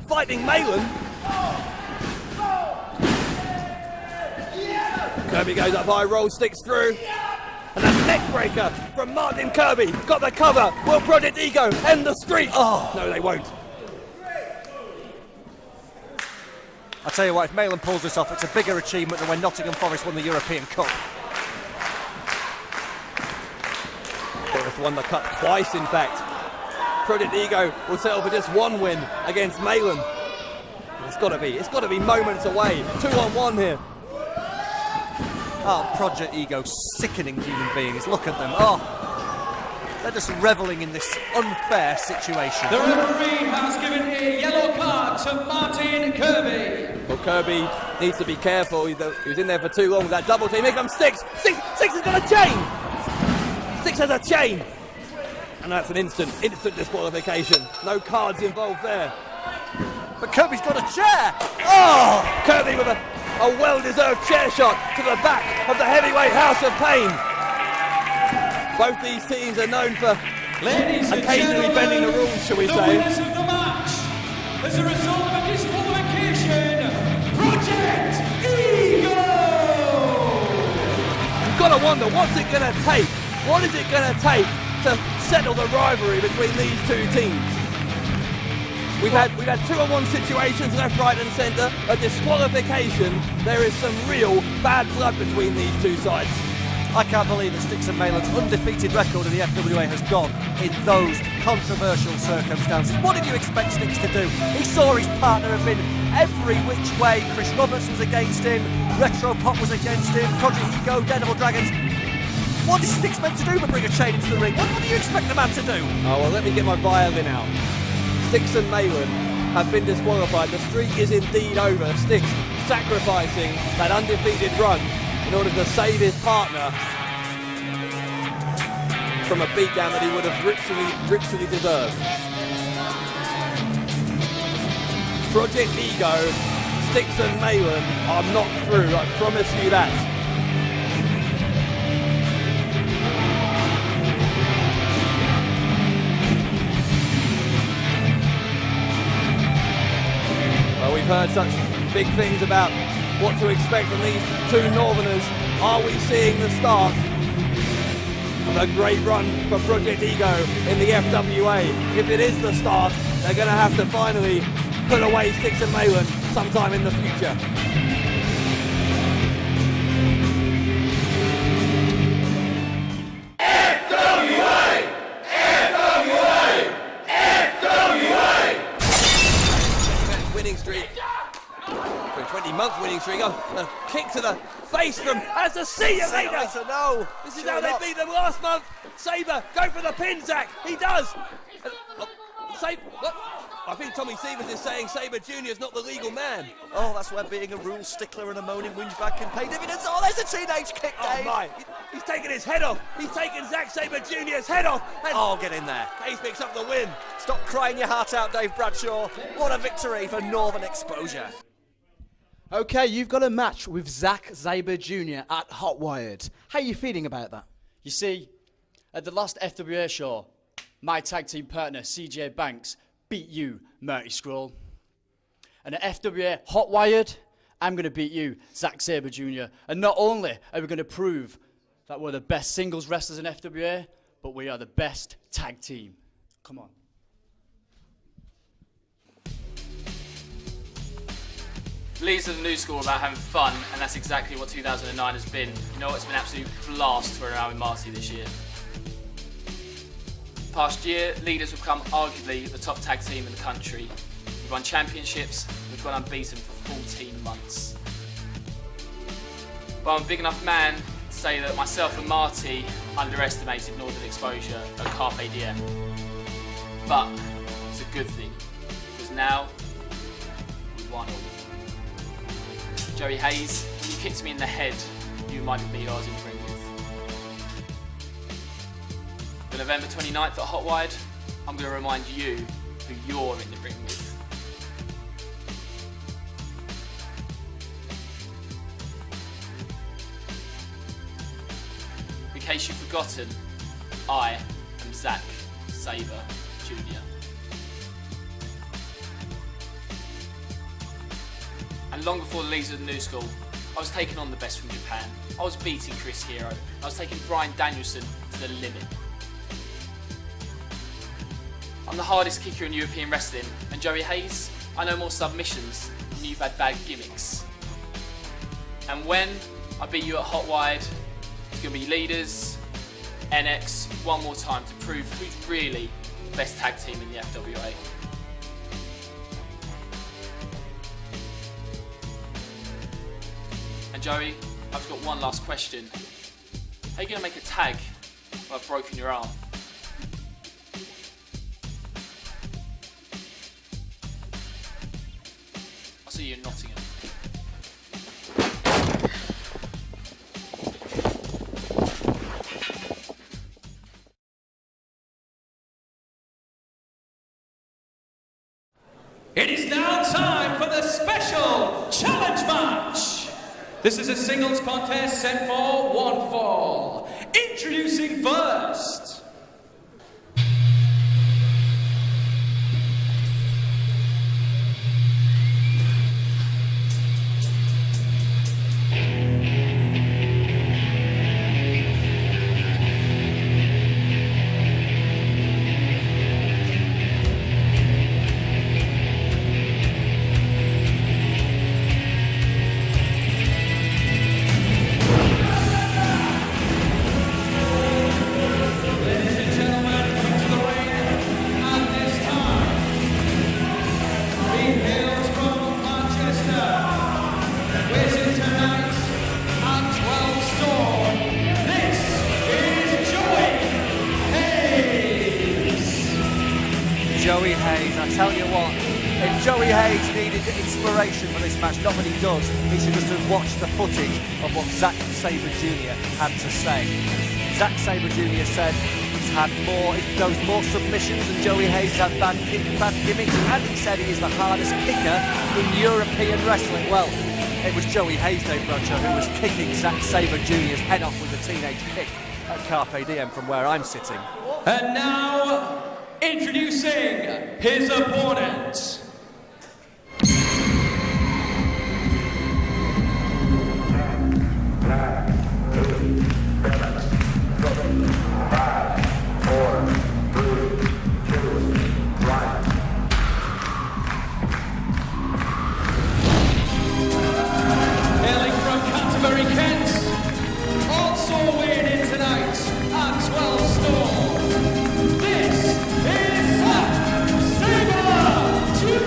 fighting Malen. Kirby goes up high, rolls Stixx through. And that neck breaker from Martin Kirby. Got the cover. Will Project Ego end the streak? Oh, no, they won't. I'll tell you what, if Malen pulls this off, it's a bigger achievement than when Nottingham Forest won the European Cup. Forest won the cup twice, in fact. Project Ego will settle for just one win against Malen. It's got to be moments away. 2-on-1 here. Oh, Project Ego, sickening human beings. Look at them. Oh, they're just revelling in this unfair situation. The referee has given a yellow card to Martin Kirby. Well, Kirby needs to be careful. He was in there for too long with that double team. Here comes Stixx. Stixx has got a chain. Stixx has a chain. And that's an instant disqualification. No cards involved there. But Kirby's got a chair. Oh, Kirby with a well-deserved chair shot to the back of the heavyweight House of Pain. Both these teams are known for occasionally bending the rules, shall we say. The winners of the match, as a result of a disqualification, Project Ego! You've got to wonder, what's it going to take? What is it going to take to settle the rivalry between these two teams? We've had 2-on-1 situations, left, right and centre. A disqualification. There is some real bad blood between these two sides. I can't believe that Stixx and Malen's undefeated record in the FWA has gone in those controversial circumstances. What did you expect Stixx to do? He saw his partner have been every which way. Chris Roberts was against him, Retro Pop was against him, Project Ego, Daredevil Dragons. What is Stixx meant to do but bring a chain into the ring? What do you expect the man to do? Oh, well, let me get my violin out. Stixx and Malen have been disqualified. The streak is indeed over. Stixx sacrificing that undefeated run in order to save his partner from a beatdown that he would have richly deserved. Project Ego, Stixx and Malen are not through, I promise you that. Well, we've heard such big things about what to expect from these two Northerners. Are we seeing the start of a great run for Project Ego in the FWA? If it is the start, they're going to have to finally put away Stixx and Malen sometime in the future. Winning streak. 20-month winning streak. A kick to the face from As a see you later. No. This is how they beat them last month. Sabre, go for the pin, Zack. He does. What? I think Tommy Stevens is saying Sabre Jr. is not the legal man. Oh, that's where being a rule stickler and a moaning whingeback can pay dividends. Oh, there's a teenage kick, Dave. Oh, my. He's taken his head off. He's taken Zack Sabre Jr.'s head off. And oh, get in there. Hayes picks up the win. Stop crying your heart out, Dave Bradshaw. What a victory for Northern Exposure. Okay, you've got a match with Zack Sabre Jr. at Hotwired. How are you feeling about that? You see, at the last FWA show, my tag team partner, CJ Banks, beat you, Marty Scurll. And at FWA Hotwired, I'm going to beat you, Zack Sabre Jr. And not only are we going to prove that we're the best singles wrestlers in FWA, but we are the best tag team. Come on. Leeds are the new school about having fun, and that's exactly what 2009 has been. You know, it's been an absolute blast for around with Marty this year. Past year, Leaders have become arguably the top tag team in the country. We've won championships, we've gone unbeaten for 14 months. But I'm a big enough man to say that myself and Marty underestimated Northern Exposure at Carpe Diem. But it's a good thing, because now we've won all. Joey Hayes, when you kicked me in the head, you reminded me who I was in the ring with. For November 29th at Hotwired, I'm going to remind you who you're in the ring with. We case you've forgotten, I am Zack Sabre Jr. And long before the leaders of the new school, I was taking on the best from Japan. I was beating Chris Hero. I was taking Bryan Danielson to the limit. I'm the hardest kicker in European wrestling, and Joey Hayes, I know more submissions than you've had bad gimmicks. And when I beat you at Hotwired, it's going to be leaders, NX, one more time to prove who's really the best tag team in the FWA. And Joey, I've got one last question. How are you going to make a tag when I've broken your arm? I'll see you in Nottingham. It is now time for the special challenge match. This is a singles contest set for one fall. Introducing first. Joey Hayes, I tell you what, if Joey Hayes needed inspiration for this match, not that he does, he should just have watched the footage of what Zack Sabre Jr. had to say. Zack Sabre Jr. said he's knows more submissions than Joey Hayes, had bad gimmicks, and he said he is the hardest kicker in European wrestling. Well, it was Joey Hayes, Dave Rocha, who was kicking Zack Sabre Jr.'s head off with a teenage kick at Carpe Diem from where I'm sitting. And now, introducing his opponent. Hailing from Canterbury, Kent, also weighing in tonight at 12 stone. This is Zack Sabre Jr.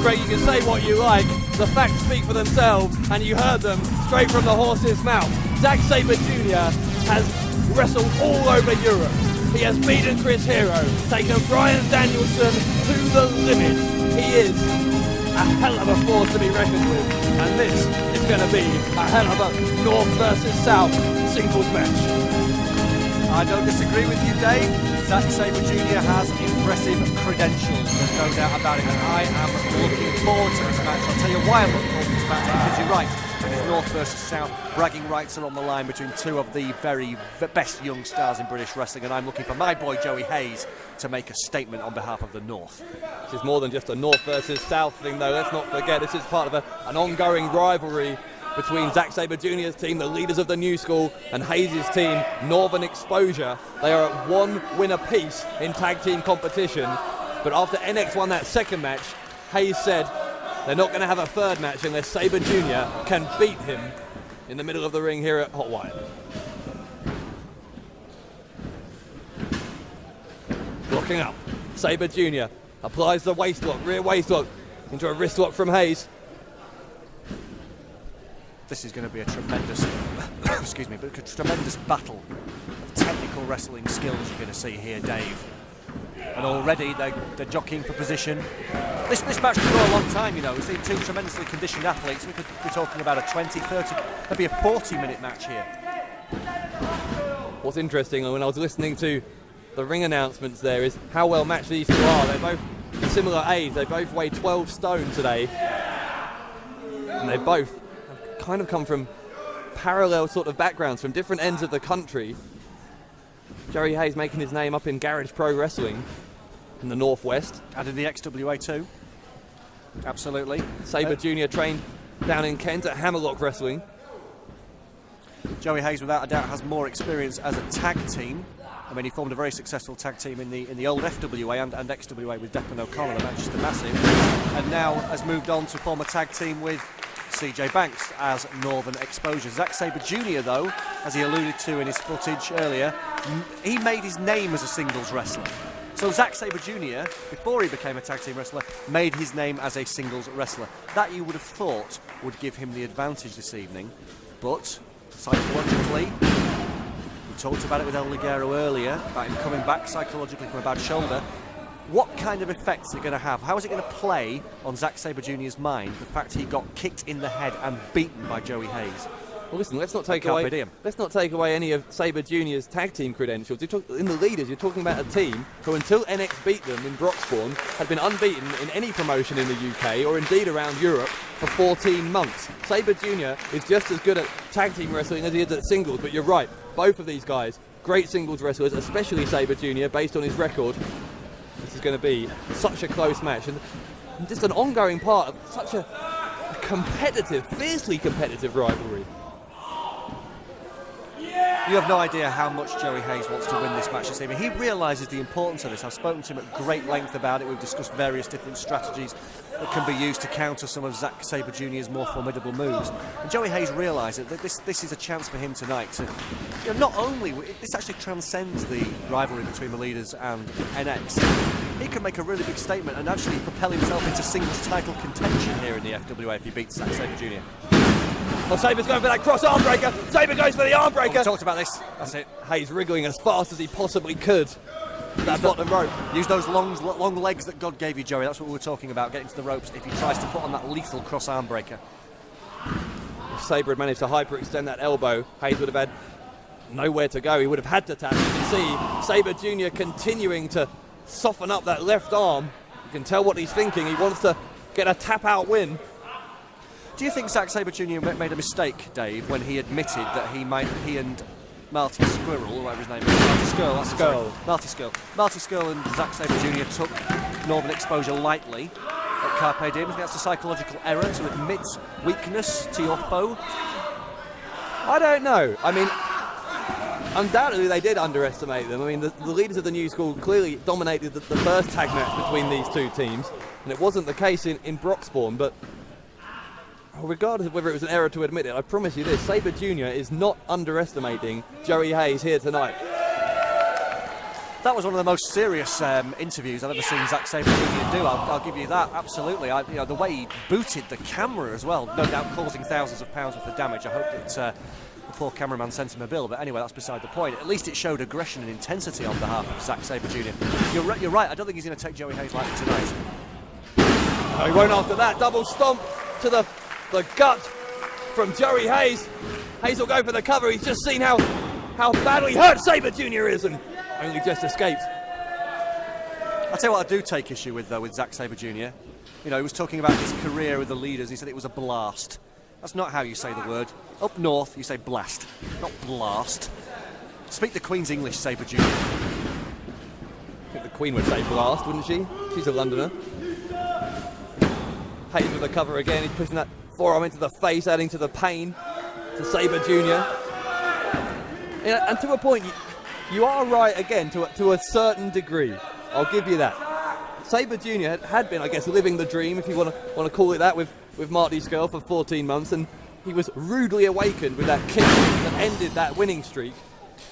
Great, you can say what you like. The facts speak for themselves, and you heard them straight from the horse's mouth. Zack Sabre Jr. has wrestled all over Europe. He has beaten Chris Hero, taken Bryan Danielson to the limit. He is a hell of a force to be reckoned with, and this is going to be a hell of a North versus South singles match. I don't disagree with you, Dave. Zack Sabre Jr. has impressive credentials, there's no doubt about it, and I am looking forward to this match. I'll tell you why I'm looking forward to this match, because you're right. It is North versus South. Bragging rights are on the line between two of the very best young stars in British wrestling, and I'm looking for my boy Joey Hayes to make a statement on behalf of the North. This is more than just a North versus South thing, though. Let's not forget, this is part of an ongoing rivalry between Zack Sabre Jr.'s team, the leaders of the new school, and Hayes' team, Northern Exposure. They are at one win apiece in tag team competition, but after NX won that second match, Hayes said they're not going to have a third match unless Sabre Jr. can beat him in the middle of the ring here at Hotwired. Blocking up, Sabre Jr. applies the waist lock, rear waist lock, into a wrist lock from Hayes. This is going to be a tremendous, excuse me, but a tremendous battle of technical wrestling skills you're going to see here, Dave. And already they're jockeying for position. This match could go a long time, you know. We've seen two tremendously conditioned athletes. We could be talking about a 20, 30, maybe a 40-minute match here. What's interesting, when I was listening to the ring announcements there, is how well matched these two are. They're both similar age. They both weigh 12 stone today. And they both kind of come from parallel sort of backgrounds from different ends of the country. Joey Hayes making his name up in Garage Pro Wrestling in the Northwest. And in the XWA too. Absolutely. Sabre Jr. trained down in Kent at Hammerlock Wrestling. Joey Hayes, without a doubt, has more experience as a tag team. I mean, he formed a very successful tag team in the old FWA and XWA with Declan O'Connor, the Manchester Massive, and now has moved on to form a tag team with CJ Banks as Northern Exposure. Zack Sabre Jr., though, as he alluded to in his footage earlier, he made his name as a singles wrestler. So Zack Sabre Jr., before he became a tag team wrestler, made his name as a singles wrestler. That you would have thought would give him the advantage this evening, but psychologically, we talked about it with El Ligero earlier, about him coming back psychologically from a bad shoulder. What kind of effect is it going to have? How is it going to play on Zack Sabre Jr.'s mind, the fact he got kicked in the head and beaten by Joey Hayes? Well, listen, let's not take away any of Sabre Jr.'s tag team credentials. In the leaders, you're talking about a team who, until NX beat them in Broxbourne, had been unbeaten in any promotion in the UK or indeed around Europe for 14 months. Sabre Jr. is just as good at tag team wrestling as he is at singles, but you're right, both of these guys, great singles wrestlers, especially Sabre Jr., based on his record. This is going to be such a close match, and just an ongoing part of such a competitive, fiercely competitive rivalry. You have no idea how much Joey Hayes wants to win this match this evening. He realises the importance of this. I've spoken to him at great length about it. We've discussed various different strategies that can be used to counter some of Zack Sabre Jr.'s more formidable moves. And Joey Hayes realises that this is a chance for him tonight to, not only, this actually transcends the rivalry between the leaders and NX. He can make a really big statement and actually propel himself into singles title contention here in the FWA if he beats Zack Sabre Jr. Well, Sabre's going for that cross arm breaker. Sabre goes for the arm breaker. We talked about this. That's it. Hayes wriggling as fast as he possibly could. That bottom rope. Use those long legs that God gave you, Joey. That's what we were talking about, getting to the ropes if he tries to put on that lethal cross arm breaker. If Sabre had managed to hyperextend that elbow, Hayes would have had nowhere to go. He would have had to tap. You can see Sabre Jr. continuing to soften up that left arm. You can tell what he's thinking. He wants to get a tap-out win. Do you think Zack Sabre Jr. made a mistake, Dave, when he admitted that he and Marty Scurll, or whatever his name is, Marty Scurll and Zack Sabre Jr. took Northern Exposure lightly at Carpe Diem? Do you think that's a psychological error to admit weakness to your foe? I don't know. I mean, undoubtedly they did underestimate them. I mean, the leaders of the new school clearly dominated the first tag match between these two teams, and it wasn't the case in Broxbourne, but regardless of whether it was an error to admit it, I promise you this, Sabre Jr. is not underestimating Joey Hayes here tonight. That was one of the most serious interviews I've ever seen Zack Sabre Jr. do. I'll give you that, absolutely. The way he booted the camera as well, no doubt causing thousands of pounds worth of damage. I hope that the poor cameraman sent him a bill, but anyway, that's beside the point. At least it showed aggression and intensity on behalf of Zack Sabre Jr. You're right, I don't think he's going to take Joey Hayes lightly tonight. No, he won't after that. Double stomp to the gut from Joey Hayes. Hayes will go for the cover. He's just seen how badly hurt Sabre Jr. is and only just escaped. I'll tell you what I do take issue with, though, with Zack Sabre Jr. You know, he was talking about his career with the leaders. He said it was a blast. That's not how you say the word. Up north, you say blast, not blast. Speak the Queen's English, Sabre Jr. I think the Queen would say blast, wouldn't she? She's a Londoner. Hayes with the cover again. He's pushing that forearm into the face, adding to the pain to Sabre Jr. And to a point, you are right again to a certain degree. I'll give you that. Sabre Jr. had been, I guess, living the dream, if you want to call it that, with Marty Scurll for 14 months, and he was rudely awakened with that kick that ended that winning streak.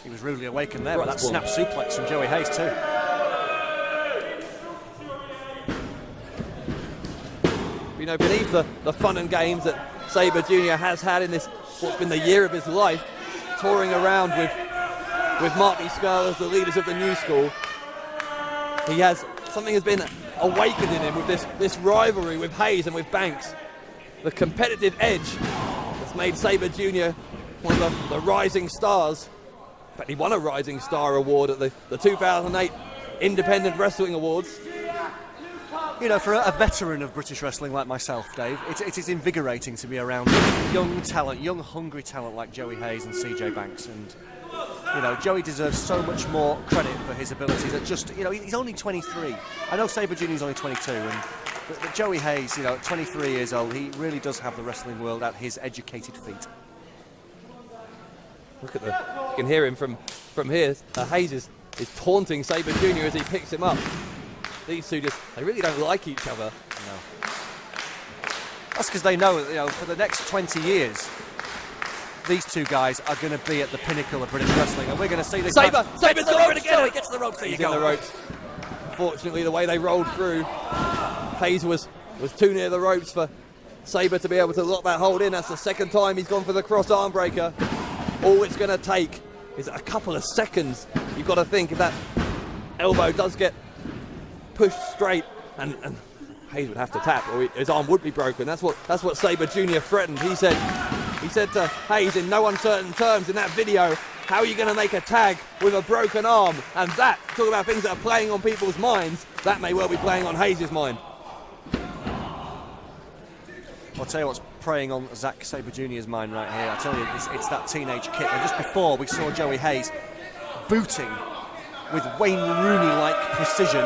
He was rudely awakened there by that snap suplex from Joey Hayes too. You know, beneath the fun and games that Sabre Jr. has had in this, what's been the year of his life, touring around with Marty Scurll as the leaders of the new school, something has been awakened in him with this rivalry with Hayes and with Banks. The competitive edge that's made Sabre Jr. one of the rising stars. In fact, he won a Rising Star award at the 2008 Independent Wrestling Awards. You know, for a veteran of British wrestling like myself, Dave, it is invigorating to be around young talent, young hungry talent like Joey Hayes and CJ Banks. And, you know, Joey deserves so much more credit for his abilities at just, you know, he's only 23. I know Sabre Jr. is only 22, but Joey Hayes, you know, at 23 years old, he really does have the wrestling world at his educated feet. Look at you can hear him from here. Hayes is taunting Sabre Jr. as he picks him up. These two they really don't like each other. No. That's because they know, you know, for the next 20 years, these two guys are going to be at the pinnacle of British wrestling, and we're going to see this. Saber's the ropes again. He gets to the ropes. There you He's in the ropes. Unfortunately, the way they rolled through, Hayes was too near the ropes for Sabre to be able to lock that hold in. That's the second time he's gone for the cross arm breaker. All it's going to take is a couple of seconds. You've got to think if that elbow does get pushed straight, and Hayes would have to tap, or his arm would be broken. That's what Sabre Jr. threatened. He said to Hayes in no uncertain terms in that video, how are you going to make a tag with a broken arm? And that, talk about things that are playing on people's minds, that may well be playing on Hayes' mind. I'll tell you what's preying on Zack Sabre Jr.'s mind right here. I tell you, it's that teenage kick. And just before, we saw Joey Hayes booting with Wayne Rooney-like precision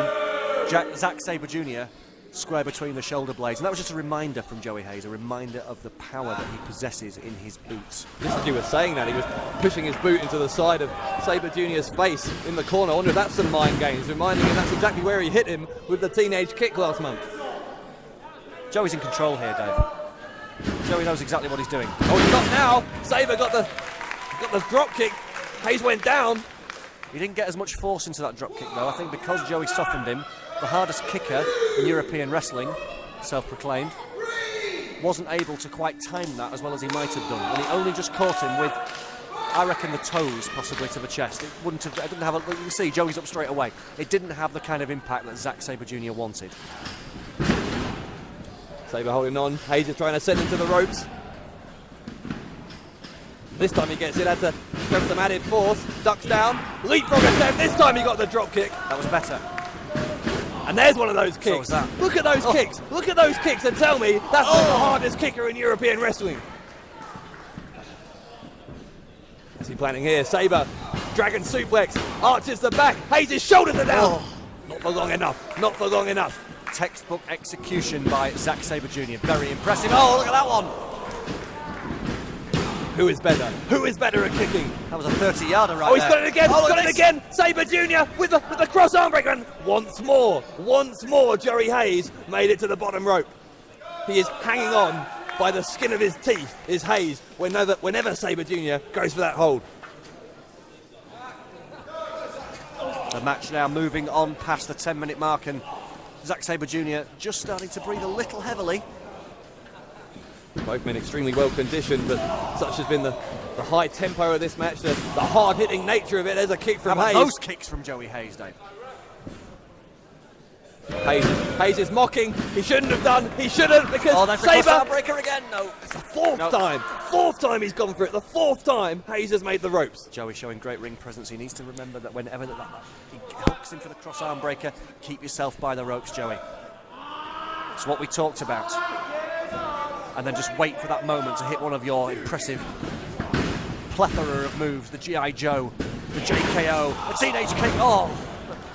Zack Sabre Jr. square between the shoulder blades. And that was just a reminder from Joey Hayes, a reminder of the power that he possesses in his boots. Just as you were saying that, he was pushing his boot into the side of Sabre Jr.'s face in the corner. I wonder if that's some mind games, reminding him that's exactly where he hit him with the teenage kick last month. Joey's in control here, Dave. Joey knows exactly what he's doing. Oh, he's got now. Sabre got the drop kick. Hayes went down. He didn't get as much force into that drop kick, though. I think because Joey softened him, the hardest kicker in European wrestling, self-proclaimed, wasn't able to quite time that as well as he might have done. And he only just caught him with, I reckon, the toes possibly to the chest. It didn't have you can see Joey's up straight away. It didn't have the kind of impact that Zack Sabre Jr. wanted. Sabre holding on. Hayes is trying to send him to the ropes. This time he gets it, had to grab some added force, ducks down, leapfrog attempt. This time he got the drop kick. That was better. And there's one of those kicks. So was that. Look at those kicks. Look at those kicks and tell me that's not the hardest kicker in European wrestling. What's he planning here? Sabre, dragon suplex, arches the back. Hayes' shoulders are down. Not for long enough. Not for long enough. Textbook execution by Zack Sabre Jr. Very impressive. Oh, look at that one. Who is better? Who is better at kicking? That was a 30-yarder right there. Oh, he's got it again. He's got it again. Sabre Jr. with the cross arm breaker. And once more, Joey Hayes made it to the bottom rope. He is hanging on by the skin of his teeth, is Hayes, whenever Sabre Jr. goes for that hold. The match now moving on past the 10-minute mark, and Zack Sabre Jr. just starting to breathe a little heavily. Both men extremely well conditioned, but such has been the high tempo of this match, the hard-hitting nature of it. There's a kick from Hayes. Those kicks from Joey Hayes, Dave. Hayes is mocking. He shouldn't have done. He shouldn't, because Sabre breaker again. No, it's the fourth time he's gone for it. The fourth time Hayes has made the ropes. Joey showing great ring presence. He needs to remember that whenever he hooks in for the cross arm breaker, keep yourself by the ropes, Joey. It's what we talked about. And then just wait for that moment to hit one of your impressive plethora of moves. The G.I. Joe, the JKO, the teenage kick. Oh,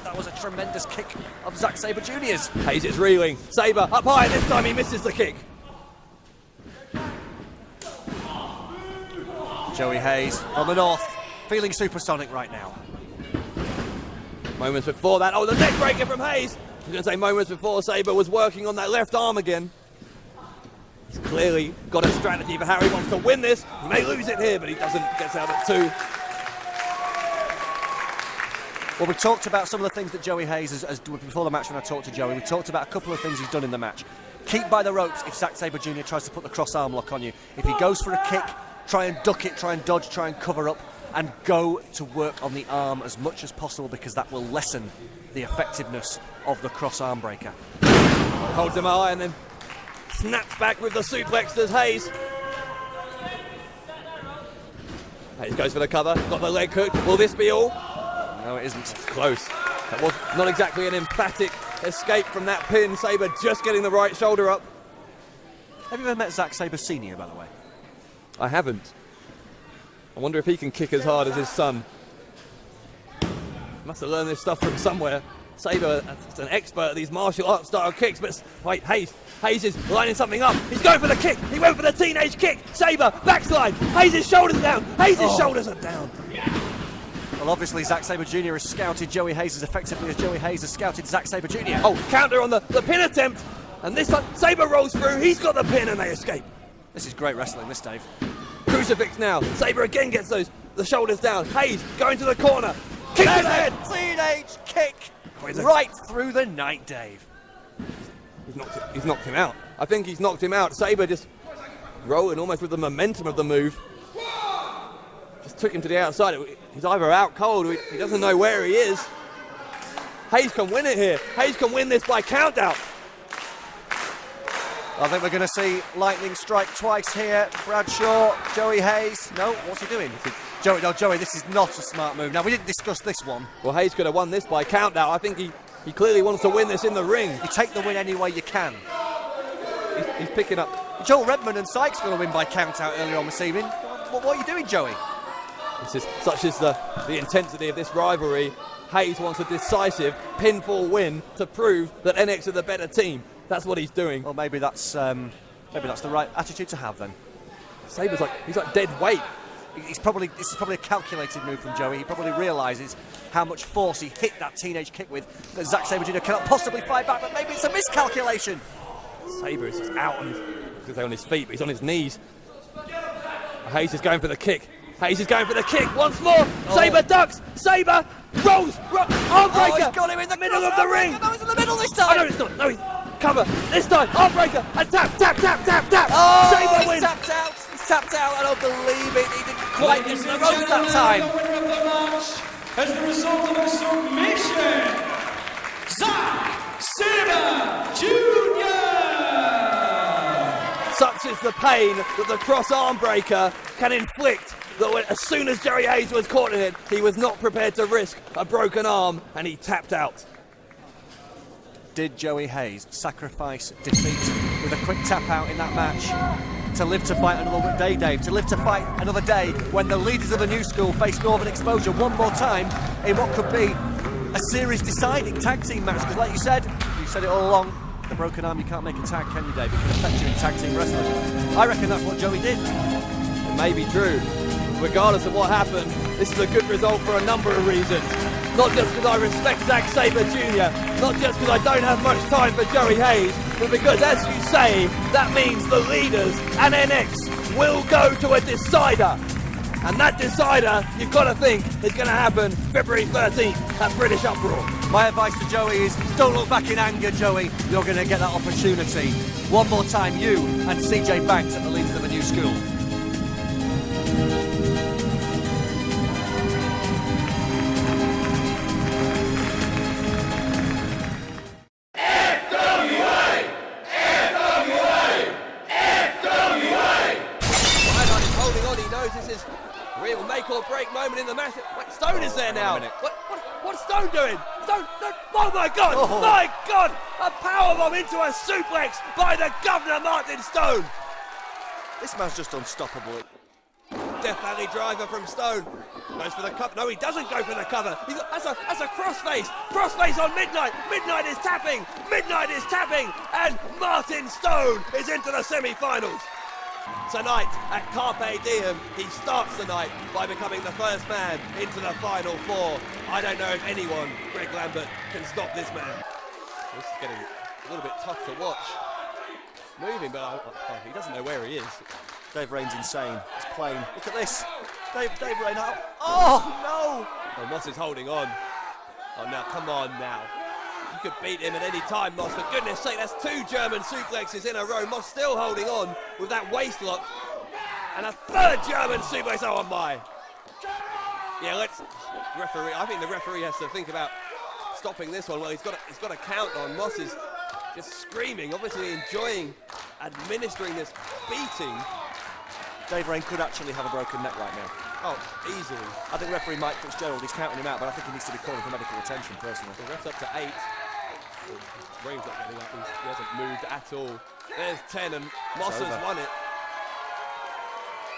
that was a tremendous kick of Zack Sabre Jr.'s. Hayes is reeling. Sabre up high. This time he misses the kick. Joey Hayes from the north, feeling supersonic right now. Moments before that, oh, the neck breaker from Hayes. I was going to say moments before, Sabre was working on that left arm again. He's clearly got a strategy for how he wants to win this. He may lose it here, but he doesn't. Gets out at 2. Well, we talked about some of the things that Joey Hayes has before the match when I talked to Joey. We talked about a couple of things he's done in the match. Keep by the ropes if Zack Sabre Jr. tries to put the cross arm lock on you. If he goes for a kick, try and duck it, try and dodge, try and cover up, and go to work on the arm as much as possible, because that will lessen the effectiveness of the cross arm breaker. Holds him high and then snaps back with the suplex, does Hayes. Hayes goes for the cover, got the leg hook. Will this be all? No, it isn't. It's close. That was not exactly an emphatic escape from that pin. Sabre just getting the right shoulder up. Have you ever met Zack Sabre Sr., by the way? I haven't. I wonder if he can kick as hard as his son. Must have learned this stuff from somewhere. Sabre is an expert at these martial arts style kicks, but wait, Hayes is lining something up. He's going for the kick. He went for the teenage kick. Sabre, backslide. Hayes' shoulders down. Hayes' shoulders are down. Well, obviously, Zack Sabre Jr. has scouted Joey Hayes as effectively as Joey Hayes has scouted Zack Sabre Jr. Oh, counter on the pin attempt. And this time, Sabre rolls through. He's got the pin and they escape. This is great wrestling, this, Dave. Crucifix now. Sabre again gets the shoulders down. Hayes going to the corner. Kick his head. Teenage kick right through the night, Dave. He's knocked him out. I think he's knocked him out. Sabre just rolling almost with the momentum of the move. Just took him to the outside. He's either out cold or he doesn't know where he is. Hayes can win it here. Hayes can win this by count out. I think we're going to see lightning strike twice here. Bradshaw, Joey Hayes. No, what's he doing? Joey, this is not a smart move. Now, we didn't discuss this one. Well, Hayes could have won this by count out. I think he clearly wants to win this in the ring. You take the win any way you can. He's picking up. Joel Redman and Sykes going to win by count out earlier on this evening. What are you doing, Joey? Such is the intensity of this rivalry. Hayes wants a decisive pinfall win to prove that NX are the better team. That's what he's doing. Well, maybe that's the right attitude to have then. Sabre's he's like dead weight. This is probably a calculated move from Joey. He probably realises how much force he hit that teenage kick with that Zack Sabre Jr. cannot possibly fight back, but maybe it's a miscalculation. Sabre is just out on his feet, but he's on his knees. Hayes is going for the kick. Hayes is going for the kick once more. Sabre ducks. Sabre rolls. Arm breaker. He's got him in the middle of the ring. No, he's in the middle this time. Oh, no, it's not. No, he's cover. This time, arm breaker and tap. Oh, Sabre wins. Tapped out. He's tapped out. I don't believe it. He didn't quite get to the rope that time. The winner of the match as the result of a submission, Zack Sabre Jr. Such is the pain that the cross arm breaker can inflict that as soon as Joey Hayes was caught in it, he was not prepared to risk a broken arm and he tapped out. Did Joey Hayes sacrifice defeat with a quick tap out in that match to live to fight another day, Dave? To live to fight another day when the leaders of the new school face Northern Exposure one more time in what could be a series deciding tag team match? Because like you said it all along, the broken arm, you can't make a tag, can you, Dave? It can affect you in tag team wrestling. I reckon that's what Joey did. It may be true. Regardless of what happened, this is a good result for a number of reasons. Not just because I respect Zack Sabre Jr., not just because I don't have much time for Joey Hayes, but because, as you say, that means the leaders and NX will go to a decider. And that decider, you've got to think, is going to happen February 13th at British Uproar. My advice to Joey is, don't look back in anger, Joey. You're going to get that opportunity. One more time, you and CJ Banks at the leaders of a new school. Real make or break moment in the match. Wait, Stone is there now. What's Stone doing? Stone! Oh my God! Oh. My God! A powerbomb into a suplex by the Governor Martin Stone. This man's just unstoppable. Death Valley driver from Stone. Goes for the cover. No, he doesn't go for the cover. That's a crossface. Crossface on Midnight. Midnight is tapping. Midnight is tapping. And Martin Stone is into the semi-finals. Tonight at Carpe Diem, he starts the night by becoming the first man into the Final Four. I don't know if anyone, Greg Lambert, can stop this man. This is getting a little bit tough to watch. Moving, but he doesn't know where he is. Dave Rain's insane. It's plain. Look at this. Dave Rain out. Oh, no! Oh, Moss is holding on. Oh, now, come on now. You could beat him at any time, Moss. For goodness sake, that's 2 German suplexes in a row. Moss still holding on with that waist lock. And a 3rd German suplex. Oh, my. Yeah, referee. I think the referee has to think about stopping this one. Well, he's got a count on. Moss is just screaming, obviously enjoying administering this beating. Dave Rain could actually have a broken neck right now. Oh, easily. I think referee Mike Fitzgerald is counting him out, but I think he needs to be calling for medical attention, personally. The ref's up to 8. Rain's not getting up, he hasn't moved at all. There's 10 and Moss has won it.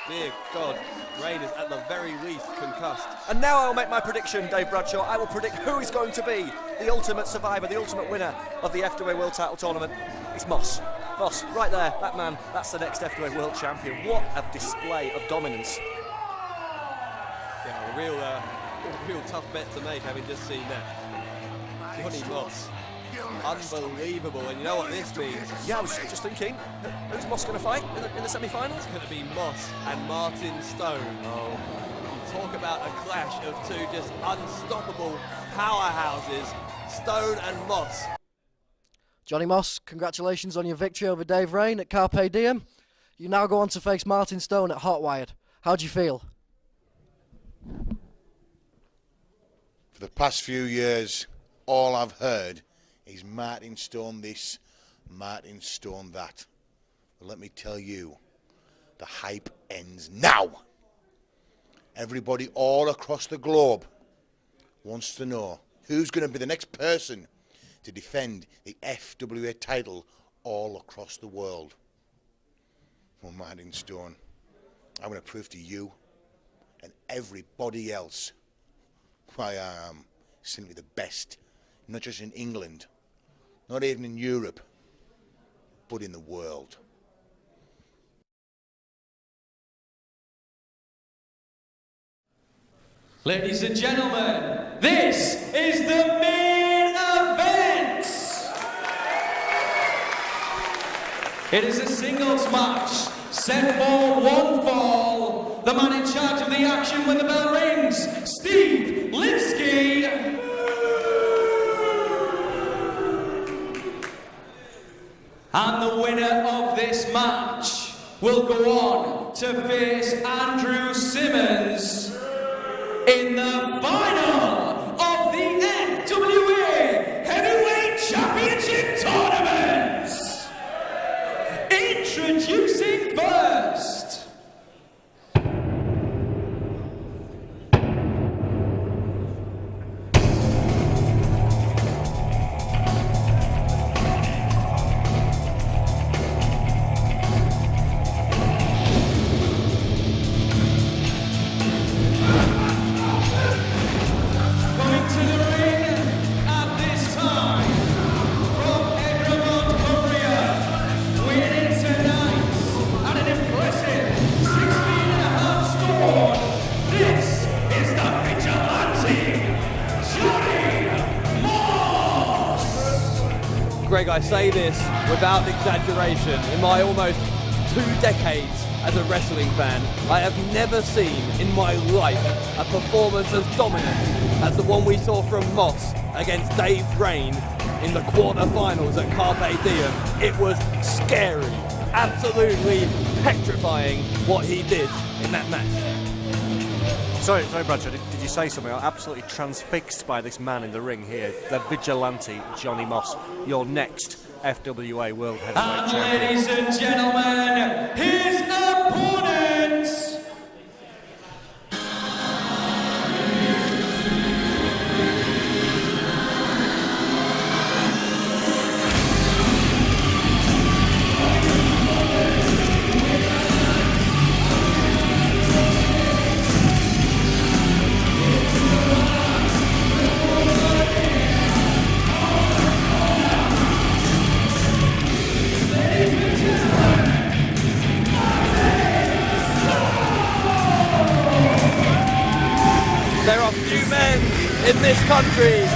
Dear God, Rain is at the very least concussed. And now I'll make my prediction, Dave Bradshaw. I will predict who is going to be the ultimate survivor, the ultimate winner of the FWA World Title Tournament. It's Moss. Moss, right there, that man, that's the next FWA World Champion. What a display of dominance. Yeah, a real tough bet to make, having just seen that. Jonny Moss, unbelievable, and you know what this means? Yeah, I was just thinking, who's Moss going to fight in the semi-finals? It's going to be Moss and Martin Stone. Oh. You talk about a clash of two just unstoppable powerhouses, Stone and Moss. Jonny Moss, congratulations on your victory over Dave Rain at Carpe Diem. You now go on to face Martin Stone at Hotwired. How do you feel? For the past few years, all I've heard is Martin Stone this, Martin Stone that. But let me tell you, the hype ends now. Everybody all across the globe wants to know who's going to be the next person to defend the FWA title all across the world. Well, Martin Stone, I'm going to prove to you and everybody else why I am simply the best, not just in England, not even in Europe, but in the world. Ladies and gentlemen, this is the main event! It is a singles match, set for one fall. The man in charge of the action when the bell rings, Steve Linsky. And the winner of this match will go on to face Andrew Simmons in the final of the FWA Heavyweight Championship Tournament. Introducing first, Greg, I say this without exaggeration. In my almost 2 decades as a wrestling fan, I have never seen in my life a performance as dominant as the one we saw from Moss against Dave Rain in the quarter-finals at Carpe Diem. It was scary, absolutely petrifying what he did in that match. Sorry, Bradshaw, did you say something? I'm absolutely transfixed by this man in the ring here, the vigilante Jonny Moss, your next FWA World Heavyweight Champion. Ladies and gentlemen, his opponents. There are few men in this country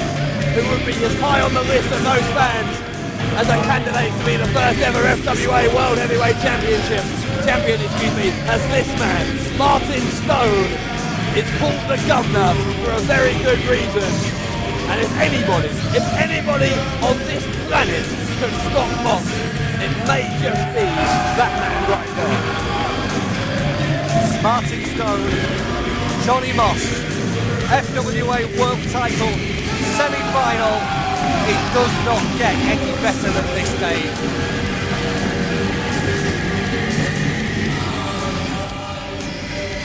who would be as high on the list of those fans as a candidate to be the first ever FWA World Heavyweight Champion, as this man, Martin Stone, is called the Governor for a very good reason. And if anybody on this planet can stop Moss, it may just be that man right there. Martin Stone, Jonny Moss, FWA World Title semi-final. It does not get any better than this, Dave.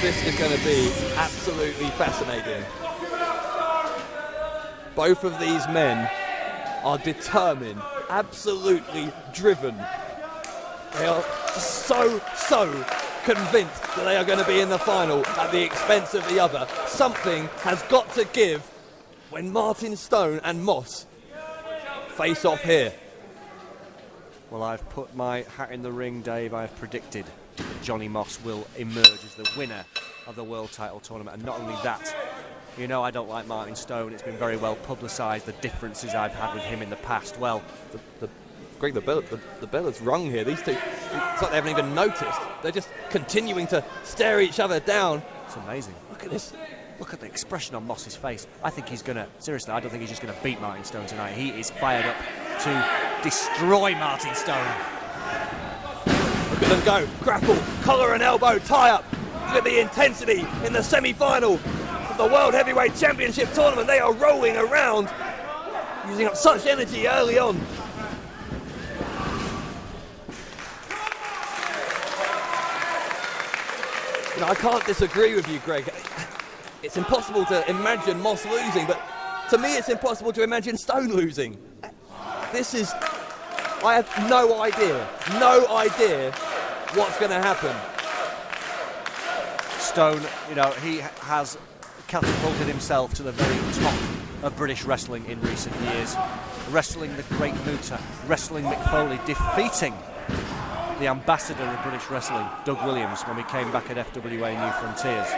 This is going to be absolutely fascinating. Both of these men are determined, absolutely driven. They are so convinced that they are going to be in the final at the expense of the other. Something has got to give when Martin Stone and Moss face off here. Well, I've put my hat in the ring, Dave. I've predicted that Jonny Moss will emerge as the winner of the World Title Tournament. And not only that, you know I don't like Martin Stone. It's been very well publicised, the differences I've had with him in the past. Well, Greg, the bell has rung here. These two, it's like they haven't even noticed. They're just continuing to stare each other down. It's amazing. Look at this. Look at the expression on Moss's face. I think he's going to, seriously, I don't think he's just going to beat Martin Stone tonight. He is fired up to destroy Martin Stone. Look at them go. Grapple, collar and elbow, tie up. Look at the intensity in the semi-final of the World Heavyweight Championship tournament. They are rolling around, using up such energy early on. You know, I can't disagree with you, Greg. It's impossible to imagine Moss losing, but to me it's impossible to imagine Stone losing. This is... I have no idea what's going to happen. Stone, you know, he has catapulted himself to the very top of British wrestling in recent years. Wrestling the Great Muta, wrestling Mick Foley, defeating the ambassador of British wrestling, Doug Williams, when we came back at FWA New Frontiers.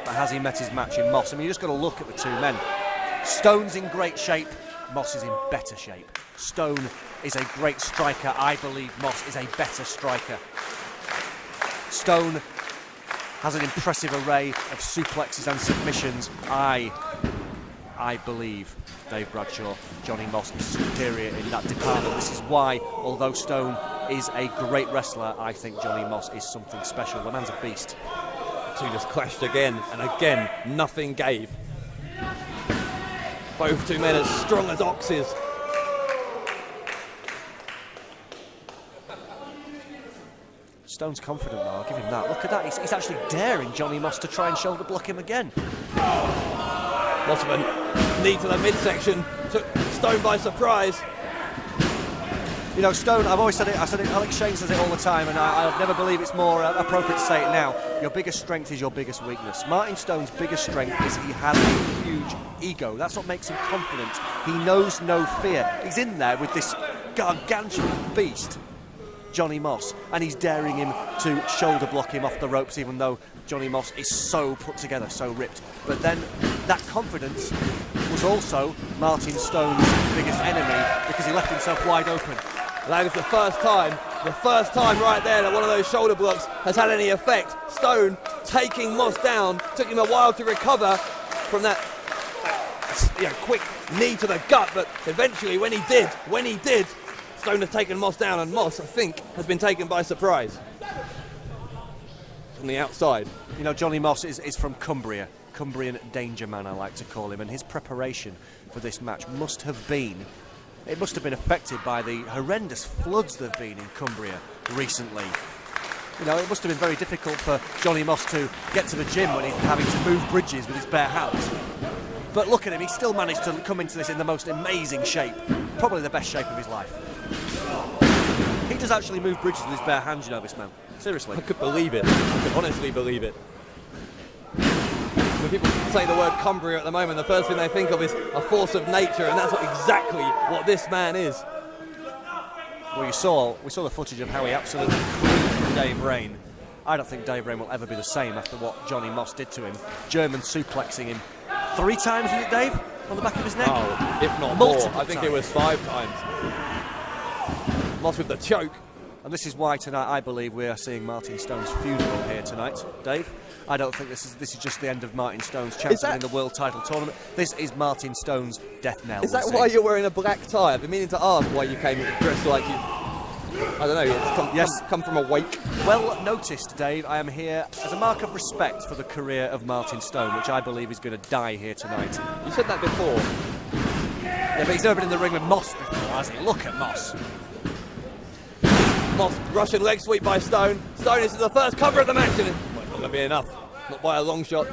But has he met his match in Moss? I mean, you just got to look at the two men. Stone's in great shape, Moss is in better shape. Stone is a great striker. I believe Moss is a better striker. Stone has an impressive array of suplexes and submissions. I believe, Dave Bradshaw, Jonny Moss is superior in that department. This is why, although Stone is a great wrestler, I think Jonny Moss is something special. The man's a beast. The two just clashed again, and again, nothing gave. Both two men as strong as oxes. Stone's confident now, I'll give him that. Look at that, he's actually daring Jonny Moss to try and shoulder block him again. Lots of a knee to the midsection, took Stone by surprise. You know, Stone, I've always said it, Alex Shane says it all the time, and I'll never believe it's more appropriate to say it now. Your biggest strength is your biggest weakness. Martin Stone's biggest strength is he has a huge ego. That's what makes him confident. He knows no fear. He's in there with this gargantuan beast, Jonny Moss, and he's daring him to shoulder block him off the ropes, even though Jonny Moss is so put together, so ripped. But then that confidence was also Martin Stone's biggest enemy, because he left himself wide open. That is the first time right there that one of those shoulder blocks has had any effect. Stone taking Moss down, took him a while to recover from that quick knee to the gut, but eventually when he did, Stone has taken Moss down, and Moss, I think, has been taken by surprise from the outside. You know, Jonny Moss is from Cumbria. Cumbrian danger man, I like to call him, and his preparation for this match must have been affected by the horrendous floods that have been in Cumbria recently. You know, it must have been very difficult for Jonny Moss to get to the gym when he's having to move bridges with his bare hands. But look at him, he still managed to come into this in the most amazing shape, probably the best shape of his life. He does actually move bridges with his bare hands, you know, this man. Seriously. I could believe it. I could honestly believe it. When people say the word Cumbria at the moment, the first thing they think of is a force of nature, and that's exactly what this man is. Well, we saw the footage of how he absolutely creamed Dave Rain. I don't think Dave Rain will ever be the same after what Jonny Moss did to him. German suplexing him 3 times, was it, Dave? On the back of his neck? Oh, if not multiple more. I think times. it was 5 times. Moss with the choke. And this is why tonight I believe we are seeing Martin Stone's funeral here tonight, Dave. I don't think this is just the end of Martin Stone's chance of winning the world title tournament. This is Martin Stone's death knell. Is that why you're wearing a black tie? I've been meaning to ask why you came dressed like you... I don't know, come from a wake. Well noticed, Dave. I am here as a mark of respect for the career of Martin Stone, which I believe is going to die here tonight. You said that before. Yeah, but he's never been in the ring with Moss before, has he? Look at Moss. Moss, Russian leg sweep by Stone. Stone is the first cover of the match, and it's not going to be enough. Not by a long shot.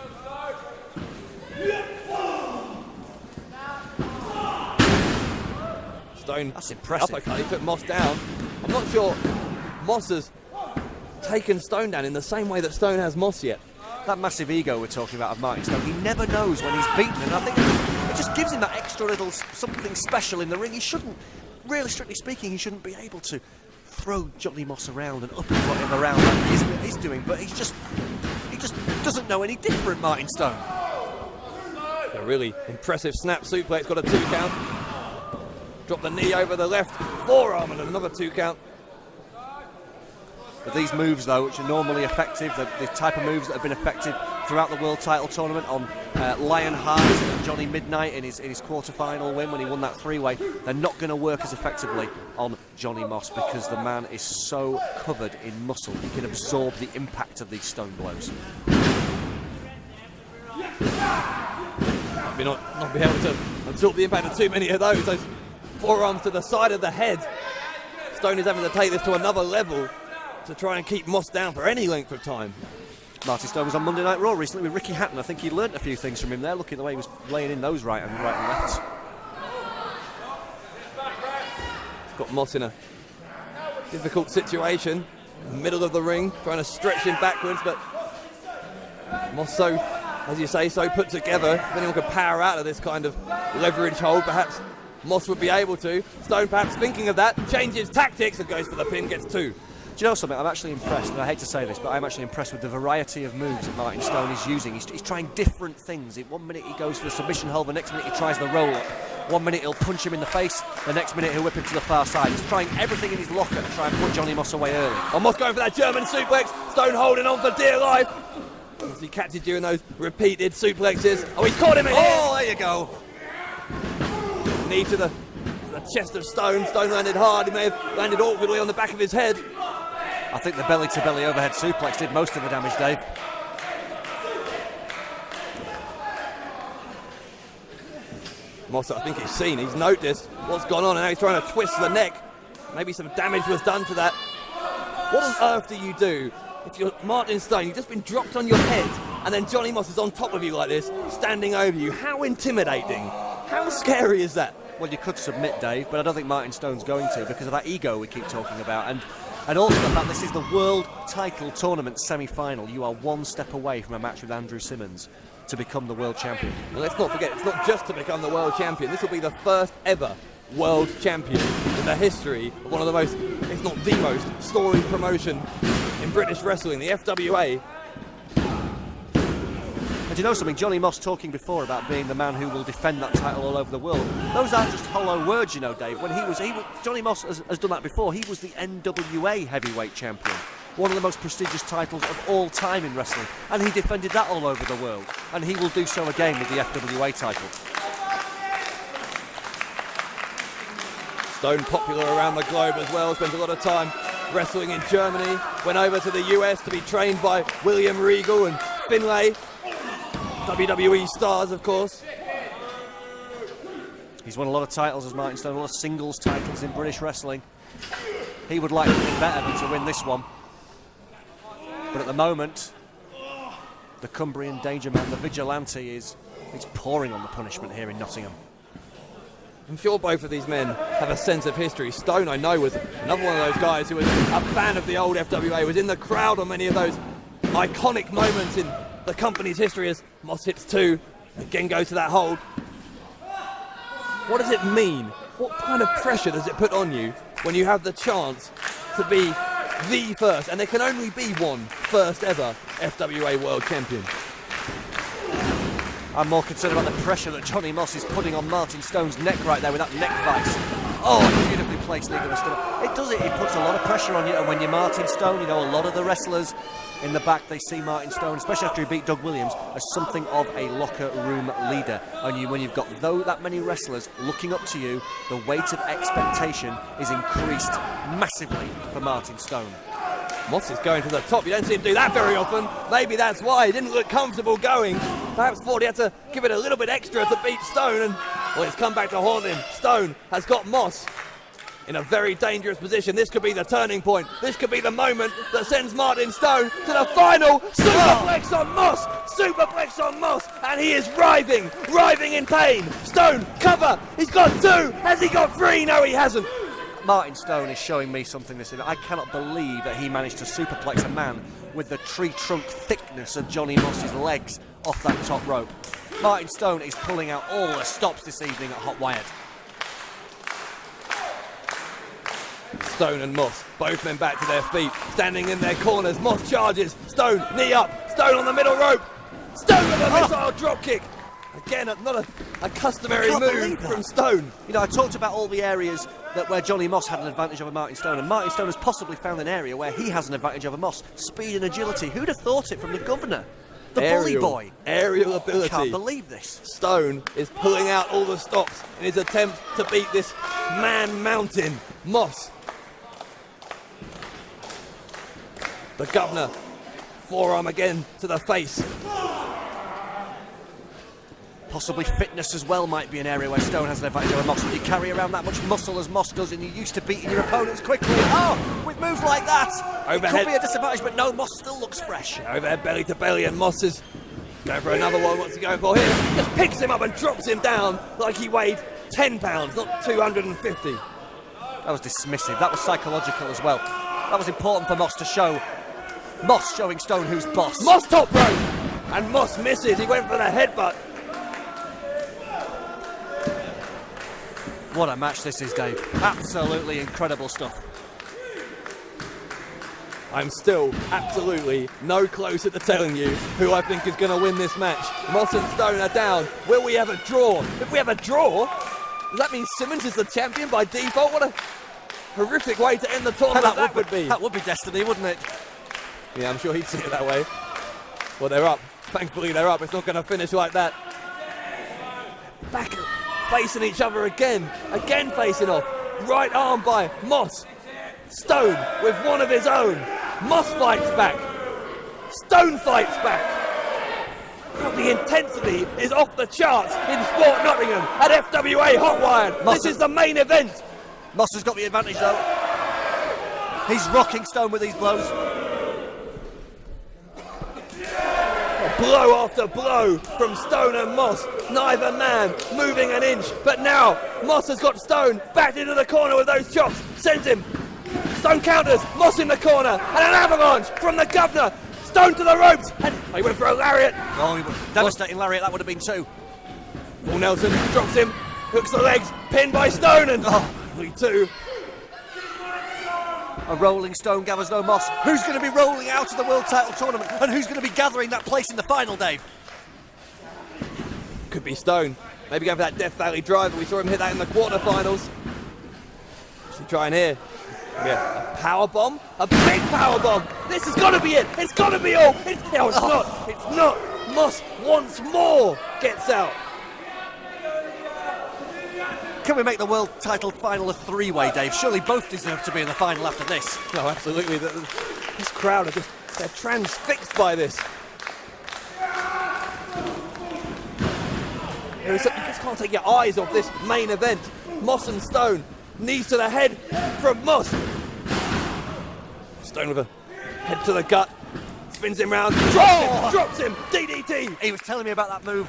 Stone. That's impressive. Uppercut, he put Moss down. I'm not sure Moss has taken Stone down in the same way that Stone has Moss yet. That massive ego we're talking about of Marty Stone, he never knows when he's beaten, and I think it just gives him that extra little something special in the ring. He shouldn't, really strictly speaking, he shouldn't be able to throw Jonny Moss around and uppercut him around like he's doing, but he just doesn't know any different, Marty Stone. A really impressive snap suplex, got a 2 count. Drop the knee over the left forearm and another 2 count. But these moves, though, which are normally effective, the type of moves that have been effective throughout the World Title Tournament on Lionheart and Johnny Midnight in his quarter-final win when he won that 3-way, they're not going to work as effectively on Jonny Moss because the man is so covered in muscle. He can absorb the impact of these stone blows. Maybe not be able to absorb the impact of too many of those forearms to the side of the head. Stone is having to take this to another level to try and keep Moss down for any length of time. Marty Stone was on Monday Night Raw recently with Ricky Hatton. I think he learnt a few things from him there, looking at the way he was laying in those right and left. Got Moss in a difficult situation, in the middle of the ring, trying to stretch him backwards, but Moss so, as you say, so put together. If anyone could power out of this kind of leverage hold, perhaps Moss would be able to. Stone perhaps thinking of that, changes tactics and goes for the pin, gets 2. Do you know something? I'm actually impressed, and I hate to say this, but I'm actually impressed with the variety of moves that Marty Stone is using. He's trying different things. One minute he goes for the submission hold, the next minute he tries the roll-up. One minute he'll punch him in the face, the next minute he'll whip him to the far side. He's trying everything in his locker to try and put Jonny Moss away early. Oh, Moss going for that German suplex. Stone holding on for dear life. As he catches you in those repeated suplexes. Oh, he's caught him in here. Oh, there you go. Knee to the chest of Stone. Stone landed hard. He may have landed awkwardly on the back of his head. I think the belly-to-belly overhead suplex did most of the damage, Dave. Moss, I think he's noticed what's gone on, and now he's trying to twist the neck. Maybe some damage was done to that. What on earth do you do if you're Martin Stone? You've just been dropped on your head, and then Jonny Moss is on top of you like this, standing over you. How intimidating. How scary is that? Well, you could submit, Dave, but I don't think Martin Stone's going to because of that ego we keep talking about. And also the fact this is the World Title Tournament semi-final. You are one step away from a match with Andrew Simmons to become the world champion. And let's not forget, it's not just to become the world champion. This will be the first ever world champion in the history of one of the most, if not the most, storied promotion in British wrestling, the FWA. And you know something, Jonny Moss talking before about being the man who will defend that title all over the world. Those aren't just hollow words, you know, Dave. When Jonny Moss has done that before. He was the NWA heavyweight champion, one of the most prestigious titles of all time in wrestling, and he defended that all over the world. And he will do so again with the FWA title. Stone popular around the globe as well, spent a lot of time wrestling in Germany, went over to the US to be trained by William Regal and Finlay. WWE stars, of course. He's won a lot of titles as Martin Stone, a lot of singles titles in British wrestling. He would like nothing better than to win this one. But at the moment, the Cumbrian danger man, the vigilante, is pouring on the punishment here in Nottingham. I'm sure both of these men have a sense of history. Stone, I know, was another one of those guys who was a fan of the old FWA, was in the crowd on many of those iconic moments in the company's history as Moss hits 2, again goes to that hold. What does it mean? What kind of pressure does it put on you when you have the chance to be the first, and there can only be one first ever FWA World Champion? I'm more concerned about the pressure that Jonny Moss is putting on Martin Stone's neck right there with that neck vice. Oh, beautifully placed legal stomach. It does it. It puts a lot of pressure on you, and when you're Martin Stone, you know, a lot of the wrestlers in the back, they see Martin Stone, especially after he beat Doug Williams, as something of a locker room leader. And when you've got that many wrestlers looking up to you, the weight of expectation is increased massively for Martin Stone. Moss is going to the top. You don't see him do that very often. Maybe that's why he didn't look comfortable going. Perhaps thought he had to give it a little bit extra to beat Stone, and well, it's come back to haunt him. Stone has got Moss in a very dangerous position. This could be the turning point. This could be the moment that sends Martin Stone to the final. Superplex on Moss! Superplex on Moss! And he is writhing in pain. Stone, cover! He's got 2! Has he got 3? No, he hasn't. Martin Stone is showing me something this evening. I cannot believe that he managed to superplex a man with the tree trunk thickness of Jonny Moss's legs off that top rope. Martin Stone is pulling out all the stops this evening at Hotwired. Stone and Moss, both men back to their feet, standing in their corners. Moss charges, Stone, knee up, Stone on the middle rope. Stone with a missile drop kick. Again, not a customary move from Stone. You know, I talked about all the areas where Jonny Moss had an advantage over Martin Stone, and Martin Stone has possibly found an area where he has an advantage over Moss. Speed and agility. Who'd have thought it from the governor? The bully boy. Aerial ability. I can't believe this. Stone is pulling out all the stops in his attempt to beat this man mountain. Moss. The governor. Forearm again to the face. Possibly fitness as well might be an area where Stone has an advantage over Moss. When you carry around that much muscle as Moss does and you're used to beating your opponents quickly. Oh, with moves like that, overhead. It could be a disadvantage, but no, Moss still looks fresh. Overhead belly to belly, and Moss is going for another one. What's he going for here? Just picks him up and drops him down like he weighed 10 pounds, not 250. That was dismissive. That was psychological as well. That was important for Moss to show. Moss showing Stone who's boss. Moss top rope, and Moss misses. He went for the headbutt. What a match this is, Dave. Absolutely incredible stuff. I'm still absolutely no closer to telling you who I think is going to win this match. Moss and Stone are down. Will we have a draw? If we have a draw, does that mean Simmons is the champion by default? What a horrific way to end the tournament that would be. That would be destiny, wouldn't it? Yeah, I'm sure he'd see it that way. Well, they're up. Thankfully, they're up. It's not going to finish like that. Back facing each other again. Again facing off. Right arm by Moss. Stone with one of his own. Moss fights back. Stone fights back. The intensity is off the charts in Sport Nottingham at FWA Hotwired. This is the main event. Moss has got the advantage though. He's rocking Stone with these blows. Blow after blow from Stone and Moss. Neither man moving an inch. But now Moss has got Stone back into the corner with those chops. Sends him. Stone counters. Moss in the corner. And an avalanche from the governor. Stone to the ropes. And he went for a lariat. Oh, devastating lariat that would have been too. Paul Nelson drops him. Hooks the legs. Pinned by Stone. And only 2. A rolling Stone gathers no Moss. Who's going to be rolling out of the world title tournament, and who's going to be gathering that place in the final, Dave? Could be Stone. Maybe going for that Death Valley driver. We saw him hit that in the quarterfinals. What's he trying here? Yeah, a power bomb, a big power bomb. This has got to be it. It's got to be all. No, it's not. It's not. Moss once more gets out. Can we make the world title final a 3-way, Dave? Surely both deserve to be in the final after this. No, absolutely. This crowd are they're transfixed by this. You just can't take your eyes off this main event. Moss and Stone. Knees to the head from Moss. Stone with a head to the gut. Spins him round. Drops him. DDT. He was telling me about that move.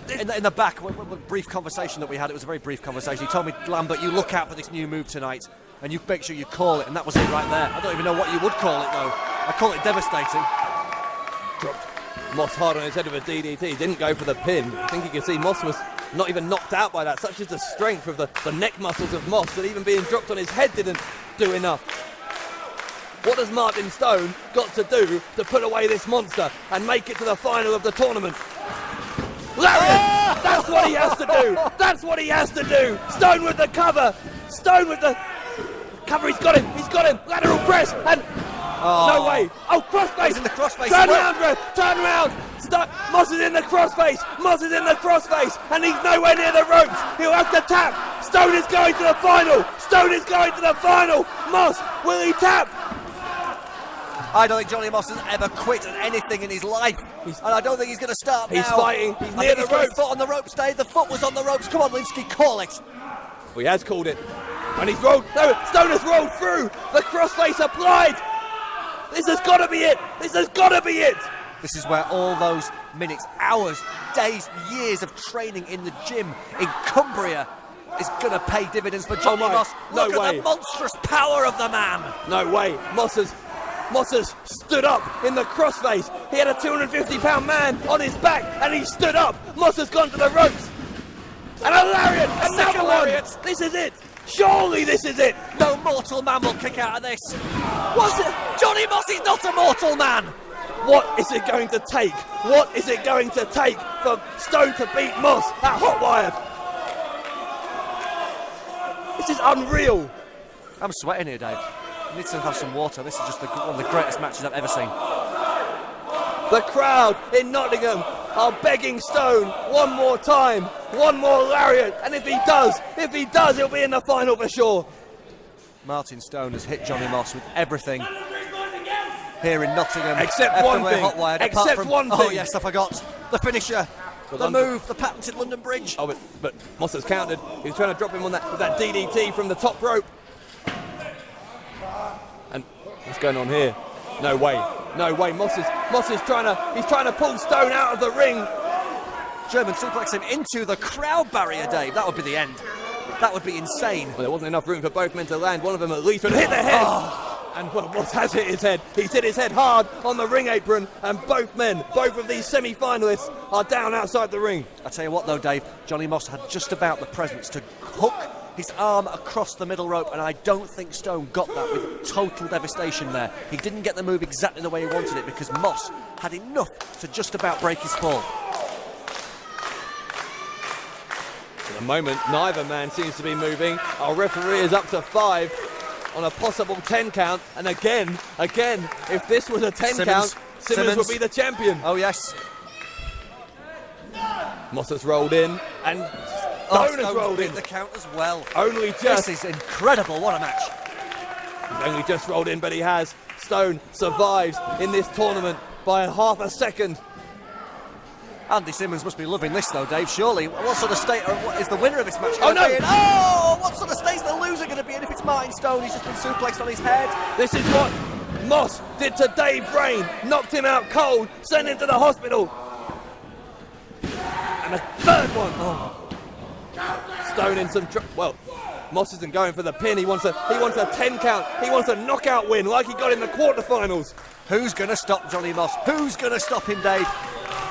In the back, a brief conversation that we had, it was a very brief conversation. He told me, Lambert, you look out for this new move tonight and you make sure you call it, and that was it right there. I don't even know what you would call it though. I call it devastating. Dropped Moss hard on his head with a DDT. Didn't go for the pin. I think you can see Moss was not even knocked out by that. Such is the strength of the neck muscles of Moss that even being dropped on his head didn't do enough. What has Martin Stone got to do to put away this monster and make it to the final of the tournament? Lariat! That's what he has to do! That's what he has to do! Stone with the cover! Stone with the cover, he's got him! He's got him! Lateral press! And no way! Oh, crossface! In the crossface! Turn around, ref! Turn around! Moss is in the crossface! Moss is in the crossface! And he's nowhere near the ropes! He'll have to tap! Stone is going to the final! Stone is going to the final! Moss, will he tap? I don't think Jonny Moss has ever quit at anything in his life. And I don't think he's going to start now. He's fighting. He's near the ropes. His foot on the ropes, Dave. The foot was on the ropes. Come on, Linsky, call it. Well, he has called it. And he's rolled. No, Stone has rolled through. The crossface applied. This has got to be it. This has got to be it. This is where all those minutes, hours, days, years of training in the gym in Cumbria is going to pay dividends for Jonny Moss. No Look way. at the monstrous power of the man. No way. Moss has stood up in the crossface. He had a 250-pound man on his back, and he stood up. Moss has gone to the ropes. And a lariat. Another one. Lariat. This is it. Surely this is it. No mortal man will kick out of this. What's it? Jonny Moss is not a mortal man. What is it going to take? What is it going to take for Stone to beat Moss at Hotwired? This is unreal. I'm sweating here, Dave. I need to have some water. This is just one of the greatest matches I've ever seen. The crowd in Nottingham are begging Stone one more time, one more lariat, and if he does, he'll be in the final for sure. Martin Stone has hit Jonny Moss with everything here in Nottingham. Except one thing. Hotwired, Except one thing. Oh yes, I forgot. The finisher. The move, the patented London Bridge. Oh, but Moss has countered. He was trying to drop him on that DDT from the top rope. And what's going on here? No way. No way. Moss is trying to pull Stone out of the ring. German suplex him into the crowd barrier, Dave. That would be the end. That would be insane. Well, there wasn't enough room for both men to land. One of them at least would hit the head. Oh. And well, Moss has hit his head. He's hit his head hard on the ring apron, and both of these semi-finalists are down outside the ring. I tell you what though, Dave, Jonny Moss had just about the presence to hook his arm across the middle rope, and I don't think Stone got that with total devastation there. He didn't get the move exactly the way he wanted it because Moss had enough to just about break his fall. At the moment, neither man seems to be moving. Our referee is up to 5 on a possible 10 count, and again, if this was a 10 count, Simmons would be the champion. Oh yes. Moss has rolled in, and Stone has rolled in. The count as well. Only just. This is incredible. What a match. He's only just rolled in, but he has. Stone survives in this tournament by half a second. Andy Simmons must be loving this though, Dave. Surely, what sort of state, or what is the winner of this match Oh going to no! be in? Oh, what sort of state's the loser going to be in if it's Martin Stone? He's just been suplexed on his head. This is what Moss did to Dave Brain. Knocked him out cold, sent him to the hospital. And a third one. Oh. Stone in some well, Moss isn't going for the pin. He wants a 10 count. He wants a knockout win like he got in the quarterfinals. Who's going to stop Jonny Moss? Who's going to stop him, Dave?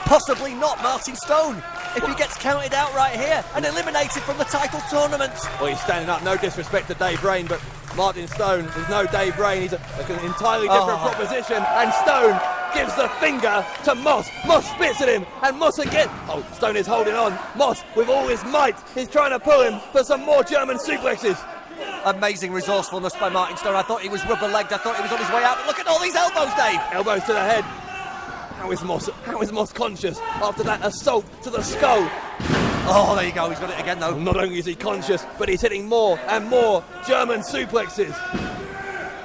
Possibly not Martin Stone, if he gets counted out right here and eliminated from the title tournament. Well, he's standing up, no disrespect to Dave Brain, but Martin Stone is no Dave Brain. He's an entirely different proposition, and Stone gives the finger to Moss. Moss spits at him, and Moss again. Oh, Stone is holding on. Moss, with all his might, is trying to pull him for some more German suplexes. Amazing resourcefulness by Martin Stone. I thought he was rubber-legged. I thought he was on his way out, but look at all these elbows, Dave. Elbows to the head. How is Moss conscious after that assault to the skull? Oh, there you go. He's got it again, though. Not only is he conscious, but he's hitting more and more German suplexes.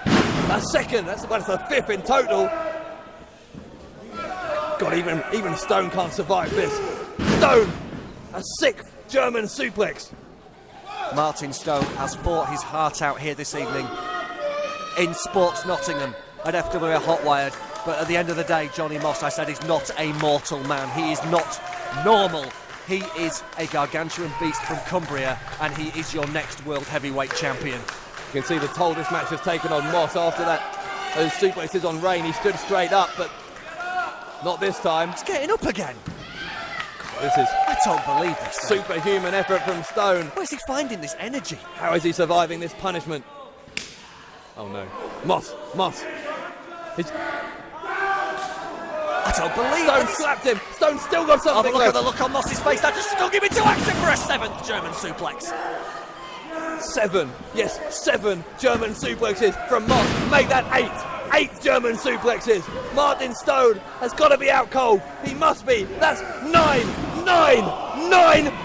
A second. That's the 5th in total. God, even Stone can't survive this. Stone, a 6th German suplex. Martin Stone has fought his heart out here this evening in Sports Nottingham at FWA Hotwired. But at the end of the day, Jonny Moss, I said, is not a mortal man. He is not normal. He is a gargantuan beast from Cumbria, and he is your next world heavyweight champion. You can see the toll this match has taken on Moss after those suplexes on Rain. He stood straight up, but not this time. He's getting up again. I don't believe this. Superhuman effort from Stone. Where's he finding this energy? How is he surviving this punishment? Oh no. Moss. I don't believe Stone slapped him. Stone still got something look left. at the look on Moss's face. That just stung him into action for a 7th German suplex. 7. Yes, 7 German suplexes from Moss. Make that 8. 8 German suplexes. Martin Stone has got to be out cold. He must be. That's 9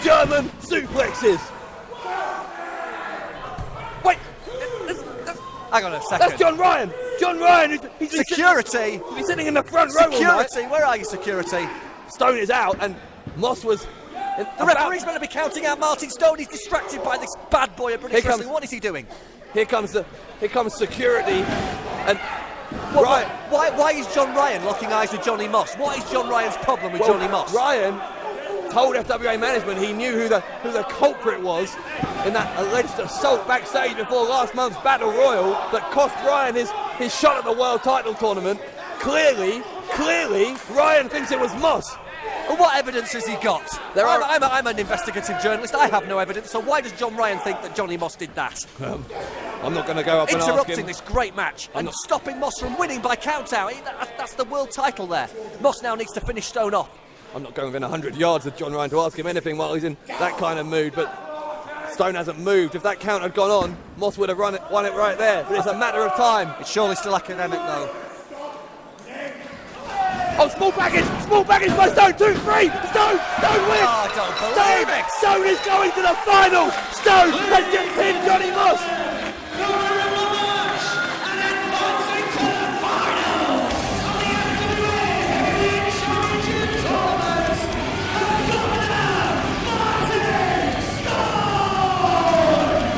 German suplexes. Wait. Hang on a second. That's John Ryan. John Ryan. He's security. He's sitting in the front row. Security. Where are you, security? Stone is out, and Moss was The referee's meant to be counting out Martin Stone. He's distracted by this bad boy of British wrestling. What is he doing? Here comes security, and Why is John Ryan locking eyes with Johnny Moss? What is John Ryan's problem with Johnny Moss? Ryan told FWA management he knew who the culprit was in that alleged assault backstage before last month's Battle Royal that cost Ryan his shot at the World Title Tournament. Clearly, Ryan thinks it was Moss. Well, what evidence has he got? I'm an investigative journalist. I have no evidence. So why does John Ryan think that Johnny Moss did that? I'm not going to go up and ask him. Interrupting this great match and stopping Moss from winning by count-out. That's the world title there. Moss now needs to finish Stone off. I'm not going within 100 yards of John Ryan to ask him anything while he's in that kind of mood, but Stone hasn't moved. If that count had gone on, Moss would have won it right there. But it's a matter of time. It's surely still academic, though. Oh, small package by Stone, 2-3. Stone wins. Oh, I don't believe it. Stone is going to the final. Stone has just pinned Johnny Moss.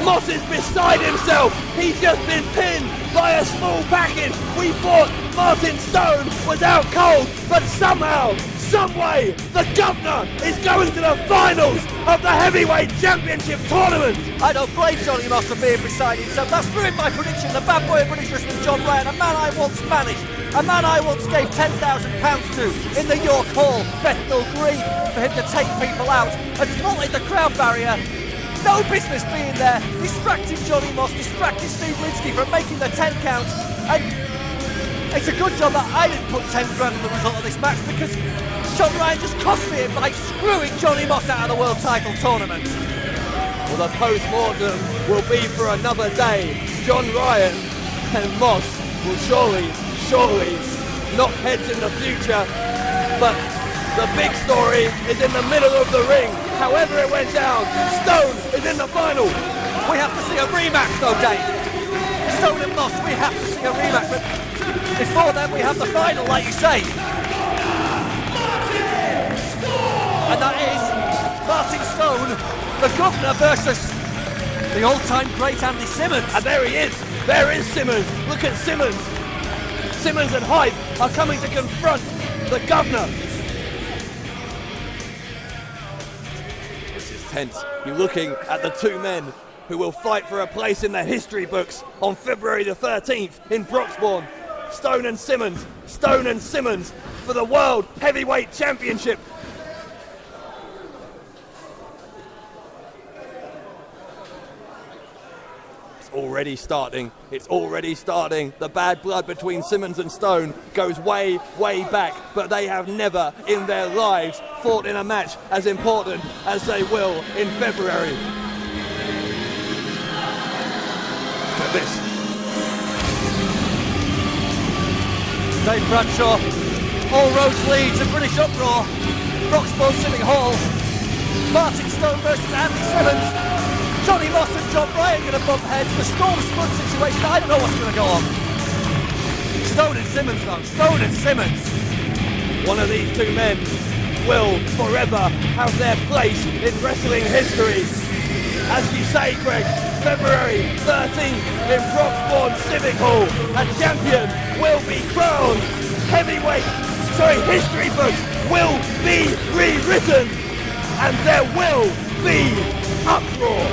Moss is beside himself. He's just been pinned by a small package. We thought Martin Stone was out cold, but somehow, someway, the governor is going to the finals of the Heavyweight Championship tournament. I don't blame Johnny Moss for being beside himself. That's ruined my prediction. The bad boy of British wrestling, John Ryan, a man I once managed, a man I once gave £10,000 to in the York Hall, Bethnal Green, for him to take people out, and vaulted the crowd barrier. No business being there, distracted Johnny Moss, distracted Steve Linsky from making the 10 count, and it's a good job that I didn't put 10 grand on the result of this match, because John Ryan just cost me it by screwing Johnny Moss out of the world title tournament. Well, the post-mortem will be for another day. John Ryan and Moss will surely knock heads in the future, but the big story is in the middle of the ring. However it went down, Stone is in the final. We have to see a rematch though, Dave. Stone and Moss, we have to see a rematch. But before then, we have the final, like you say. And that is Martin Stone, the governor, versus the all-time great Andy Simmons. And there he is. There is Simmons. Look at Simmons. Simmons and Hyde are coming to confront the governor. Tense. You're looking at the two men who will fight for a place in the history books on February the 13th in Broxbourne. Stone and Simmons for the World Heavyweight Championship. It's already starting. The bad blood between Simmons and Stone goes way back, but they have never in their lives fought in a match as important as they will in February. Look at this. Dave Bradshaw, all roads lead to British Uproar, Broxbourne Civic Hall, Martin Stone versus Andy Simmons. Johnny Moss and John Ryan going to bump heads. The Storm Spud situation, I don't know what's going to go on. Stone and Simmons though, Stone and Simmons. One of these two men will forever have their place in wrestling history. As you say, Greg, February 13th in Broxbourne Civic Hall, a champion will be crowned. History books will be rewritten, and there will be uproar.